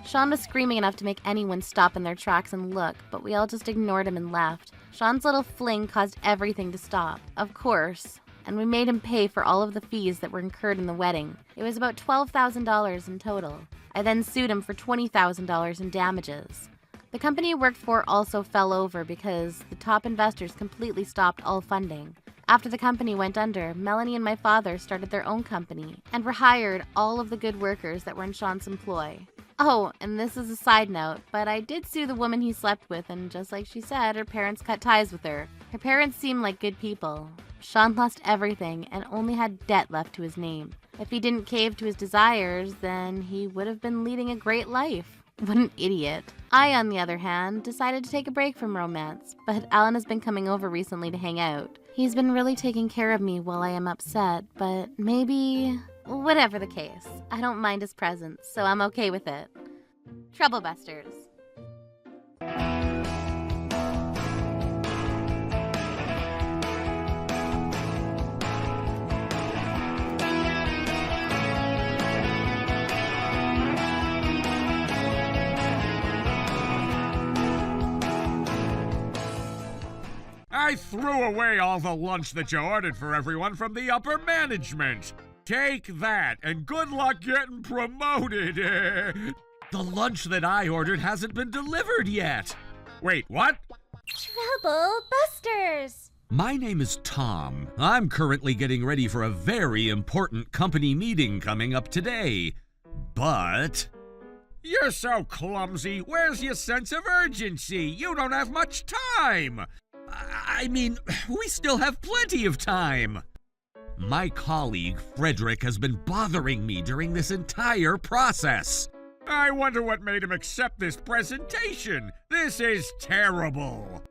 Sean was screaming enough to make anyone stop in their tracks and look, but we all just ignored him and left. Sean's little fling caused everything to stop. Of course. and we made him pay for all of the fees that were incurred in the wedding. It was about $12,000 in total. I then sued him for $20,000 in damages. The company he worked for also fell over because the top investors completely stopped all funding. After the company went under, Melanie and my father started their own company and rehired all of the good workers that were in Sean's employ. Oh, and this is a side note, but I did sue the woman he slept with, and just like she said, her parents cut ties with her. Her parents seemed like good people. Sean lost everything and only had debt left to his name. If he didn't cave to his desires, then he would have been leading a great life. What an idiot. I, on the other hand, decided to take a break from romance, but Alan has been coming over recently to hang out. He's been really taking care of me while I am upset, but maybe... Whatever the case, I don't mind his presence, so I'm okay with it. Troublebusters. I threw away all the lunch that you ordered for everyone from the upper management. Take that, and good luck getting promoted. The lunch that I ordered hasn't been delivered yet. Wait, what? Troublebusters! My name is Tom. I'm currently getting ready for a very important company meeting coming up today. But... You're so clumsy. Where's your sense of urgency? You don't have much time. I mean, we still have plenty of time. My colleague, Frederick, has been bothering me during this entire process. I wonder what made him accept this presentation. This is terrible.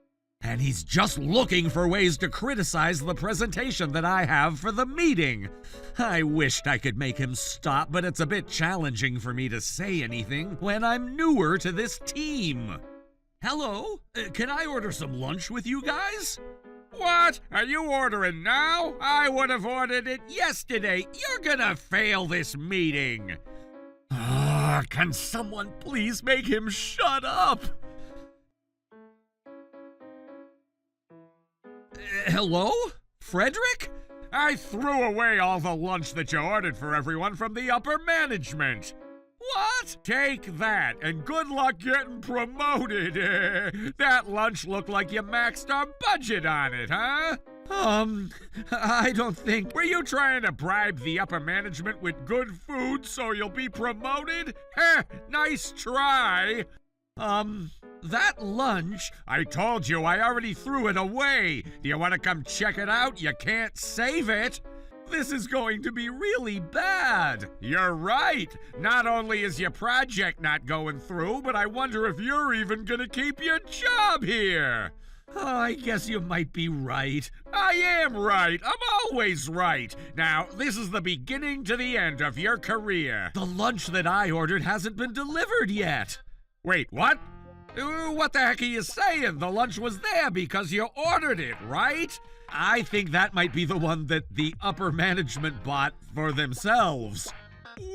And he's just looking for ways to criticize the presentation that I have for the meeting. I wished I could make him stop, but it's a bit challenging for me to say anything when I'm newer to this team. Hello? Can I order some lunch with you guys? What? Are you ordering now? I would have ordered it yesterday. You're gonna fail this meeting. Can someone please make him shut up? Hello? Frederick? I threw away all the lunch that you ordered for everyone from the upper management. What? Take that, and good luck getting promoted. That lunch looked like you maxed our budget on it, huh? I don't think... Were you trying to bribe the upper management with good food so you'll be promoted? Heh, nice try. That lunch? I told you I already threw it away. Do you want to come check it out? You can't save it. This is going to be really bad. You're right. Not only is your project not going through, but I wonder if you're even gonna keep your job here. Oh, I guess you might be right. I am right. I'm always right. Now, this is the beginning to the end of your career. The lunch that I ordered hasn't been delivered yet. Wait, what? What the heck are you saying? The lunch was there because you ordered it, right? I think that might be the one that the upper management bought for themselves.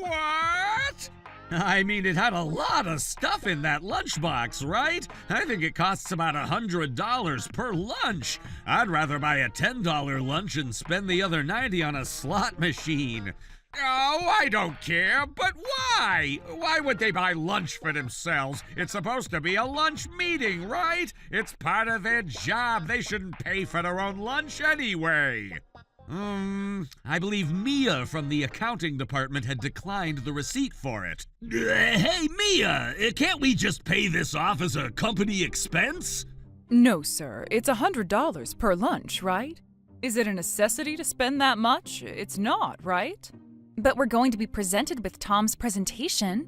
What? I mean, it had a lot of stuff in that lunchbox, right? I think it costs about $100 per lunch. I'd rather buy a $10 lunch and spend the other $90 on a slot machine. Oh, I don't care, but why? Why would they buy lunch for themselves? It's supposed to be a lunch meeting, right? It's part of their job. They shouldn't pay for their own lunch anyway. I believe Mia from the accounting department had declined the receipt for it. Hey, Mia, can't we just pay this off as a company expense? No, sir. It's $100 per lunch, right? Is it a necessity to spend that much? It's not, right? But we're going to be presented with Tom's presentation.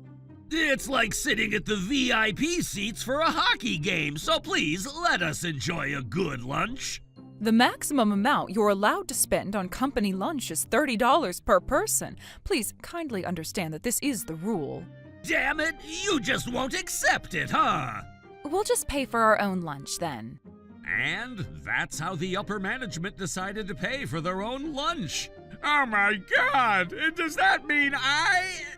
It's like sitting at the VIP seats for a hockey game, so please let us enjoy a good lunch. The maximum amount you're allowed to spend on company lunch is $30 per person. Please kindly understand that this is the rule. Damn it, you just won't accept it, huh? We'll just pay for our own lunch then. And that's how the upper management decided to pay for their own lunch. Oh my God! Does that mean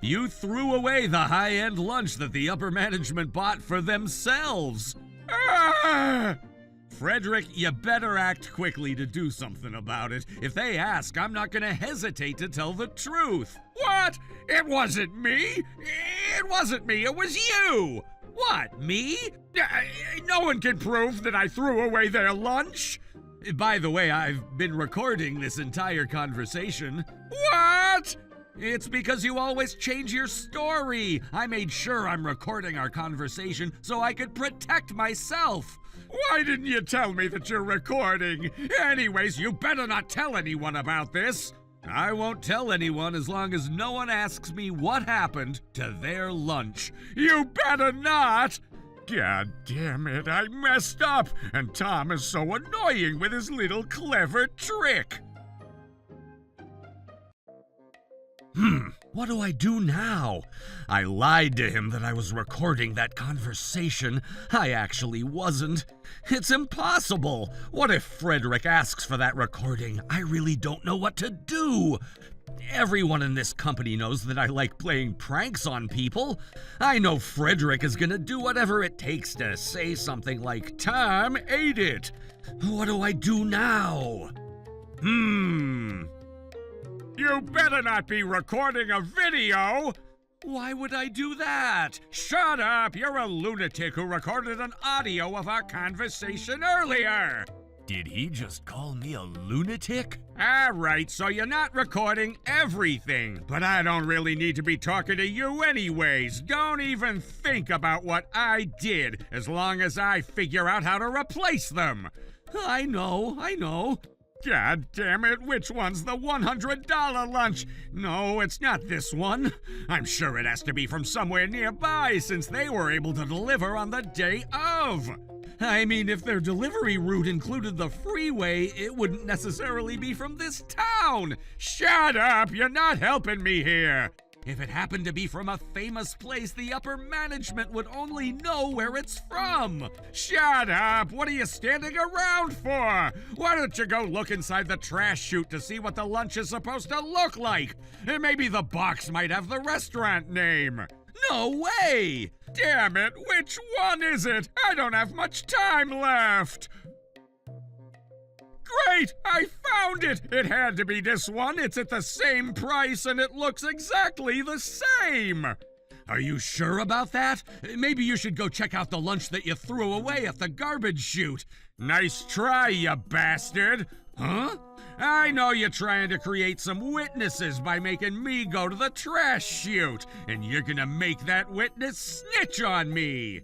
You threw away the high-end lunch that the upper management bought for themselves. Frederick, you better act quickly to do something about it. If they ask, I'm not gonna hesitate to tell the truth. What? It wasn't me! It wasn't me, it was you! What, me? No one can prove that I threw away their lunch. By the way, I've been recording this entire conversation. What? It's because you always change your story. I made sure I'm recording our conversation so I could protect myself. Why didn't you tell me that you're recording? Anyways, you better not tell anyone about this. I won't tell anyone as long as no one asks me what happened to their lunch. You better not! God damn it, I messed up, and Tom is so annoying with his little clever trick. What do I do now? I lied to him that I was recording that conversation. I actually wasn't. It's impossible. What if Frederick asks for that recording? I really don't know what to do. Everyone in this company knows that I like playing pranks on people. I know Frederick is gonna do whatever it takes to say something like, Tom ate it. What do I do now? You better not be recording a video! Why would I do that? Shut up! You're a lunatic who recorded an audio of our conversation earlier! Did he just call me a lunatic? Alright, so you're not recording everything. But I don't really need to be talking to you anyways. Don't even think about what I did, as long as I figure out how to replace them. I know. God damn it, which one's the $100 lunch? No, it's not this one. I'm sure it has to be from somewhere nearby since they were able to deliver on the day of. I mean, if their delivery route included the freeway, it wouldn't necessarily be from this town. Shut up, you're not helping me here. If it happened to be from a famous place, the upper management would only know where it's from. Shut up! What are you standing around for? Why don't you go look inside the trash chute to see what the lunch is supposed to look like? And maybe the box might have the restaurant name. No way! Damn it, which one is it? I don't have much time left. Great! I found it! It had to be this one. It's at the same price and it looks exactly the same. Are you sure about that? Maybe you should go check out the lunch that you threw away at the garbage chute. Nice try, you bastard. Huh? I know you're trying to create some witnesses by making me go to the trash chute, and you're gonna make that witness snitch on me.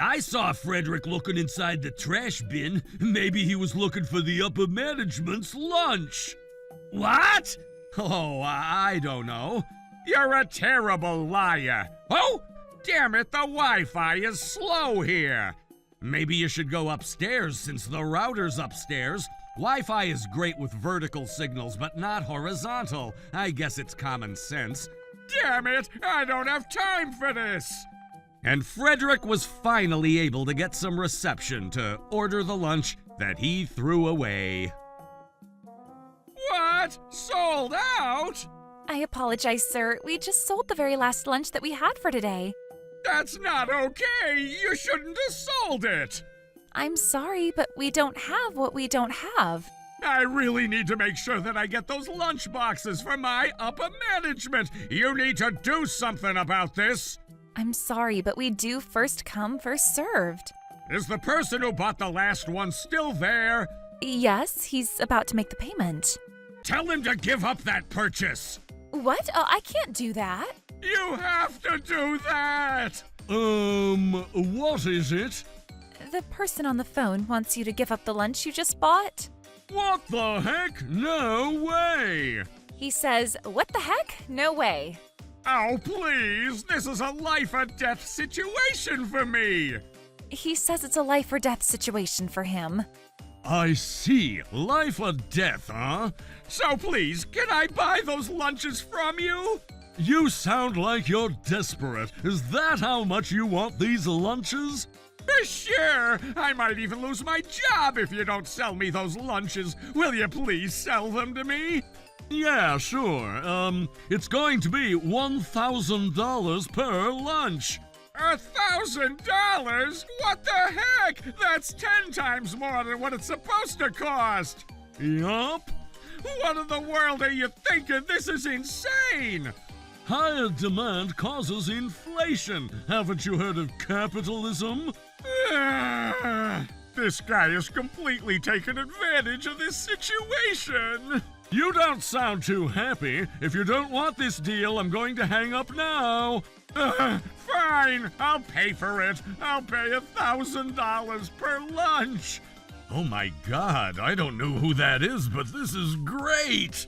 I saw Frederick looking inside the trash bin. Maybe he was looking for the upper management's lunch. What? Oh, I don't know. You're a terrible liar. Oh, damn it, the Wi-Fi is slow here. Maybe you should go upstairs since the router's upstairs. Wi-Fi is great with vertical signals, but not horizontal. I guess it's common sense. Damn it, I don't have time for this. And Frederick was finally able to get some reception to order the lunch that he threw away. What? Sold out? I apologize, sir. We just sold the very last lunch that we had for today. That's not okay. You shouldn't have sold it. I'm sorry, but we don't have what we don't have. I really need to make sure that I get those lunch boxes for my upper management. You need to do something about this. I'm sorry, but we do first come, first served. Is the person who bought the last one still there? Yes, he's about to make the payment. Tell him to give up that purchase. What? I can't do that. You have to do that. What is it? The person on the phone wants you to give up the lunch you just bought. What the heck? No way! He says, what the heck? No way. Oh, please! This is a life or death situation for me! He says it's a life or death situation for him. I see. Life or death, huh? So please, can I buy those lunches from you? You sound like you're desperate. Is that how much you want these lunches? Sure! I might even lose my job if you don't sell me those lunches. Will you please sell them to me? Yeah, sure. It's going to be $1,000 per lunch. $1,000? What the heck? That's 10 times more than what it's supposed to cost. Yup. What in the world are you thinking? This is insane. Higher demand causes inflation. Haven't you heard of capitalism? This guy has completely taken advantage of this situation. You don't sound too happy. If you don't want this deal, I'm going to hang up now. Fine, I'll pay for it. I'll pay $1,000 per lunch. Oh my God, I don't know who that is, but this is great.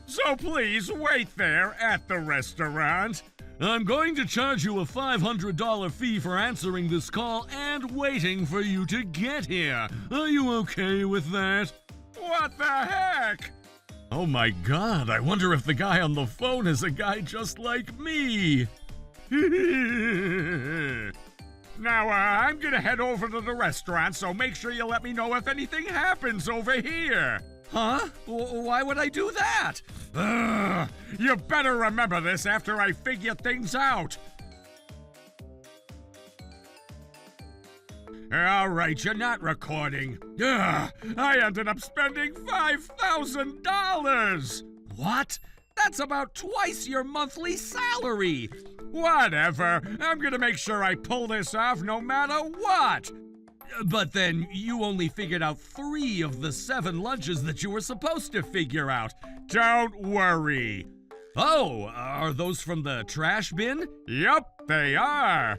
So please wait there at the restaurant. I'm going to charge you a $500 fee for answering this call and waiting for you to get here. Are you okay with that? What the heck? Oh my God, I wonder if the guy on the phone is a guy just like me. Now, I'm gonna head over to the restaurant, so make sure you let me know if anything happens over here. Huh? Why would I do that? You better remember this after I figure things out. All right, you're not recording. I ended up spending $5,000. What? That's about twice your monthly salary. Whatever. I'm gonna make sure I pull this off no matter what. But then you only figured out 3 of the 7 lunches that you were supposed to figure out. Don't worry. Oh, are those from the trash bin? Yup, they are.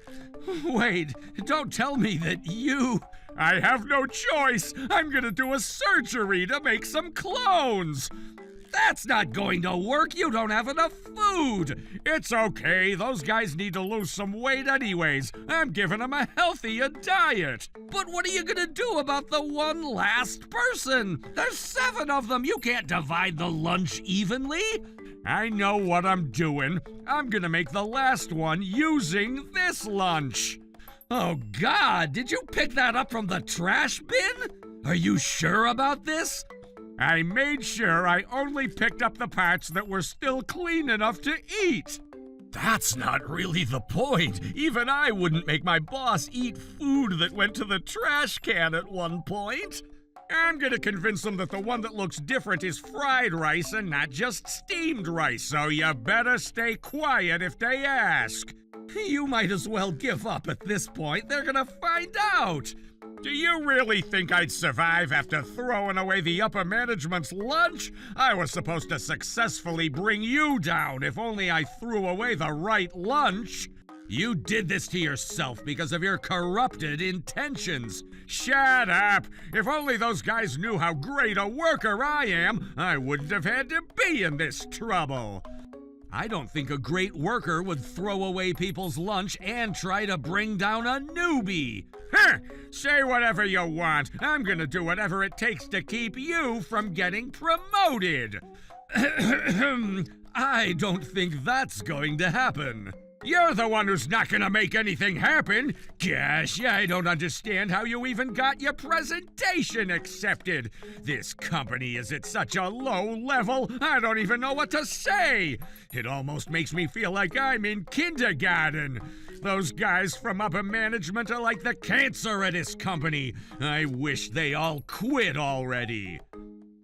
Wait, don't tell me that you... I have no choice. I'm gonna do a surgery to make some clones. That's not going to work. You don't have enough food. It's okay. Those guys need to lose some weight anyways. I'm giving them a healthier diet. But what are you going to do about the one last person? There's 7 of them. You can't divide the lunch evenly. I know what I'm doing. I'm gonna make the last one using this lunch. Oh God, did you pick that up from the trash bin? Are you sure about this? I made sure I only picked up the parts that were still clean enough to eat. That's not really the point. Even I wouldn't make my boss eat food that went to the trash can at one point. I'm gonna convince them that the one that looks different is fried rice and not just steamed rice, so you better stay quiet if they ask. You might as well give up at this point. They're gonna find out. Do you really think I'd survive after throwing away the upper management's lunch? I was supposed to successfully bring you down if only I threw away the right lunch. You did this to yourself because of your corrupted intentions. Shut up! If only those guys knew how great a worker I am, I wouldn't have had to be in this trouble. I don't think a great worker would throw away people's lunch and try to bring down a newbie. Huh! Say whatever you want. I'm gonna do whatever it takes to keep you from getting promoted. I don't think that's going to happen. You're the one who's not gonna make anything happen. Gosh, I don't understand how you even got your presentation accepted. This company is at such a low level, I don't even know what to say. It almost makes me feel like I'm in kindergarten. Those guys from upper management are like the cancer at this company. I wish they all quit already.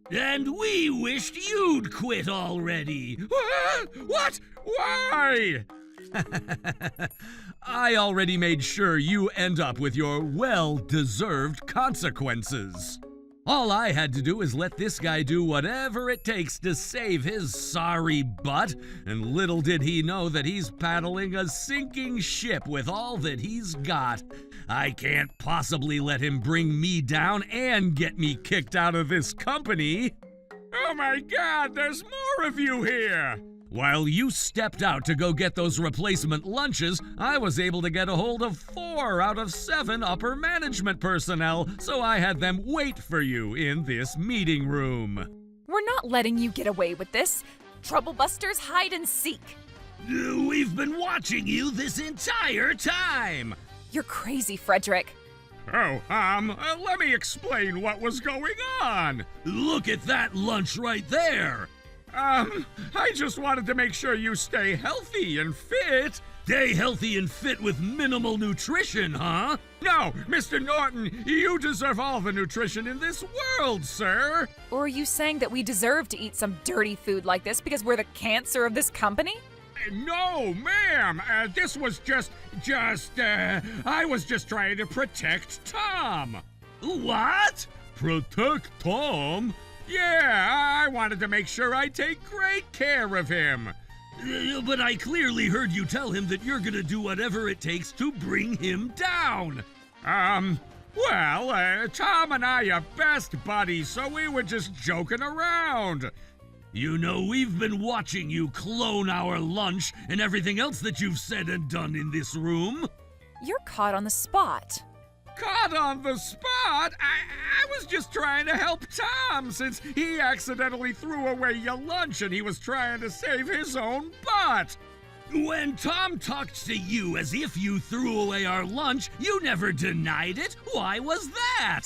And we wished you'd quit already. What? Why? I already made sure you end up with your well-deserved consequences. All I had to do is let this guy do whatever it takes to save his sorry butt, and little did he know that he's paddling a sinking ship with all that he's got. I can't possibly let him bring me down and get me kicked out of this company. Oh my God, there's more of you here! While you stepped out to go get those replacement lunches, I was able to get a hold of 4 out of 7 upper management personnel, so I had them wait for you in this meeting room. We're not letting you get away with this. Troublebusters hide and seek. We've been watching you this entire time. You're crazy, Frederick. Oh, let me explain what was going on. Look at that lunch right there. I just wanted to make sure you stay healthy and fit. Stay healthy and fit with minimal nutrition, huh? No, Mr. Norton, you deserve all the nutrition in this world, sir. Or are you saying that we deserve to eat some dirty food like this because we're the cancer of this company? No, ma'am. This was I was just trying to protect Tom. What? Protect Tom? Yeah, I wanted to make sure I take great care of him. But I clearly heard you tell him that you're gonna do whatever it takes to bring him down. Well, Tom and I are best buddies, so we were just joking around. You know, we've been watching you clone our lunch and everything else that you've said and done in this room. You're caught on the spot. Caught on the spot? I was just trying to help Tom since he accidentally threw away your lunch and he was trying to save his own butt. When Tom talked to you as if you threw away our lunch, you never denied it. Why was that?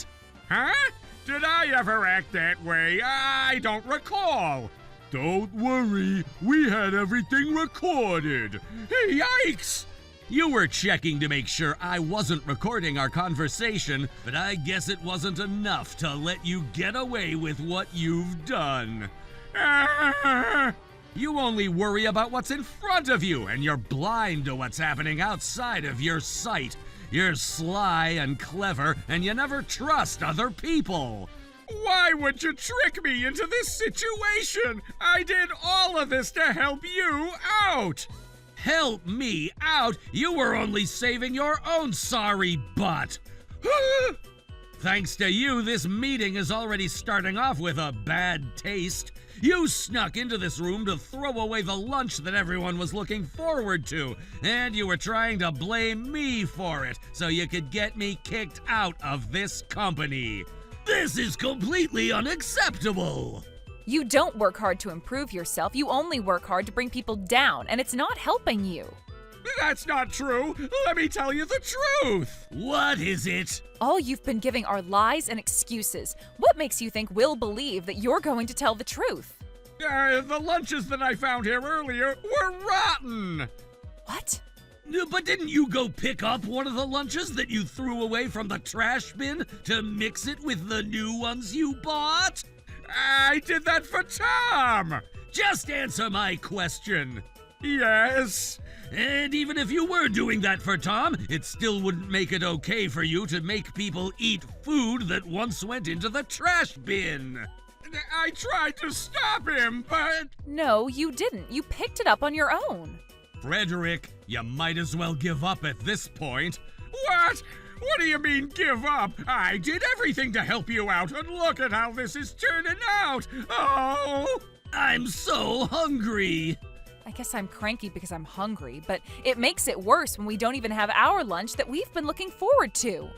Huh? Did I ever act that way? I don't recall. Don't worry, we had everything recorded. Yikes! You were checking to make sure I wasn't recording our conversation, but I guess it wasn't enough to let you get away with what you've done. You only worry about what's in front of you, and you're blind to what's happening outside of your sight. You're sly and clever, and you never trust other people. Why would you trick me into this situation? I did all of this to help you out. Help me out? You were only saving your own sorry butt. Thanks to you, this meeting is already starting off with a bad taste. You snuck into this room to throw away the lunch that everyone was looking forward to, and you were trying to blame me for it so you could get me kicked out of this company. This is completely unacceptable. You don't work hard to improve yourself. You only work hard to bring people down, and it's not helping you. That's not true. Let me tell you the truth. What is it? All you've been giving are lies and excuses. What makes you think we'll believe that you're going to tell the truth? The lunches that I found here earlier were rotten. What? But didn't you go pick up one of the lunches that you threw away from the trash bin to mix it with the new ones you bought? I did that for Tom. Just answer my question. Yes. And even if you were doing that for Tom, it still wouldn't make it okay for you to make people eat food that once went into the trash bin. I tried to stop him, but... No, you didn't. You picked it up on your own. Frederick, you might as well give up at this point. What? What do you mean, give up? I did everything to help you out, and look at how this is turning out. Oh, I'm so hungry. I guess I'm cranky because I'm hungry, but it makes it worse when we don't even have our lunch that we've been looking forward to.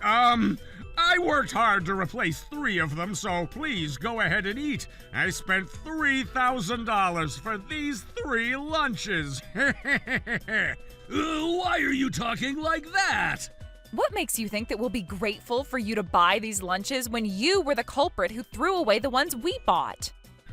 I worked hard to replace 3 of them, so please go ahead and eat. I spent $3,000 for these 3 lunches. Why are you talking like that? What makes you think that we'll be grateful for you to buy these lunches when you were the culprit who threw away the ones we bought?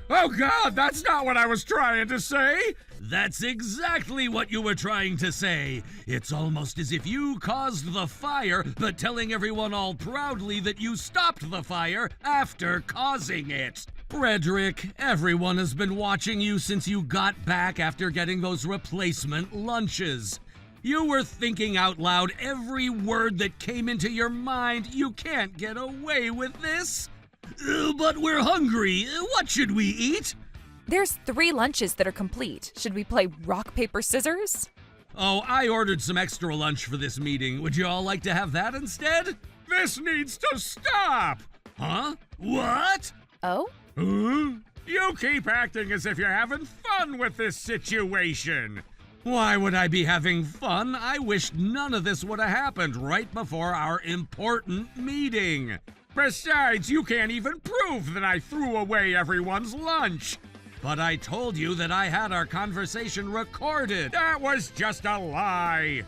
Oh God, that's not what I was trying to say! That's exactly what you were trying to say. It's almost as if you caused the fire, but telling everyone all proudly that you stopped the fire after causing it. Frederick, everyone has been watching you since you got back after getting those replacement lunches. You were thinking out loud every word that came into your mind. You can't get away with this. But we're hungry. What should we eat? There's 3 lunches that are complete. Should we play rock, paper, scissors? Oh, I ordered some extra lunch for this meeting. Would you all like to have that instead? This needs to stop! Huh? What? Oh? Huh? You keep acting as if you're having fun with this situation. Why would I be having fun? I wish none of this would have happened right before our important meeting. Besides, you can't even prove that I threw away everyone's lunch. But I told you that I had our conversation recorded. That was just a lie.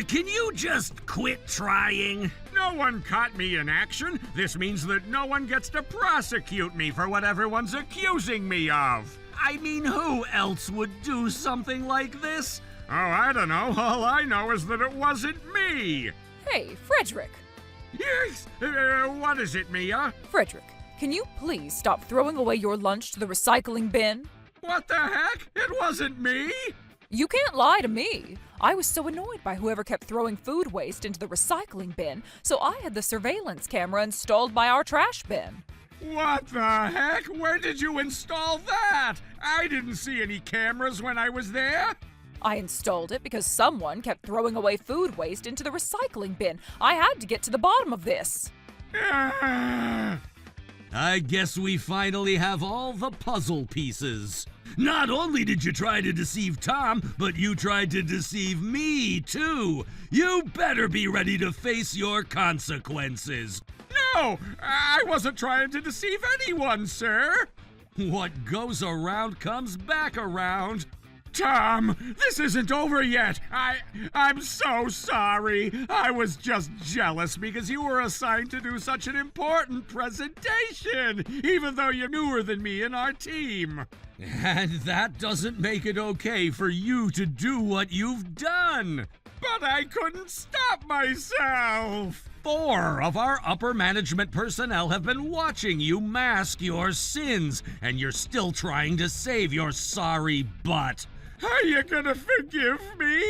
Can you just quit trying? No one caught me in action. This means that no one gets to prosecute me for what everyone's accusing me of. I mean, who else would do something like this? Oh, I don't know. All I know is that it wasn't me. Hey, Frederick! Yes? What is it, Mia? Frederick, can you please stop throwing away your lunch to the recycling bin? What the heck? It wasn't me. You can't lie to me. I was so annoyed by whoever kept throwing food waste into the recycling bin, so I had the surveillance camera installed by our trash bin. What the heck? Where did you install that? I didn't see any cameras when I was there. I installed it because someone kept throwing away food waste into the recycling bin. I had to get to the bottom of this. I guess we finally have all the puzzle pieces. Not only did you try to deceive Tom, but you tried to deceive me, too. You better be ready to face your consequences. No, I wasn't trying to deceive anyone, sir. What goes around comes back around. Tom, this isn't over yet. I'm so sorry. I was just jealous because you were assigned to do such an important presentation, even though you're newer than me in our team. And that doesn't make it okay for you to do what you've done. But I couldn't stop myself. 4 of our upper management personnel have been watching you mask your sins, and you're still trying to save your sorry butt. Are you gonna forgive me?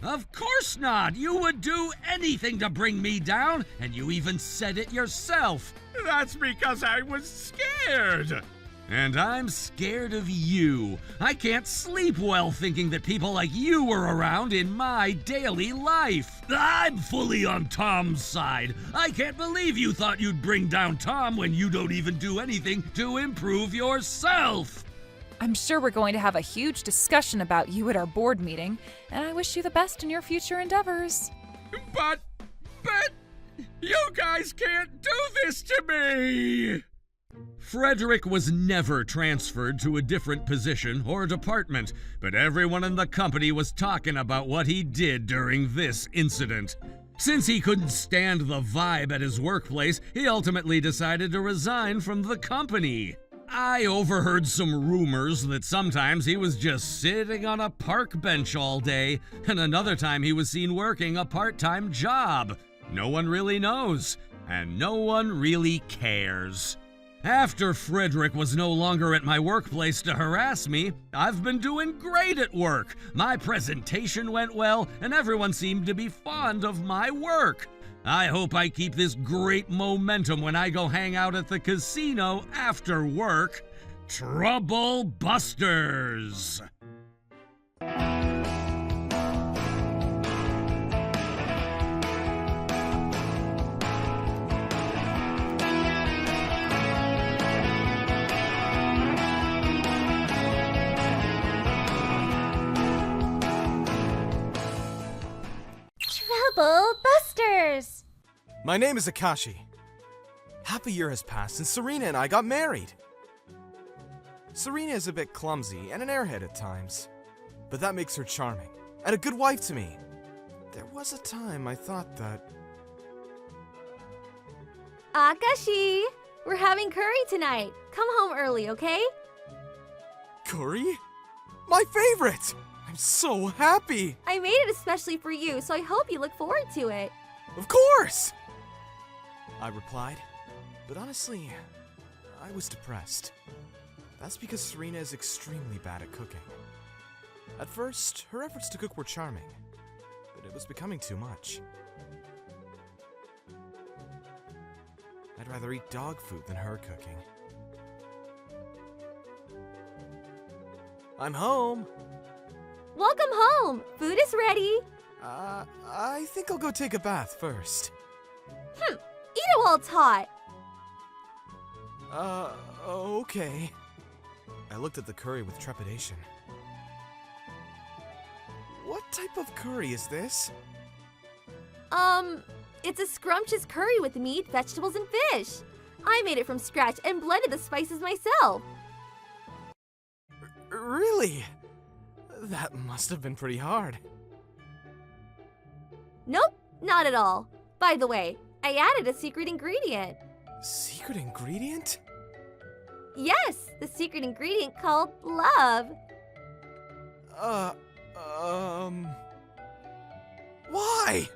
Of course not. You would do anything to bring me down, and you even said it yourself. That's because I was scared. And I'm scared of you. I can't sleep well thinking that people like you were around in my daily life. I'm fully on Tom's side. I can't believe you thought you'd bring down Tom when you don't even do anything to improve yourself. I'm sure we're going to have a huge discussion about you at our board meeting, and I wish you the best in your future endeavors. But, you guys can't do this to me! Frederick was never transferred to a different position or department, but everyone in the company was talking about what he did during this incident. Since he couldn't stand the vibe at his workplace, he ultimately decided to resign from the company. I overheard some rumors that sometimes he was just sitting on a park bench all day, and another time he was seen working a part-time job. No one really knows, and no one really cares. After Frederick was no longer at my workplace to harass me, I've been doing great at work. My presentation went well, and everyone seemed to be fond of my work. I hope I keep this great momentum when I go hang out at the casino after work. Trouble Busters! Trouble Busters! My name is Akashi. Half a year has passed since Serena and I got married. Serena is a bit clumsy and an airhead at times, but that makes her charming and a good wife to me. There was a time I thought that... Akashi, we're having curry tonight. Come home early, okay? Curry? My favorite! I'm so happy! I made it especially for you, so I hope you look forward to it. Of course! I replied, but honestly, I was depressed. That's because Serena is extremely bad at cooking. At first, her efforts to cook were charming, but it was becoming too much. I'd rather eat dog food than her cooking. I'm home! Welcome home! Food is ready! I think I'll go take a bath first. Eat it while it's hot! Okay. I looked at the curry with trepidation. What type of curry is this? It's a scrumptious curry with meat, vegetables, and fish. I made it from scratch and blended the spices myself. Really? That must have been pretty hard. Nope, not at all. By the way, I added a secret ingredient. Secret ingredient? Yes, the secret ingredient called love. Why?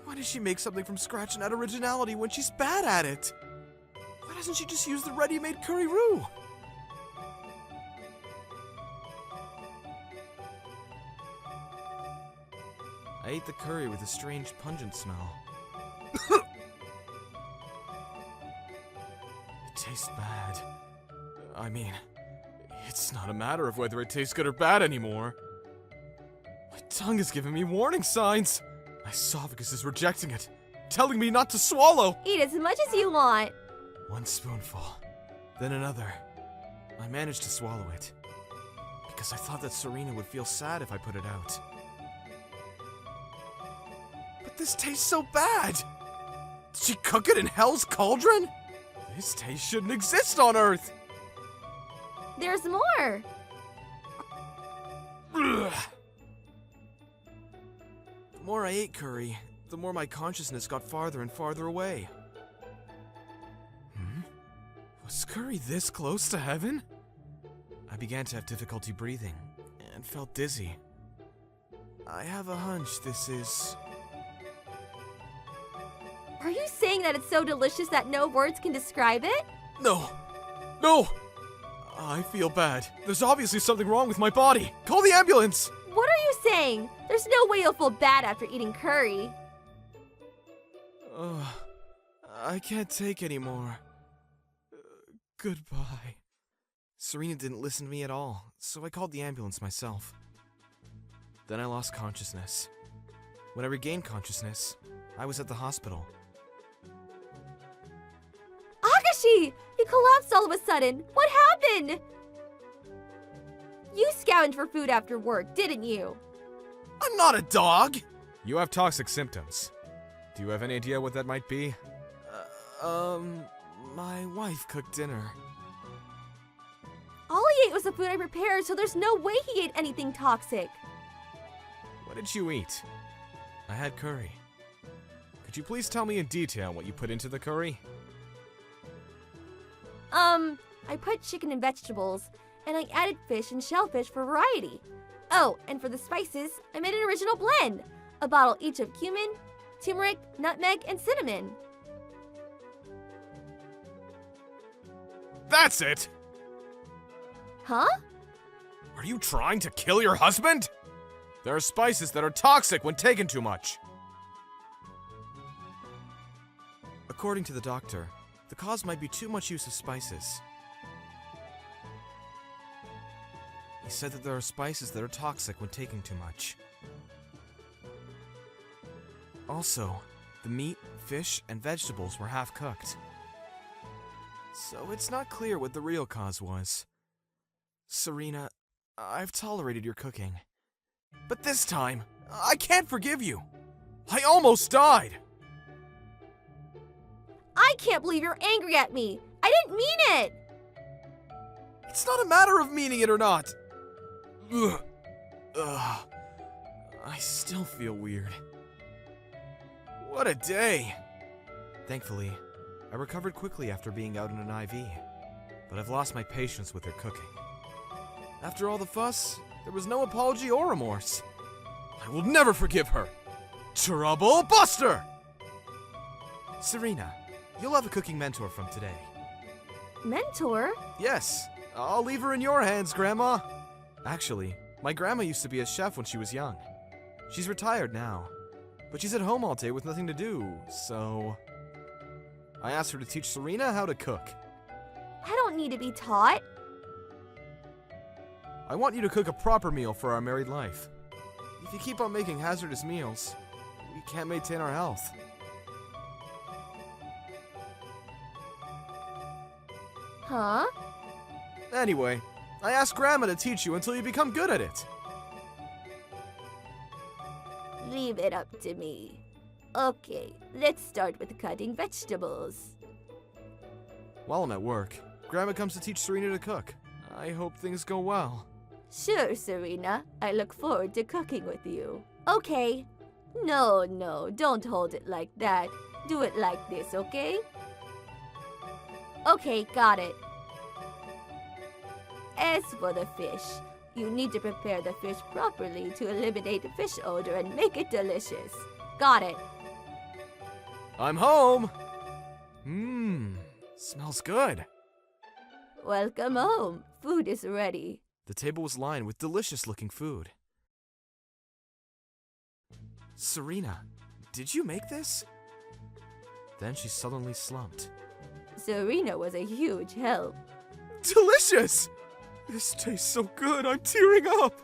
Why does she make something from scratch and add originality when she's bad at it? Why doesn't she just use the ready-made curry roux? I ate the curry with a strange pungent smell. It tastes bad. I mean, it's not a matter of whether it tastes good or bad anymore. My tongue is giving me warning signs. My esophagus is rejecting it, telling me not to swallow. Eat as much as you want. One spoonful, then another. I managed to swallow it, because I thought that Serena would feel sad if I put it out. But this tastes so bad! Did she cook it in Hell's Cauldron? This taste shouldn't exist on Earth! There's more. Ugh. The more I ate curry, the more my consciousness got farther and farther away. Was curry this close to heaven? I began to have difficulty breathing and felt dizzy. I have a hunch this is... Are you saying that it's so delicious that no words can describe it? No! No! I feel bad. There's obviously something wrong with my body. Call the ambulance! What are you saying? There's no way you'll feel bad after eating curry. I can't take anymore. Goodbye. Serena didn't listen to me at all, so I called the ambulance myself. Then I lost consciousness. When I regained consciousness, I was at the hospital. Akashi! You collapsed all of a sudden. What happened? You scavenged for food after work, didn't you? I'm not a dog! You have toxic symptoms. Do you have any idea what that might be? My wife cooked dinner. All he ate was the food I prepared, so there's no way he ate anything toxic. What did you eat? I had curry. Could you please tell me in detail what you put into the curry? I put chicken and vegetables, and I added fish and shellfish for variety. Oh, and for the spices, I made an original blend. A bottle each of cumin, turmeric, nutmeg, and cinnamon. That's it! Huh? Are you trying to kill your husband? There are spices that are toxic when taken too much. According to the doctor, the cause might be too much use of spices. He said that there are spices that are toxic when taken too much. Also, the meat, fish, and vegetables were half cooked. So it's not clear what the real cause was. Serena, I've tolerated your cooking. But this time, I can't forgive you. I almost died. I can't believe you're angry at me. I didn't mean it. It's not a matter of meaning it or not. Ugh. Ugh. I still feel weird. What a day. Thankfully, I recovered quickly after being out in an IV, but I've lost my patience with her cooking. After all the fuss, there was no apology or remorse. I will never forgive her. Trouble Buster! Serena, you'll have a cooking mentor from today. Mentor? Yes, I'll leave her in your hands, Grandma. Actually, my grandma used to be a chef when she was young. She's retired now, but she's at home all day with nothing to do, so... I asked her to teach Serena how to cook. I don't need to be taught. I want you to cook a proper meal for our married life. If you keep on making hazardous meals, we can't maintain our health. Huh? Anyway, I asked Grandma to teach you until you become good at it. Leave it up to me. Okay, let's start with cutting vegetables. While I'm at work, Grandma comes to teach Serena to cook. I hope things go well. Sure, Serena. I look forward to cooking with you. Okay. No, don't hold it like that. Do it like this, okay? Okay, got it. As for the fish, You need to prepare the fish properly to eliminate the fish odor and make it delicious. Got it. I'm home! Smells good. Welcome home. Food is ready. The table was lined with delicious looking food. Serena, did you make this? Then she suddenly slumped. Serena was a huge help. Delicious! This tastes so good, I'm tearing up!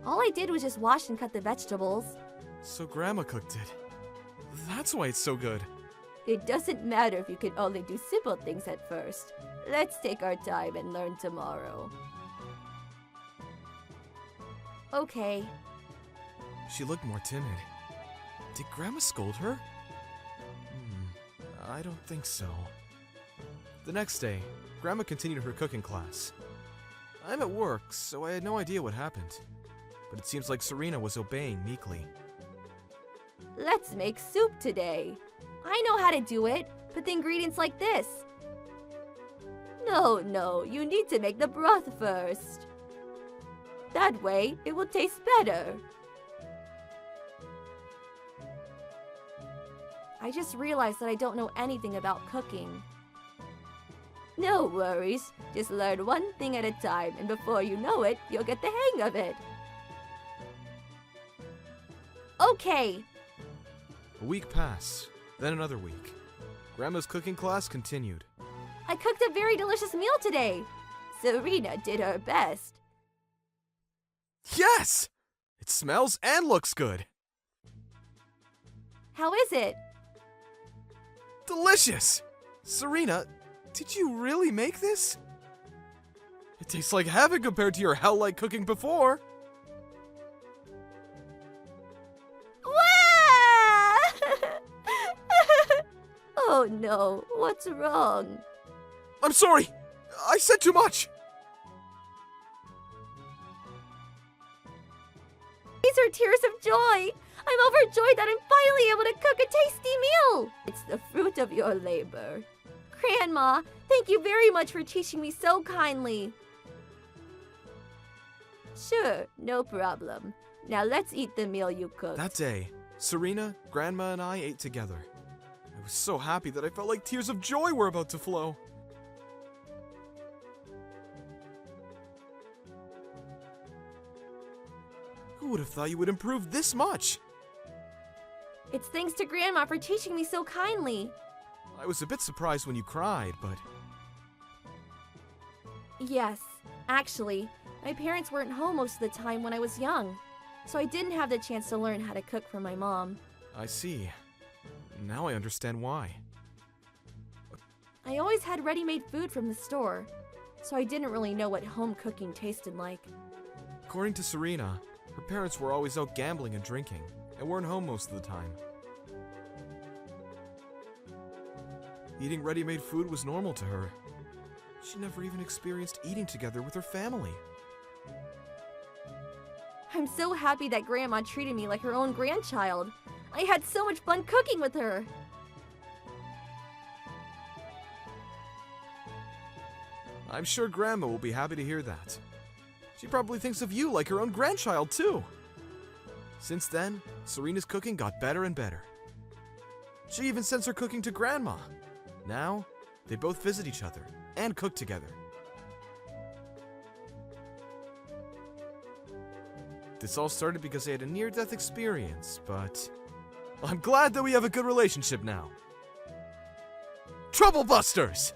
All I did was just wash and cut the vegetables. So Grandma cooked it. That's why it's so good. It doesn't matter if you can only do simple things at first. Let's take our time and learn tomorrow. Okay. She looked more timid. Did Grandma scold her? I don't think so. The next day, Grandma continued her cooking class. I'm at work, so I had no idea what happened. But it seems like Serena was obeying meekly. Let's make soup today. I know how to do it. Put the ingredients like this. No, you need to make the broth first. That way, it will taste better. I just realized that I don't know anything about cooking. No worries. Just learn one thing at a time, and before you know it, you'll get the hang of it. Okay. A week passed, then another week. Grandma's cooking class continued. I cooked a very delicious meal today. Serena did her best. Yes! It smells and looks good. How is it? Delicious! Serena, did you really make this? It tastes like heaven compared to your hell-like cooking before. Oh no, what's wrong? I'm sorry! I said too much! These are tears of joy! I'm overjoyed that I'm finally able to cook a tasty meal! It's the fruit of your labor. Grandma, thank you very much for teaching me so kindly. Sure, no problem. Now let's eat the meal you cooked. That day, Serena, Grandma, and I ate together. I was so happy that I felt like tears of joy were about to flow. Who would have thought you would improve this much? It's thanks to Grandma for teaching me so kindly. I was a bit surprised when you cried, but... Yes, actually, my parents weren't home most of the time when I was young, so I didn't have the chance to learn how to cook from my mom. I see. Now I understand why. I always had ready-made food from the store, so I didn't really know what home cooking tasted like. According to Serena, her parents were always out gambling and drinking, and weren't home most of the time. Eating ready-made food was normal to her. She never even experienced eating together with her family. I'm so happy that Grandma treated me like her own grandchild. I had so much fun cooking with her. I'm sure Grandma will be happy to hear that. She probably thinks of you like her own grandchild, too. Since then, Serena's cooking got better and better. She even sends her cooking to Grandma. Now, they both visit each other and cook together. This all started because I had a near-death experience, but I'm glad that we have a good relationship now. Trouble Busters!